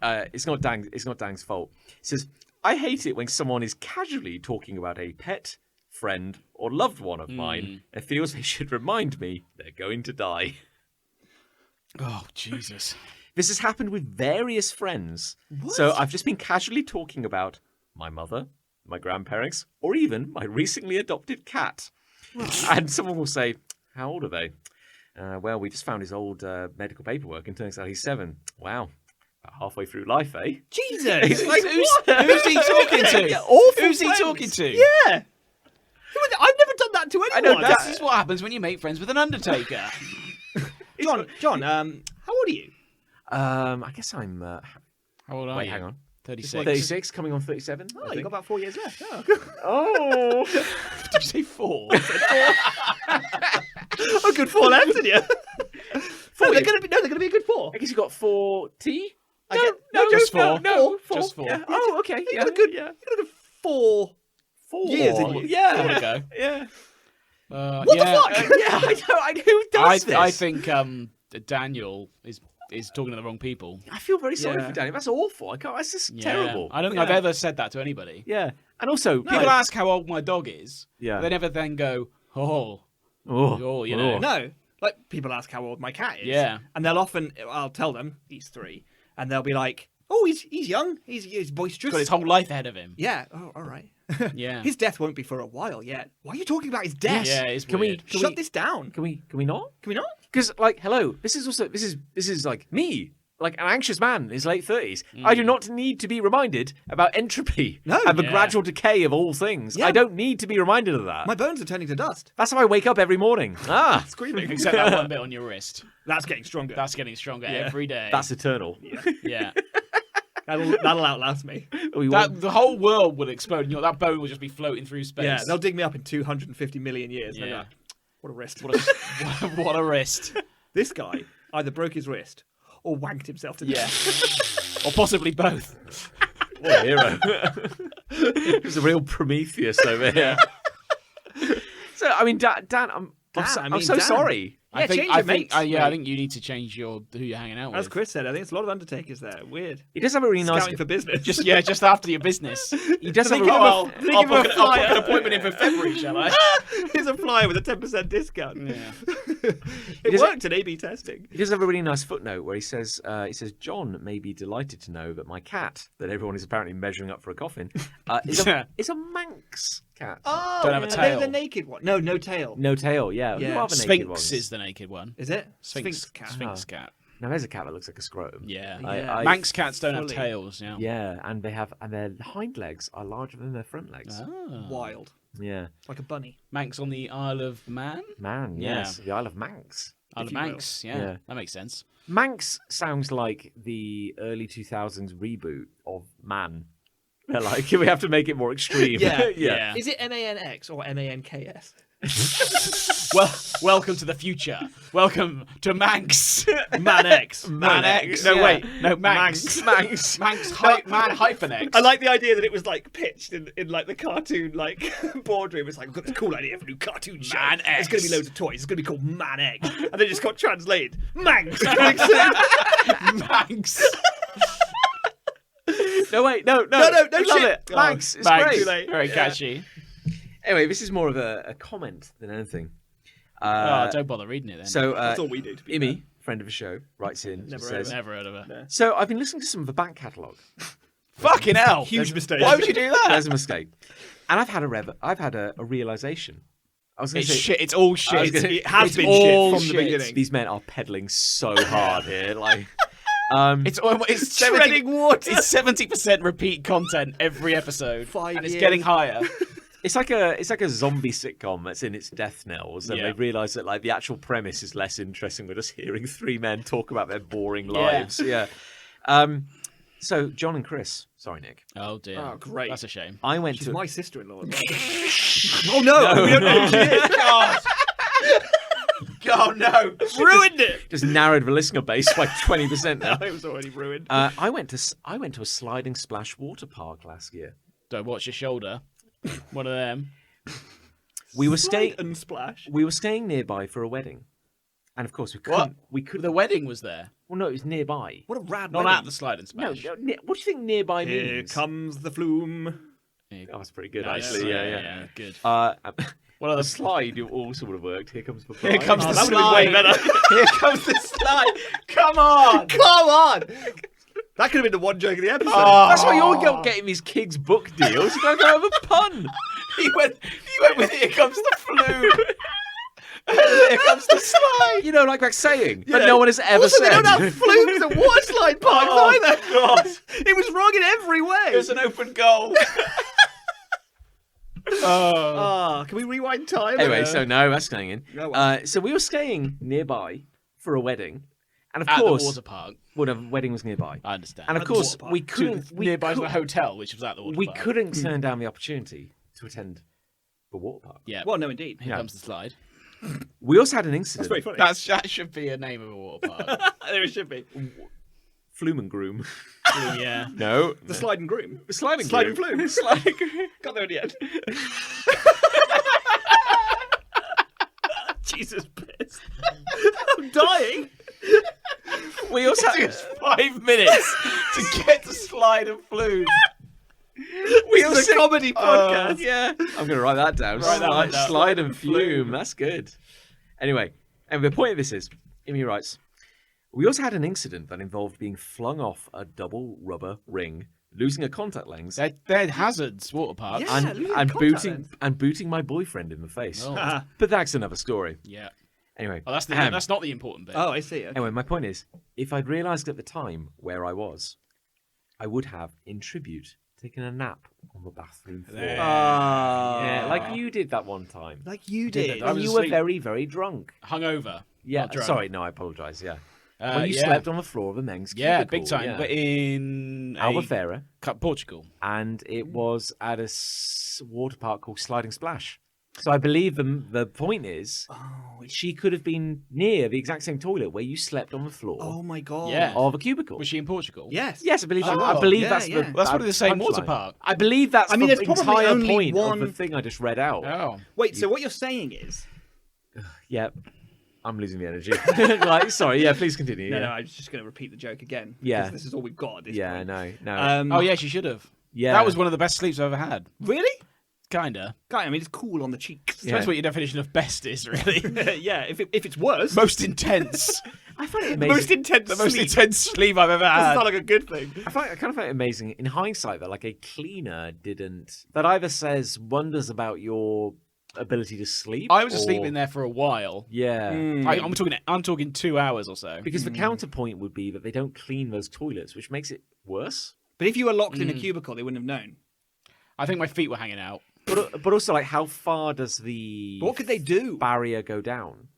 It's not Dang's fault. He says, I hate it when someone is casually talking about a pet, friend, or loved one of mine. It feels they should remind me they're going to die. Oh, Jesus. This has happened with various friends. So I've just been casually talking about my mother, my grandparents, or even my recently adopted cat. And someone will say, how old are they? Well, we just found his old medical paperwork and turns out he's 7. Wow. About halfway through life, eh? Jesus. It's like, Who's he talking to? Yeah, awful Who's he friends. talking to? Yeah. I've never done that to anyone. know, This is what happens when you make friends with an Undertaker. John, how old are you? I guess I'm... How old are wait, you? hang on. 36. 36, coming on 37. Oh, you've got about 4 years left. Oh, Oh. Did you say 4? a good 4 left, didn't you? They're going to be a good 4. I guess you got 40? just 4. No, 4. Just 4. Yeah. Oh, okay. You Yeah, got a good, yeah. you got a good 4 years in you. Yeah. There we go. Yeah. What the fuck? Who does this? I think Daniel is talking to the wrong people. I feel very sorry Yeah. for Danny. That's awful. I can't. That's just Yeah. terrible. I don't think I've ever said that to anybody. Yeah. And also, People ask how old my dog is. Yeah. They never then go, oh, you know. No. Like, people ask how old my cat is. Yeah. And they'll often, I'll tell them, he's 3. And they'll be like, oh, he's young. He's boisterous. Got his whole life ahead of him. Yeah. Oh, all right. Yeah. His death won't be for a while yet. Why are you talking about his death? Yeah, it's Can weird. we Shut this down. Can we not? Can we not? Because like, hello, this is like me, like an anxious man in his late 30s. I do not need to be reminded about entropy No. and the Yeah. gradual decay of all things. Yeah. I don't need to be reminded of that. My bones are turning to dust. That's how I wake up every morning. Screaming. Except that one bit on your wrist. That's getting stronger. That's getting stronger every day. That's eternal. yeah. That'll outlast me. The whole world will explode. And that bone will just be floating through space. Yeah, they'll dig me up in 250 million years. Yeah. Yeah. What a wrist. What a wrist. This guy either broke his wrist or wanked himself to death. Yeah. Or possibly both. What a hero. He's a real Prometheus over here. So, I mean, Dan, I'm so Dan, sorry. I think, change I it, think, mate. I think you need to change who you're hanging out As with. Chris said, I think it's a lot of undertakers there. Weird. He does have a really nice. Scouting for business. Just after your business. He does have Think a. of I'll Think of a book flyer. an appointment in for February, shall I? Here's a flyer with a 10% discount. Yeah. It does- worked in A/B testing. He does have a really nice footnote where he says, John may be delighted to know that my cat, that everyone is apparently measuring up for a coffin, is a Manx cat. Oh, Don't have a are they tail. the naked one? No, no tail. No tail, yeah. Yeah. You are the naked Sphinx ones. is the naked one. Is it? Sphinx cat. Sphinx cat. Now there's a cat that looks like a scrotum. Yeah. Yeah. Manx cats don't Fully. have tails. Yeah. Yeah, and their hind legs are larger than their front legs. Ah. Wild. Yeah. Like a bunny. Manx on the Isle of Man. Man, Yeah. yes. The Isle of Manx. Isle of you will. Manx. Yeah. Yeah. That makes sense. Manx sounds like the early 2000s reboot of Man. They're like, we have to make it more extreme. Yeah. Yeah. Is it MANX or MANKS? Well, welcome to the future. Welcome to Manx. ManX. Manx. No, yeah. wait. No, Manx. Manx. Man hyphen X. I like the idea that it was like pitched in like the cartoon like boardroom. It's like, we've got this cool idea for a new cartoon show. Man There's going to X. be loads of toys. It's going to be called Man X. And then it just got translated. Manx. Manx. No, wait, no, No, I no love shit. it. Manx, it's Manx. great. Too late. Very Yeah. catchy. Anyway, this is more of a comment than anything. Don't bother reading it then. So, That's all we do. To be Imi, friend of the show, writes in. Never says, heard Never heard of it. so I've been listening to some of the back catalogue. Fucking hell. Huge mistake. Why would you do that? There's a mistake, and I've had a realization. I was going It's to say shit. It's all I was shit. gonna- It has It's been all shit from shit. the beginning. these men are peddling so hard here. Like, It's 70, Treading water. It's 70% repeat content every episode, 5 and it's years. getting higher. it's like a zombie sitcom that's in its death knells, and Yeah. they've realised that like the actual premise is less interesting. We're just hearing three men talk about their boring Yeah. lives. Yeah. So John and Chris, sorry Nick, Oh dear. Oh, great. That's a shame. I went She's to my sister-in-law. As well. Oh no! We don't know who she is. God. God no. Ruined it. just narrowed the listener base by 20% now. It was already ruined. I went to a sliding splash water park last year. Don't watch your shoulder. One of them. We were Slide staying and splash. nearby for a wedding, and of course we What? couldn't. We could. The wedding was there. Well, no, it was nearby. What a rad Not wedding. at the slide and No, splash. what do you think nearby Here means? comes the flume. Oh, that's pretty good, Nice. actually. Yeah. Good. What other slide also would have worked? Here comes the Here bride. comes Oh, the that would have been way slide. better. Here comes the slide. Come on. Come on! That could have been the one joke of the episode. Oh. That's why you're getting these King's book deals. You don't have a pun. He went with Here comes the flume. Here comes the slide. You know, like that saying, but Yeah. no one has ever Also, said. they don't have flumes at water slide parks Oh, either. God. It was wrong in every way. It was an open goal. Oh. Can we rewind time? Anyway, so no, that's staying in. Oh, well. So we were staying nearby for a wedding, and of At course, the water park. well, the wedding was nearby, I understand. and of At the course, water park. we couldn't. Nearby to could- the hotel, which was at the water we park. couldn't turn down the opportunity to attend the water park. Yeah. Well, no, indeed. Here Yeah. comes the slide. We also had an That's incident. very funny. That should be a name of a water park. There it should be. Flume and groom. Yeah. No, The slide and groom. sliding Slide and groom. flume. Sliding groom. Got there in the end. Jesus piss. I'm dying. We also It took us 5 minutes to get to slide and flume. we This is a comedy podcast. Yeah, I'm gonna write that down. Write that one down. Slide and fume. That's good. Anyway, and the point of this is, Imi writes, we also had an incident that involved being flung off a double rubber ring, losing a contact lens, They're hazards, water parks. Yeah. losing and contact lens. booting my boyfriend in the face. Oh. But that's another story. Yeah. Anyway, Oh, that's not the important bit. Oh, I see. Okay. anyway, my point is, if I'd realised at the time where I was, I would have, in tribute, taken a nap on the bathroom floor. There. Yeah, like you did that one time. Like you Did did. I And was you were asleep. very, very drunk. Hungover. Yeah, Not drunk. sorry, no, I apologise. Yeah, Uh, when you yeah. slept on the floor of a men's Yeah, cubicle, big time. yeah. But in Albufeira, Portugal. and it was at a water park called Sliding Splash. So I believe the point is, she could have been near the exact same toilet where you slept on the floor Oh my god. Yeah. of a cubicle. Was she in Portugal? Yes. Yes, I believe. Oh, I believe yeah, that's yeah. the. Well, that's probably the same water punchline. park. I believe that's I mean, the there's probably entire only point one- of the thing I just read out. Oh. Wait, so what you're saying is Yeah, I'm losing the energy. Like, sorry, yeah, please continue. No, yeah. no, I was just going to repeat the joke again. Yeah. Because this is all we've got at this Yeah, point. no. Oh, yeah, she should have. Yeah. That was one of the best sleeps I've ever had. Really? Kinda. I mean, it's cool on the cheeks. Yeah. Depends what your definition of best is, really. Yeah, if it's worse. Most intense. I find it The amazing. most intense The most sleep. intense sleep I've ever Doesn't had. sound like a good thing. I kind of find it amazing in hindsight that like a cleaner that either says wonders about your ability to sleep. I was or... asleep in there for a while. Yeah. I'm talking 2 hours or so. Because the counterpoint would be that they don't clean those toilets, which makes it worse. But if you were locked in a cubicle, they wouldn't have known. I think my feet were hanging out. But also, like, how far does the But what could they do? barrier go down?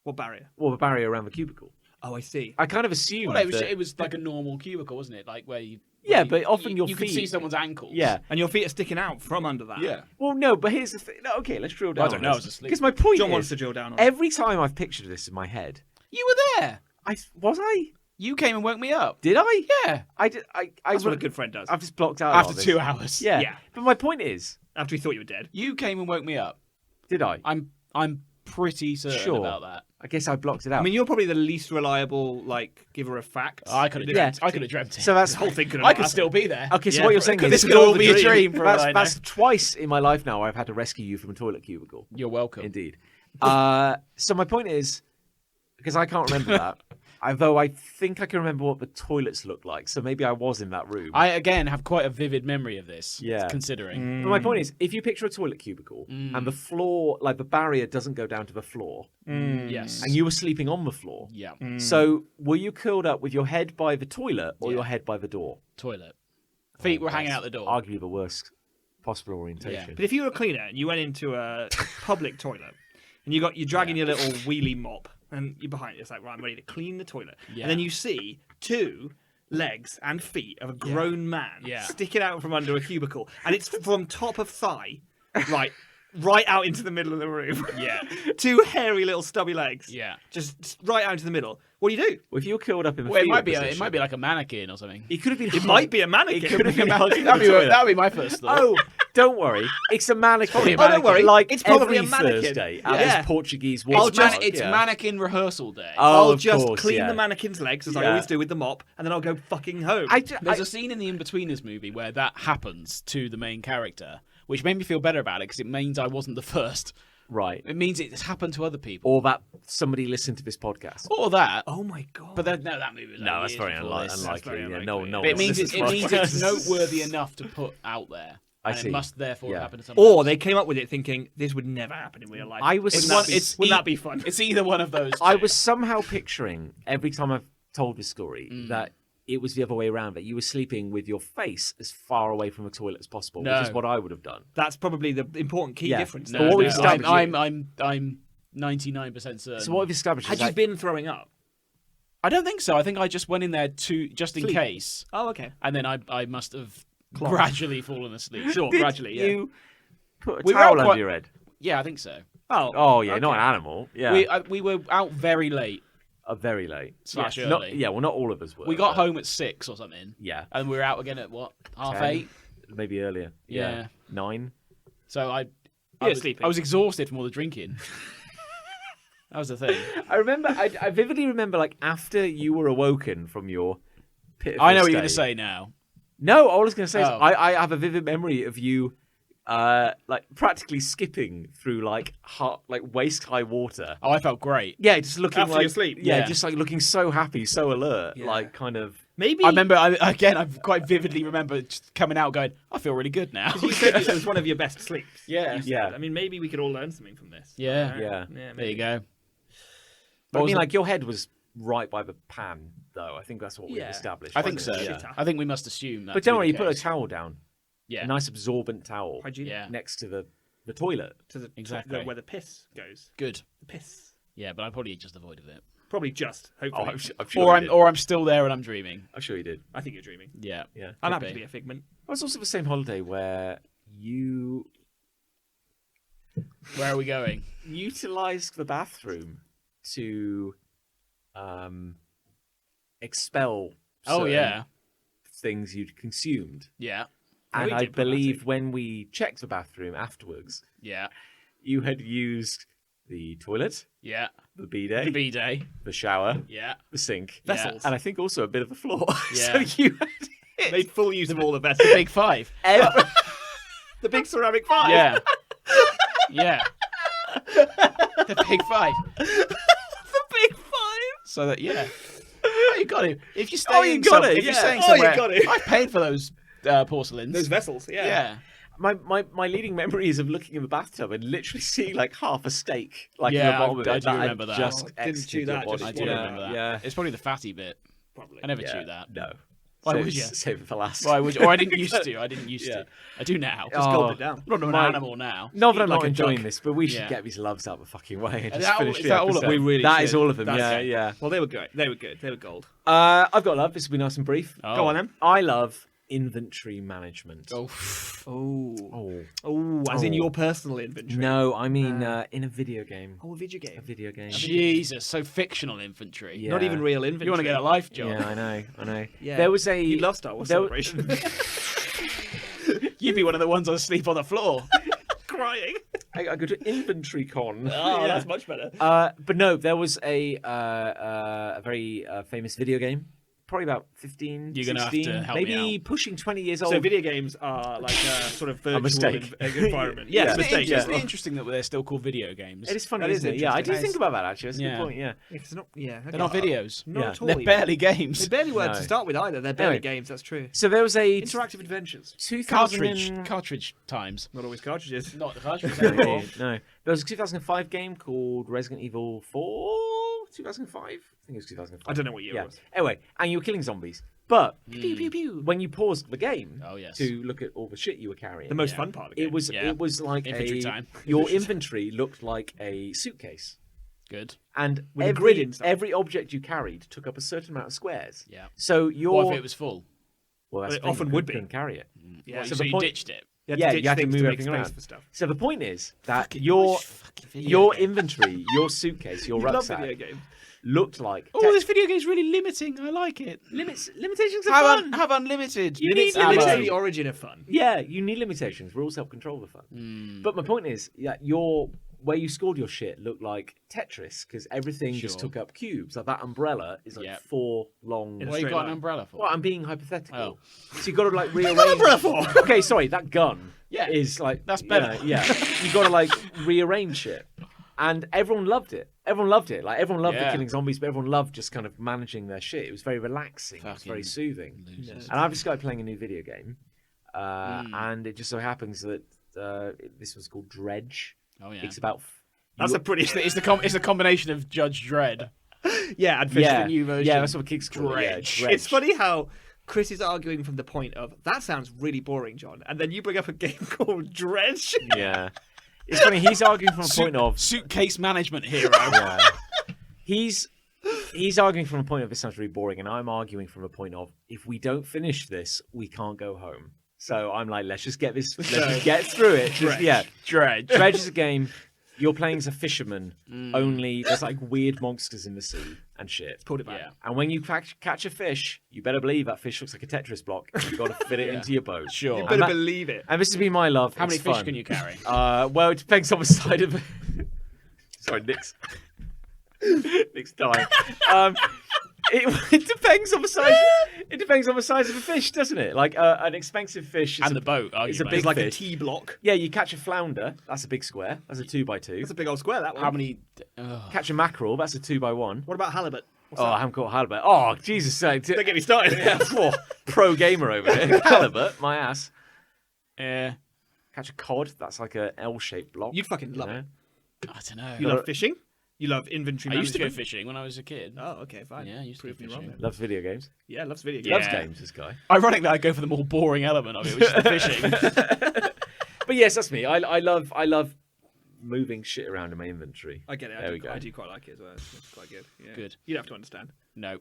What barrier? Well, the barrier around the cubicle. Oh, I see. I kind of assumed Well, that... it was like a normal cubicle, wasn't it? Like where you. Yeah, where but often your you feet... could see someone's ankles. Yeah. And your feet are sticking out from under that. Yeah. Well, no, but here's the thing. No, okay, let's drill down. I don't know, I was asleep. Because my point John is, wants to drill down on it. every time I've pictured this in my head, You were there. was I? You came and woke me up. Did I? Yeah. I did. That's what a good friend does. I've just blocked out After all this. 2 hours. Yeah. Yeah. But my point is, After he thought you were dead. You came and woke me up. did I? I'm pretty certain Sure. about that. I guess I blocked it out. I mean, you're probably the least reliable, like, giver of facts. I could have Yeah. dreamt. I could have dreamt it. so that's The whole thing could have I could happened. still be there. okay. So Yeah, what you're saying is this could all be a dream for all I know. That's twice in my life now I've had to rescue you from a toilet cubicle. You're welcome. Indeed. So my point is, because I can't remember that, although I think I can remember what the toilets looked like, so maybe I was in that room. I again have quite a vivid memory of this. Yeah. Considering. But my point is, if you picture a toilet cubicle and the floor, like the barrier doesn't go down to the floor, Yes. and you were sleeping on the floor, Yeah. so were you curled up with your head by the toilet or your head by the door? Toilet. Feet were hanging out the door. Arguably the worst possible orientation. But if you were a cleaner and you went into a public toilet and you're dragging your little wheelie mop and you're behind it, it's like, right, I'm ready to clean the toilet. Yeah. And then you see two legs and feet of a grown man Yeah. sticking out from under a cubicle, and it's from top of thigh, right out into the middle of the room. Yeah. Two hairy little stubby legs. Yeah. Just right out into the middle. What do you do? Well, if you were curled up in the Well, it fetal might be. It position- might be like a mannequin or something. It could have been. It might be a mannequin. It could have been. That'd be my first thought. Oh, don't worry. It's a mannequin. probably a Oh, don't worry. Like It's probably every a mannequin. Thursday at Yeah. this Portuguese It's, watch. it's mannequin rehearsal day. Oh, I'll of just course, clean yeah. the mannequin's legs, as I Yeah. always do with the mop, and then I'll go fucking home. There's a scene in the In-Betweeners movie where that happens to the main character, which made me feel better about it because it means I wasn't the first. Right. It means it's happened to other people. Or that somebody listened to this podcast. Or that. Oh my god. But no, that movie was like No, that's years very before this. unlikely. very Yeah, unlikely. no, But But it means listens it to our means podcast. it's noteworthy enough to put out there. I And see. it must therefore Yeah. happen to someone Or else. they came up with it thinking this would never happen in real life. I was Wouldn't one- that be, it's wouldn't e- that be fun? It's either one of those two. I was somehow picturing every time I've told this story that it was the other way around, that you were sleeping with your face as far away from the toilet as possible, No. which is what I would have done. That's probably the important key Yeah. difference. No, there. what we've no, established- I'm 99% certain. So what we've established Had is you that been throwing up? I don't think so. I think I just went in there just in Sleep. case, Oh, okay. and then I must have gradually fallen asleep. Sure, Did gradually, yeah. you put a We were towel out under quite- your head? Yeah, I think so. Oh yeah, not okay. an animal. Yeah, We were out very late. Very late. Slash Yeah, not- early. yeah, well, not all of us were. We got but- home at 6 or something, Yeah, and we were out again at what 10, 8:30. maybe earlier. Yeah. 9. So I were was sleeping. I was exhausted from all the drinking. That was the thing. I remember. I vividly remember, like after you were awoken from your pitiful I know what you're going to state- say now. No, all I was going to say is Oh. I have a vivid memory of you, like practically skipping through like waist high water. Oh, I felt great. Yeah, just looking After like your sleep? Yeah, Yeah. just like looking so happy, so alert, Yeah. like kind of. Maybe I remember I quite vividly remember just coming out going, I feel really good now. you said this was one of your best sleeps. Yeah. You said. Yeah. I mean, maybe we could all learn something from this. Yeah. Yeah. There maybe. you go. But I What was mean, the- like your head was right by the pan, though. I think that's what we've Yeah. established. I think so. wasn't it? Yeah. I think we must assume that. But don't worry, you put a towel down, Yeah. a nice absorbent towel Hygiene. Yeah. next to the toilet. To the Exactly. where the piss goes. Good. The piss. Yeah, but I probably just avoided it. Probably just. Hopefully. I'm sure you did. Or I'm still there and I'm dreaming. I'm sure you did. I think you're dreaming. Yeah. Yeah. I'm Could happy be. to be a figment. It was also the same holiday where you Where are we going? utilized the bathroom to expel Oh certain yeah. things you'd consumed. Yeah. And Very I diplomatic. believe when we checked the bathroom afterwards, Yeah. you had used the toilet, Yeah. the bidet, The B-Day. the shower, Yeah. the sink, Vessels. and I think also a bit of the floor. Yeah. So you had it. Made full use of all the vessels. The Big Five. Every- The big ceramic 5. Yeah. Yeah. The Big Five. The big 5. So that, yeah. Oh, you got it. If you stay Oh, you got it, if you're yeah. staying Oh, you somewhere, got it. I paid for those porcelains. Those vessels, yeah. yeah. My leading memory is of looking in the bathtub and literally seeing like half a steak, like Yeah, in the bottom of I it. do had remember that. Just Oh, didn't chew exited that, your just body. I do Yeah, remember that. Yeah. It's probably the fatty bit. Probably. I never Yeah. chew that. No. Why Save- would you? Save it for last. Why would you? Or I didn't used to. I didn't used Yeah. to. I do now. Just Oh. gulp it down. I'm not an My- animal now. Not that Eat I'm like not a enjoying duck. this, but we should Yeah. get these loves out the fucking way and Is just that all- finish is the that all of episode. them? We really That is should. all of them. That's Yeah, it. yeah. Well, they were good. They were good. They were gold. I've got love. This will be nice and brief. Oh. Go on then. I love inventory management. Oh. Oh. Oh. As in Oh. your personal inventory. No, I mean in a video game. Oh, a video A game. video game. Jesus. So fictional infantry. Yeah. Not even real inventory. You want to get a life job? Yeah, I know. Yeah. There was a. You love Star Wars there- Celebration. You'd be one of the ones on sleep on the floor. Crying. I go to Inventory Con. Oh, Yeah. that's much better. But no, there was a very famous video game, probably about 15, You're gonna have 16, to help me maybe out. pushing 20 years old. So video games are like a sort of virtual mistake. environment. Yeah. Yes, It's mistake. yeah. Isn't it interesting that they're still called video games? It is funny, That is isn't it? Yeah, I do interesting. think about that actually. That's a Yeah. good point. Yeah. It's not. Yeah. They're not videos. Not Yeah. at all. They're even. barely games. They barely were No. to start with either. They're barely Anyway. games. That's true. So there was a Interactive adventures. 2000 Cartridge times. Not always cartridges. Not the cartridge No, anymore. no. There was a 2005 game called Resident Evil 4. 2005? I think it was 2005. I don't know what year Yeah. it was. Anyway, and you were killing zombies. But Pew pew pew. when you paused the game Oh, yes. to look at all the shit you were carrying, The most Yeah. fun part of the game. Yeah. it was like Infantry time. your inventory looked like a suitcase. Good. And With a every, grid inside. every object you carried took up a certain amount of squares. Yeah. So your What if it was full? well, that's It the thing, often you would be. couldn't carry it. Yeah. Well, So so the you point- ditched it. You Yeah, ditch you had to things move make everything space around. for stuff. So the point is that your inventory, your suitcase, your You love rucksack video games. looked like Oh, this video game's really limiting. I like it. limitations are Have, fun. have unlimited. You Limits need are limitations. the origin of fun. Yeah, you need limitations. Rules help control the fun. Hmm. But my point is, yeah, your where you stored your shit looked like Tetris because everything just Sure. took up cubes. Like that umbrella is like Yep. 4 long. In a What you straight got an line. umbrella for? Well, I'm being hypothetical. Oh. So you got to like rearrange. umbrella for? Okay, sorry, that gun. Yeah. is like That's you better. know, yeah, you got to like rearrange shit, and everyone loved it. Everyone loved it. Like everyone loved the Yeah. killing zombies, but everyone loved just kind of managing their shit. It was very relaxing. It was very Fucking soothing. Losers. And I've just started playing a new video game, and it just so happens that this was called Dredge. Oh, yeah. It's about That's a pretty. It's the combination of Judge Dredd. Yeah, and fish. yeah, the new version. yeah, that's what kids call it. Yeah, Dredge. Dredge. It's funny how Chris is arguing from the point of that sounds really boring, John, and then you bring up a game called Dredge. Yeah, it's funny. He's arguing from a point of Suitcase management hero. yeah. He's arguing from a point of this sounds really boring, and I'm arguing from a point of if we don't finish this, we can't go home. So I'm like, let's just get this, let's just get through it. Just, Dredge. yeah, Dredge. Dredge is a game. You're playing as a fisherman. Only there's like weird monsters in the sea and shit. Pulled it back. Yeah. And when you catch a fish, you better believe that fish looks like a Tetris block. You've got to fit it into your boat. Sure. You And better that- believe it. And this has been my love. How many It's fish fun. can you carry? Well, it depends on the side of. Sorry, Nick's dying. It depends on the size. It depends on the size of the fish, doesn't it? Like an expensive fish is And the boat. It's a arguably. big It's like a fish. T block. Yeah, you catch a flounder. That's a big square. That's a 2x2. That's a big old square. That one. How many? Catch a mackerel. That's a 2x1. What about halibut? What's Oh, that? I haven't caught halibut. Oh, Jesus! Don't get me started. Oh, pro gamer over here. Halibut, my ass. Yeah. Catch a cod. That's like a L-shaped block. You'd fucking love you know? it. I don't know. You love fishing. You love inventory I used to go management? fishing when I was a kid. Oh, okay, fine. Yeah, I used to Prove go me wrong fishing. then. Loves video games. Yeah, loves video Yeah. games. Loves games. This guy. Ironic that I go for the more boring element of it, which is the fishing. But yes, that's me. I love moving shit around in my inventory. I get it. There we go. I do quite like it as well. It's quite good. Yeah. Good. You'd have to understand. No.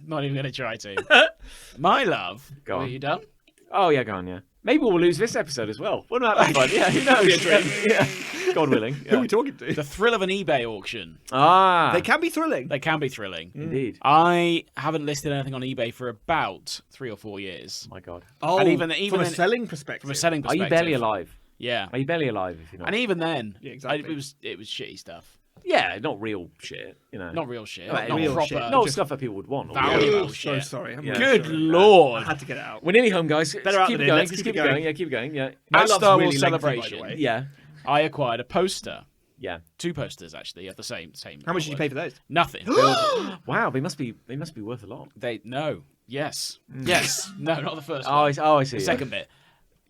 Not even going to try to. My love. Go on. Are you done? Oh yeah, go on. Yeah. Maybe we'll lose this episode as well. Wouldn't that be fun? Yeah. Who knows? Be a dream. Yeah. God willing. Who are Yeah. we talking to? The thrill of an eBay auction. Ah. They can be thrilling. They can be thrilling. Indeed. I haven't listed anything on eBay for about 3 or 4 years. My God. Oh, And even from a then- selling perspective. From a selling Are perspective. you barely alive? Yeah. Are you barely alive if you're not? And even then, Yeah, exactly. it was shitty stuff. Yeah, not real shit. Not real shit. Not Not real proper. shit. not just stuff that people would want. or value. really. Oh, Oh, so shit. sorry. I'm Yeah. really Good sorry. lord. I had to get it out. We're nearly home, guys. Better Just out keep than it in. going. Let's Just keep keep it it going. going. Yeah, keep it going. Yeah. My At love's Star really Wars lengthy, by the Celebration, way. Yeah. I acquired a poster. Yeah. 2 posters actually of the same. How much did you pay for those? Nothing. Wow, they must be worth a lot. Yes. No, not the first Oh, one. I see. The second bit.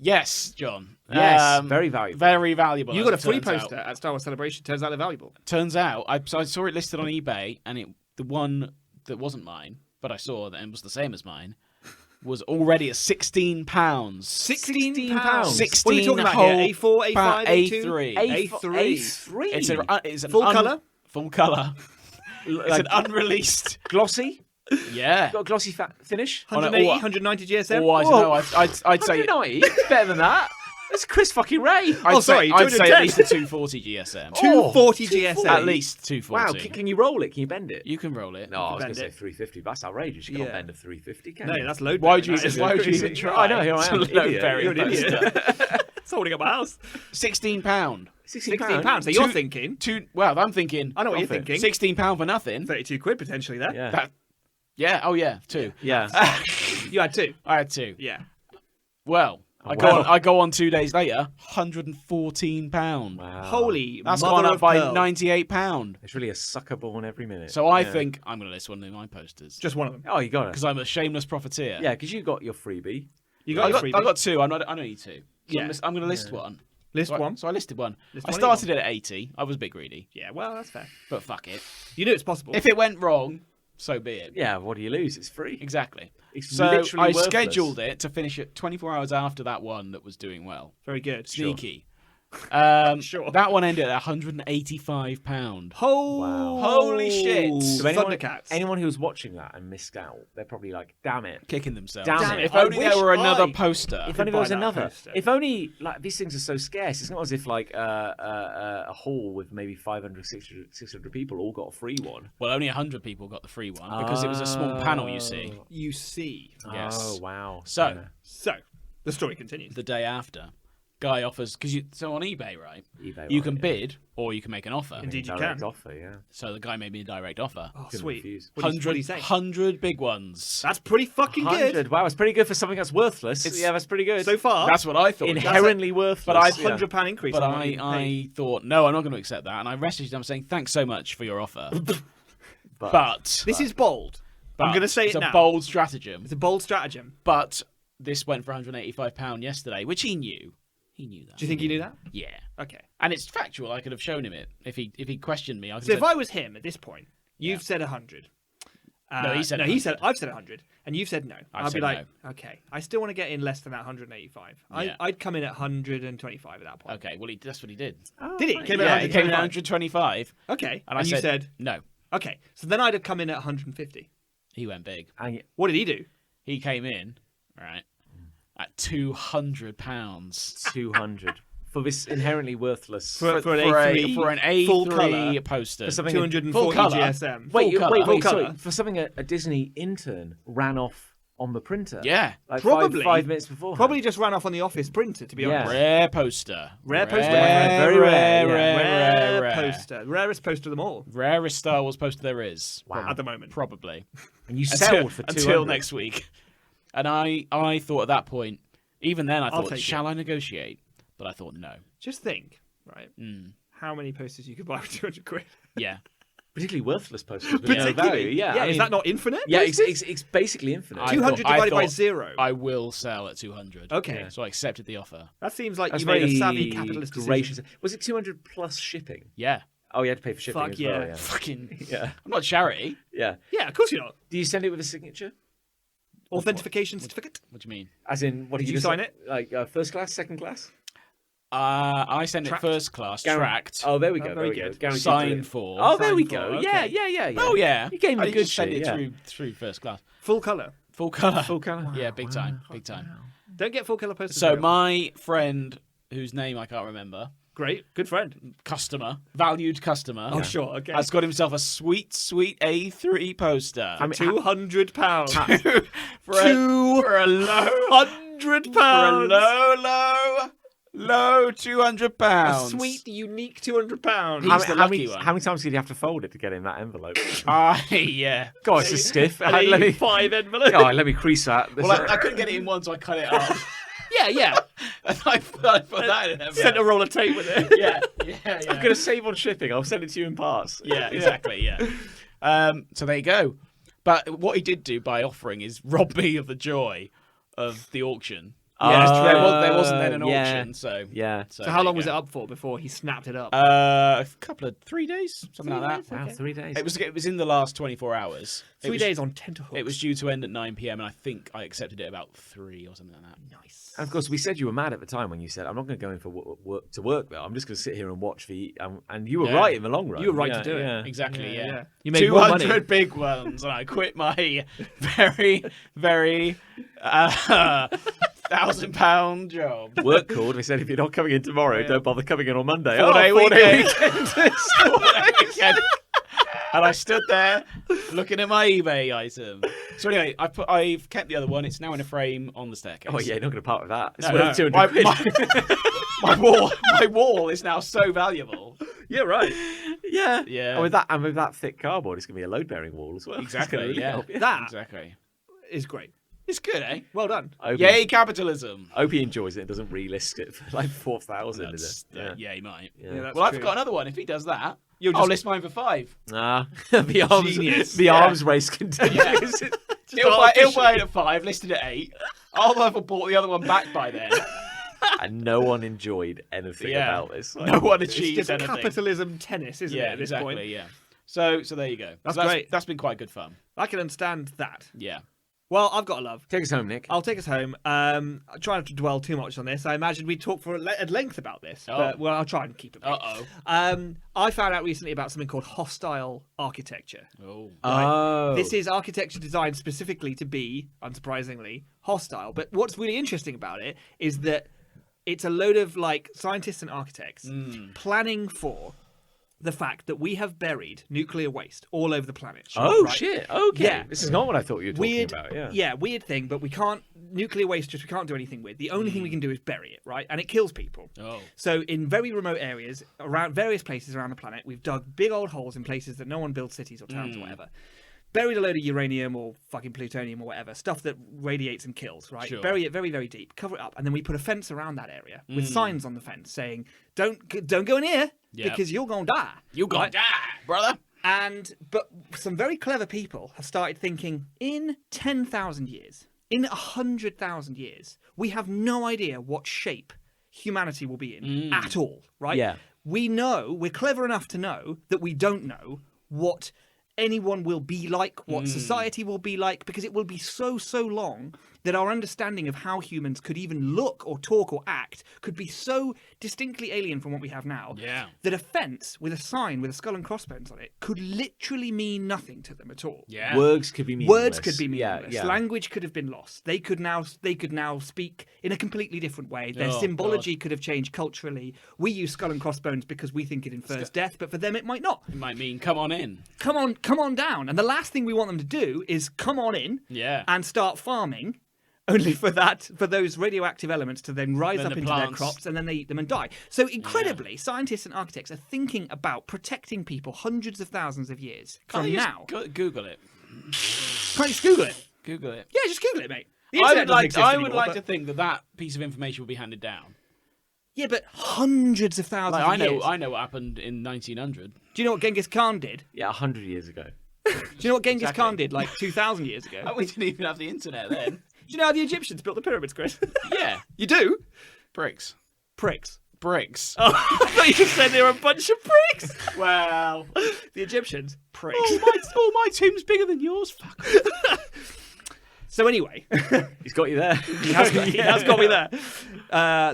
Yes, John. Yes, very valuable. Very valuable. You as got a it free turns out. poster at Star Wars Celebration. Turns out they're valuable. Turns out, I saw it listed on eBay, and the one that wasn't mine, but I saw that and was the same as mine, was already at £16. £16. 16 What are we talking about whole here? A4, A5, A2? A3. A3. It's an Full colour? Full colour. It's an unreleased. Glossy. Yeah. Got a glossy finish. 180, Oh, 190 GSM? Oh, I don't know. I'd say 190. It's better than that. It's Chris fucking Ray. I'd sorry, say, I'd say 210. at least a 240 GSM. 240 240. GSM. At least 240. Wow, can you roll it? Can you bend it? You can roll it. No, I was bend going to say it. 350. But that's outrageous. You can't Yeah. bend a 350, can No, you? that's load. Why better. would you That is why would you crazy. even try? I know, here I It's a am. low Idiot. berry You're an poster. idiot. It's holding up my house. £16. £16. So you're thinking. Well, I'm thinking. I know what you're Profit. thinking. £16 for nothing. 32 quid potentially there. Yeah. Yeah. Oh yeah. 2. Yeah. You had 2. I had 2. Yeah. Well, wow. I go on 2 days later. £114. Wow. Holy That's mother gone up of by pearl. There's £98. really a sucker born every minute. So I Yeah. think I'm going to list one of my posters Just one of them. Oh, you got it. because I'm a shameless profiteer. Yeah, because you got your freebie. You I got, got 2. I know you 2. So Yeah. I'm going to list one. List So one. So I listed one. List I one started it at 80. I was a bit greedy, Yeah, well, that's fair. but fuck it. You knew it's possible. If it went wrong, so be it. Yeah, what do you lose? It's free. Exactly. It's So literally I worthless. scheduled it to finish it 24 hours after that one that was doing well. Very good. Sneaky. Sure. That one ended at £185. Holy shit. So Thundercats. anyone who was watching that and missed out, they're probably like, damn it. Kicking themselves. Damn it. If I only wish there were another I poster. If could only there was buy that another. poster. If only, like, these things are so scarce. It's not as if, like, a hall with maybe 500, 600 people all got a free one. Well, only 100 people got the free one because it was a small panel, you see. You see. Yes. Oh, wow. So, Yeah. So, the story continues. the day after, guy offers, so on eBay, right? eBay, You right, can yeah. bid or you can make an offer. Indeed. you Direct can. offer, yeah. So the guy made me a direct offer. Oh, Couldn't sweet. refuse. What did he say? 100 big ones. That's pretty fucking 100. good. Wow, that's pretty good for something that's worthless. Yeah, that's pretty good. So far, That's what I thought. Inherently worthless. But I- £100 increase. But on what you paid. I thought, no, I'm not going to accept that. And I messaged them saying, thanks so much for your offer. But This is bold. I'm going to say it's it now. a bold stratagem. It's a bold stratagem. But this went for £185 yesterday, which he knew. He knew that. Do you think he knew that? Yeah. Okay. And it's factual. I could have shown him it if he questioned me. I could So have if said, I was him at this point, you've said 100. No, he said no. 100. I've said 100, and you've said no. I've I'll be said like, okay, I still want to get in less than that 185. Yeah. I'd come in at 125 at that point. okay, well, that's what he did. Did he? Came in Yeah, at he came in at 125. 125. Okay. And I you said no. okay. So then I'd have come in at 150. He went big. And What did he do? He came in, right, at £200. 200. For this inherently worthless... For an A3 for an A3 full colour. poster. For something... 240 full colour. GSM. Wait, full wait, colour. wait, Full sorry. colour. For something a Disney intern ran off on the printer. Yeah. Like Probably. 5 minutes before. Probably just ran off on the office printer, to be Yeah. honest. Rare poster. Rare poster. Very rare, yeah. Rare poster. Rarest poster of them all Rarest Star Wars poster there is. Wow. at the moment. Probably. And you settled for 200. Until next week. And I thought at that point, even then I I'll thought, take shall I negotiate? But I thought, no. Just think, right? How many posters you could buy for 200 quid? Yeah. Particularly worthless posters with no value. Yeah, I is mean- that not infinite? Yeah, posters? it's basically infinite. 200 I divided by thought 0. I will sell at 200. Okay. Yeah. So I accepted the offer. That seems like That's you made a very savvy capitalist gracious. decision. Was it 200 plus shipping? Yeah. Oh, you had to pay for shipping Fuck as well. yeah. Yeah. Fucking. Yeah. I'm not charity. Yeah. Yeah, of course you're not. Do you send it with a signature? Authentication certificate? What do you mean? As in, what Did do you just- sign it? Like first class, second class? I sent Tracked? it first class, Guaran- tracked, Oh, there we go. Oh, there we very go. good. Guaranteed signed delivery. for. Oh, there we Signed go. for, Yeah, okay. yeah. Oh yeah. You gave me I good just sent shit, it yeah. through first class. Full colour. Full colour. Full colour. Yeah, big time. Big time. Don't get full colour posters. So very often. my friend, whose name I can't remember, Great. Good friend. customer, valued customer, Oh, sure. Okay. has got himself a sweet A3 poster. I mean, £200. for a low £200. for a low Low £200. A sweet, unique £200. He's the lucky one. How many times did you have to fold it to get in that envelope? Yeah. God, it's just stiff. An Let me, 85 envelope. oh, let me crease that. Well, I couldn't get it in one, so I cut it up. Yeah. And I put that in an envelope. Sent a roll of tape with it. Yeah. I'm going to save on shipping. I'll send it to you in parts. Yeah, exactly. Yeah. So there you go. But what he did do by offering is rob me of the joy of the auction. Yeah, there wasn't then an yeah. auction, so Yeah. So how long was it up for before he snapped it up? A couple of 3 days, something like that. Wow, Okay. 3 days. It was in the last 24 hours. 3 days on tenterhooks. It was due to end at 9 p.m. and I think I accepted it about 3 or something like that. nice. And of course, we said you were mad at the time when you said, "I'm not going to go in for work though. I'm just going to sit here and watch for you." And you were Yeah. right in the long run. You were right to Yeah, do it. yeah. Exactly, yeah. You made more money. 200 big ones, and I quit my very, very £1,000 job. Work called. We said, "If you're not coming in tomorrow, don't bother coming in on Monday." 4-day four-day weekend. 4-day weekend. And I stood there looking at my eBay item. So anyway, I've kept the other one. It's now in a frame on the staircase. Oh yeah, you're not going to part with that. It's No, worth no. 200 quid. My wall is now so valuable. Yeah, right. Yeah. Yeah. And with that thick cardboard, it's going to be a load-bearing wall as well. It's gonna Exactly. really Yeah. help you. That Exactly. is great. It's good, eh? Well done. Hope Yay, he, capitalism. hope he enjoys it and doesn't relist it for like 4,000. Is it? Yeah, he might. Yeah. Yeah, that's Well, I've true. got another one. If he does that, You'll I'll just- list mine for 5. Nah. Genius. The arms race continues. He'll buy it at 5, listed at 8. I'll have bought the other one back by then. And no one enjoyed anything Yeah. about this. No one It's achieved just anything. capitalism tennis, isn't it, Yeah, at this exactly. point? Yeah. So there you go. That's So great. That's been quite good fun. I can understand that. Yeah. Well, I've got a love. Take us home, Nick. I'll take us home. I'll try not to dwell too much on this. I imagine we'd talk at length about this, but well, I'll try and keep it brief. I found out recently about something called hostile architecture. Oh. Oh. This is architecture designed specifically to be, unsurprisingly, hostile. But what's really interesting about it is that it's a load of like scientists and architects planning for the fact that we have buried nuclear waste all over the planet. Oh, right? shit. Okay. Yeah. This is not what I thought you were talking Weird, about. Yeah. weird thing, but we can't nuclear waste. We can't do anything with. The only thing we can do is bury it, right? And it kills people. Oh. So in very remote areas around various places around the planet, we've dug big old holes in places that no one builds cities or towns or whatever. Buried a load of uranium or fucking plutonium or whatever, stuff that radiates and kills, right? Sure. Bury it very, very deep, cover it up, and then we put a fence around that area with signs on the fence saying, "Don't go in here Yeah. because you're gonna die." You gonna Right? die, brother. But some very clever people have started thinking, in 10,000 years, in 100,000 years, we have no idea what shape humanity will be in at all, right? Yeah. We're clever enough to know that we don't know what anyone will be like, what society will be like, because it will be so long that our understanding of how humans could even look or talk or act could be so distinctly alien from what we have now Yeah. that a fence with a sign with a skull and crossbones on it could literally mean nothing to them at all. Yeah. Words could be meaningless. Words could be meaningless. Yeah. Language could have been lost. They could now speak in a completely different way. Their Oh, symbology could have changed culturally. We use skull and crossbones because we think it infers death, but for them it might not. It might mean come on in. Come on down. And the last thing we want them to do is come on in Yeah. and start farming. Only for those radioactive elements to then rise Then up the into their plants- crops and then they eat them and die. So incredibly, scientists and architects are thinking about protecting people hundreds of thousands of years Can't from you just now. Google it. Can't you just Google it? Google it. Yeah, just Google it, mate. The I internet would doesn't like. exist I anymore, would like but- to think that piece of information will be handed down. Yeah, but hundreds of thousands Like of years. I know what happened in 1900. Do you know what Genghis Khan did? Yeah, 100 years ago. Do you know what Genghis Exactly. Khan did like 2,000 years ago? We didn't even have the internet then. Do you know how the Egyptians built the pyramids, Chris? Yeah. You do? Bricks. Pricks. Bricks. Oh, I thought you just said they were a bunch of pricks. Well. The Egyptians, pricks. my tomb's bigger than yours. Fuck. So anyway, He's got you there. he has got me there.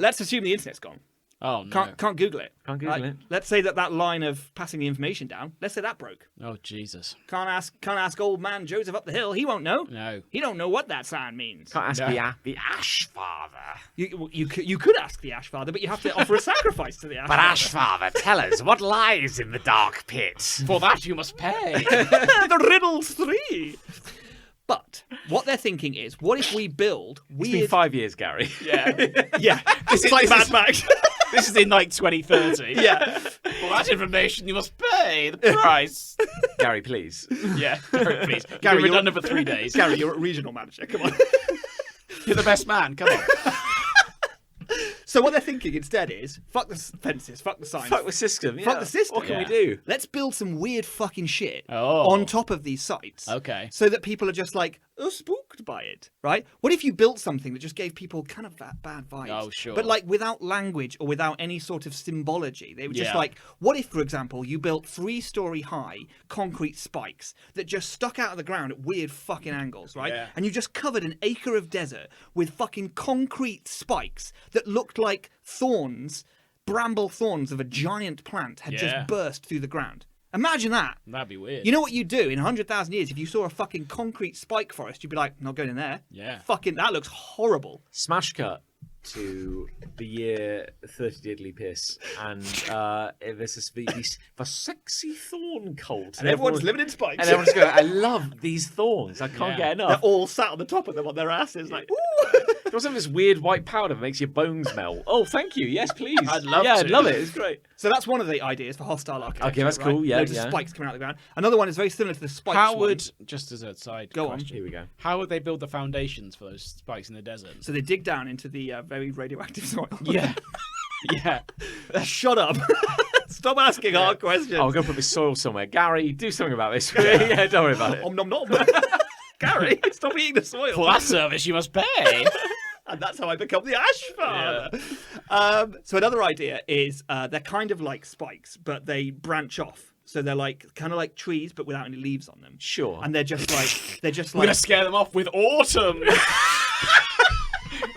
Let's assume the internet's gone. Oh no. Can't Google it. Can't Google Like, it. Let's say that line of passing the information down. Let's say that broke. Oh Jesus. Can't ask old man Joseph up the hill. He won't know. No. He don't know what that sign means. Can't ask Yeah. the Ash Father. You could ask the Ash Father, but you have to offer a sacrifice to the Ash But Father. Ash Father, tell us, what lies in the dark pit? For that you must pay. The riddle's 3. But what they're thinking is, what if we build It's been weird... 5 years, Gary. Yeah. Yeah, this is like Mad Max. This is in like 2030. Yeah. For that information, you must pay the price. Gary, please. Yeah. Gary, please. Gary, Gary, you're- redundant for 3 days. Gary, you're a regional manager. Come on. You're the best man. Come on. So what they're thinking instead is, fuck the fences, fuck the signs, Fuck the system. Yeah. fuck the system. What can Yeah. we do? Let's build some weird fucking shit Oh. on top of these sites. Okay. So that people are just like, oh, spooked by it, right? What if you built something that just gave people kind of bad vibes? Oh, sure. But like without language or without any sort of symbology. They were just Yeah. like, what if, for example, you built 3-story high concrete spikes that just stuck out of the ground at weird fucking angles, right? Yeah. And you just covered an acre of desert with fucking concrete spikes that looked like thorns, bramble thorns of a giant plant had Yeah. just burst through the ground. Imagine that. That'd be weird. You know what you'd do in 100,000 years if you saw a fucking concrete spike forest? You'd be like, not going in there. Yeah. Fucking, that looks horrible. Smash cut to the year 30 Diddly Piss, and there's this sexy thorn cult, And everyone's living in spikes. and everyone's going, I love these thorns. I can't Yeah. get They're enough. all sat on the top of them on their asses, like, ooh. There was this weird white powder that makes your bones melt. Oh, thank you. Yes, please. I'd love yeah, to. I'd love it. It's great. So that's one of the ideas for hostile architecture. Okay, that's right? cool. Yeah, Loads yeah. of spikes coming out of the ground. Another one is very similar to the spikes How one. would, just as a side Go on. question, Here we go. how would they build the foundations for those spikes in the desert? So they dig down into the very radioactive soil. Yeah. Yeah. Shut up. Stop asking hard questions. I'll go put this soil somewhere. Gary, do something about this. Yeah, don't worry about it. Om nom nom. Gary, stop eating the soil. For that service, you must pay. And that's how I become the ash farmer. So another idea is they're kind of like spikes, but they branch off. So they're like kind of like trees, but without any leaves on them. Sure. And they're just like We're gonna scare them off with autumn.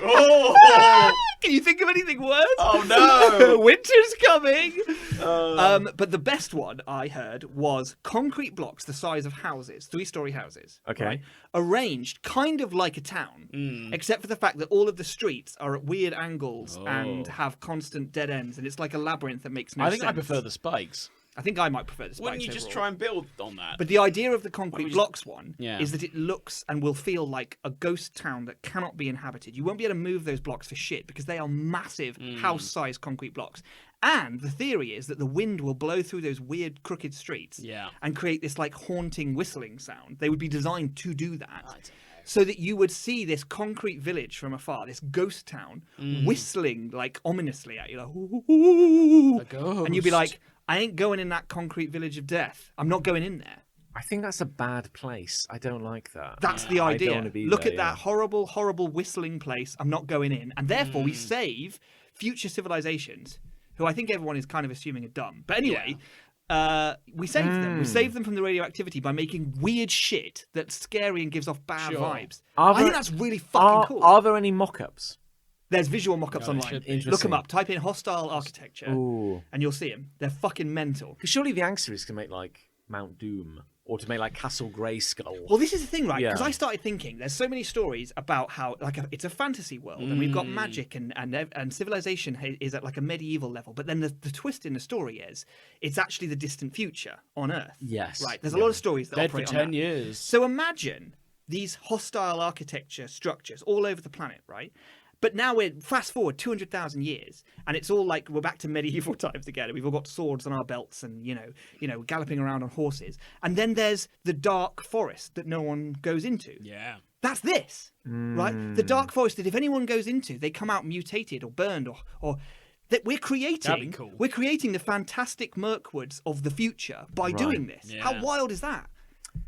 Oh, Can you think of anything worse? oh no! Winter's coming. But the best one I heard was concrete blocks the size of houses, 3-story houses. Okay. right? Arranged kind of like a town, except for the fact that all of the streets are at weird angles and have constant dead ends, and it's like a labyrinth that makes no I sense. think I prefer the spikes. I think I might prefer the spikes. Wouldn't you just overall. try and build on that? But the idea of the concrete just- blocks one Yeah. is that it looks and will feel like a ghost town that cannot be inhabited. You won't be able to move those blocks for shit because they are massive house-sized concrete blocks. And the theory is that the wind will blow through those weird crooked streets Yeah. and create this like haunting whistling sound. They would be designed to do that. don't know. So that you would see this concrete village from afar, this ghost town, whistling like ominously at you, like, "Ooh." A ghost. And you'd be like, I ain't going in that concrete village of death. I'm not going in there. I think that's a bad place. I don't like that. That's the I don't idea. wanna be Look there, at yeah. that horrible, horrible whistling place. I'm not going in. And therefore, we save future civilizations, who I think everyone is kind of assuming are dumb. But anyway, we save them. We save them from the radioactivity by making weird shit that's scary and gives off bad Sure. vibes. Are I think there- that's really fucking cool. Are there any mock-ups? There's visual mock-ups Oh, there online. should be. Look them up. Type in hostile architecture, Ooh. and you'll see them. They're fucking mental. Because surely the answer is to make like Mount Doom or to make like Castle Grayskull. Well, this is the thing, right? Because Yeah. I started thinking there's so many stories about how it's a fantasy world and we've got magic and civilization is at like a medieval level. But then the twist in the story is it's actually the distant future on Earth. Yes. Right. There's a lot of stories that Dead for operate 10 on that. years. So imagine these hostile architecture structures all over the planet, right? But now we're fast forward 200,000 years, and it's all like we're back to medieval times again. And we've all got swords on our belts, and you know, galloping around on horses. And then there's the dark forest that no one goes into. Yeah. That's this, right? The dark forest that if anyone goes into, they come out mutated or burned, or that we're creating. That'd be cool. We're creating the fantastic Mirkwoods of the future by doing this. Yeah. How wild is that?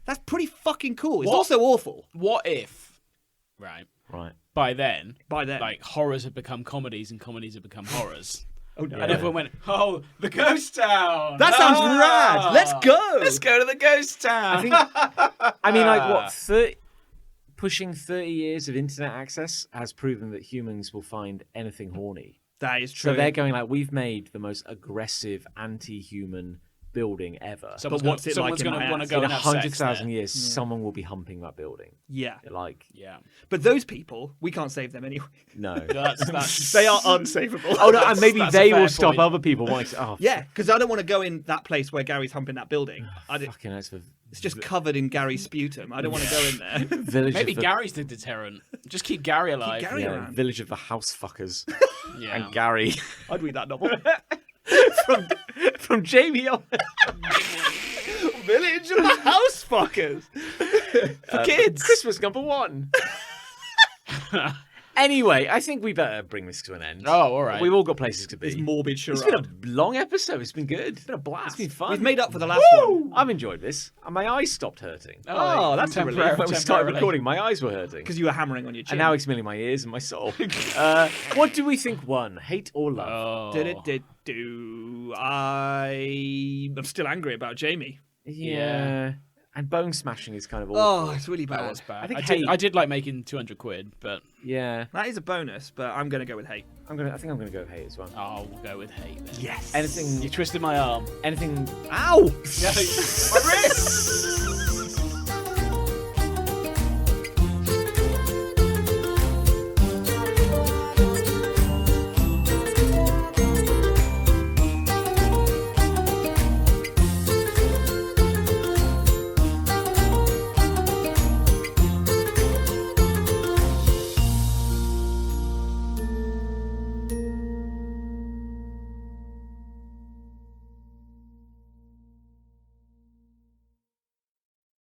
That's pretty fucking cool. It's What- also awful. What if, right, Right. by then, By then. like horrors have become comedies and comedies have become horrors? Oh no. And everyone went, "Oh, the ghost town! That sounds Ah! rad. Let's go. Let's go to the ghost town." I mean, like what? Pushing 30 years of internet access has proven that humans will find anything horny. That is true. So they're going like, we've made the most aggressive anti-human building ever. But what's it like in my want to ass? go in and have sex 100,000 there. years, someone will be humping that building. Yeah. Like, Yeah, But those people, we can't save them anyway. no. that's They are unsavable. Oh no, and maybe that's a they fair will stop point. other people wanting to. Oh, Yeah, because I don't want to go in that place where Gary's humping that building. I did, fucking hell, it's the It's just covered in Gary sputum. I don't want to go in there. Village Maybe of the, Gary's the deterrent. Just keep Gary alive. Gary yeah, around. Village of the House Fuckers. Yeah. And Gary. I'd read that novel. From Jamie Oliver. Village of the House Fuckers. For kids. Christmas #1. Anyway, I think we better bring this to an end. Oh, all right. We've all got places to be. It's morbid charade. It's been a long episode. It's been good. It's been a blast. It's been fun. We've made up for the last one. I've enjoyed this. And my eyes stopped hurting. Oh, that's a relief. When we started recording, my eyes were hurting. Because you were hammering on your chin. And now it's mainly my ears and my soul. What do we think won? Hate or love? I'm still angry about Jamie. Yeah. And bone smashing is kind of awful. Oh, it's really That bad. was bad. I think I did like making 200 quid, but Yeah. That is a bonus, but I'm going to go with hate. I think I'm gonna go with hate as well. we'll go with hate then. Yes. Anything You twisted my arm. anything Ow! My wrist!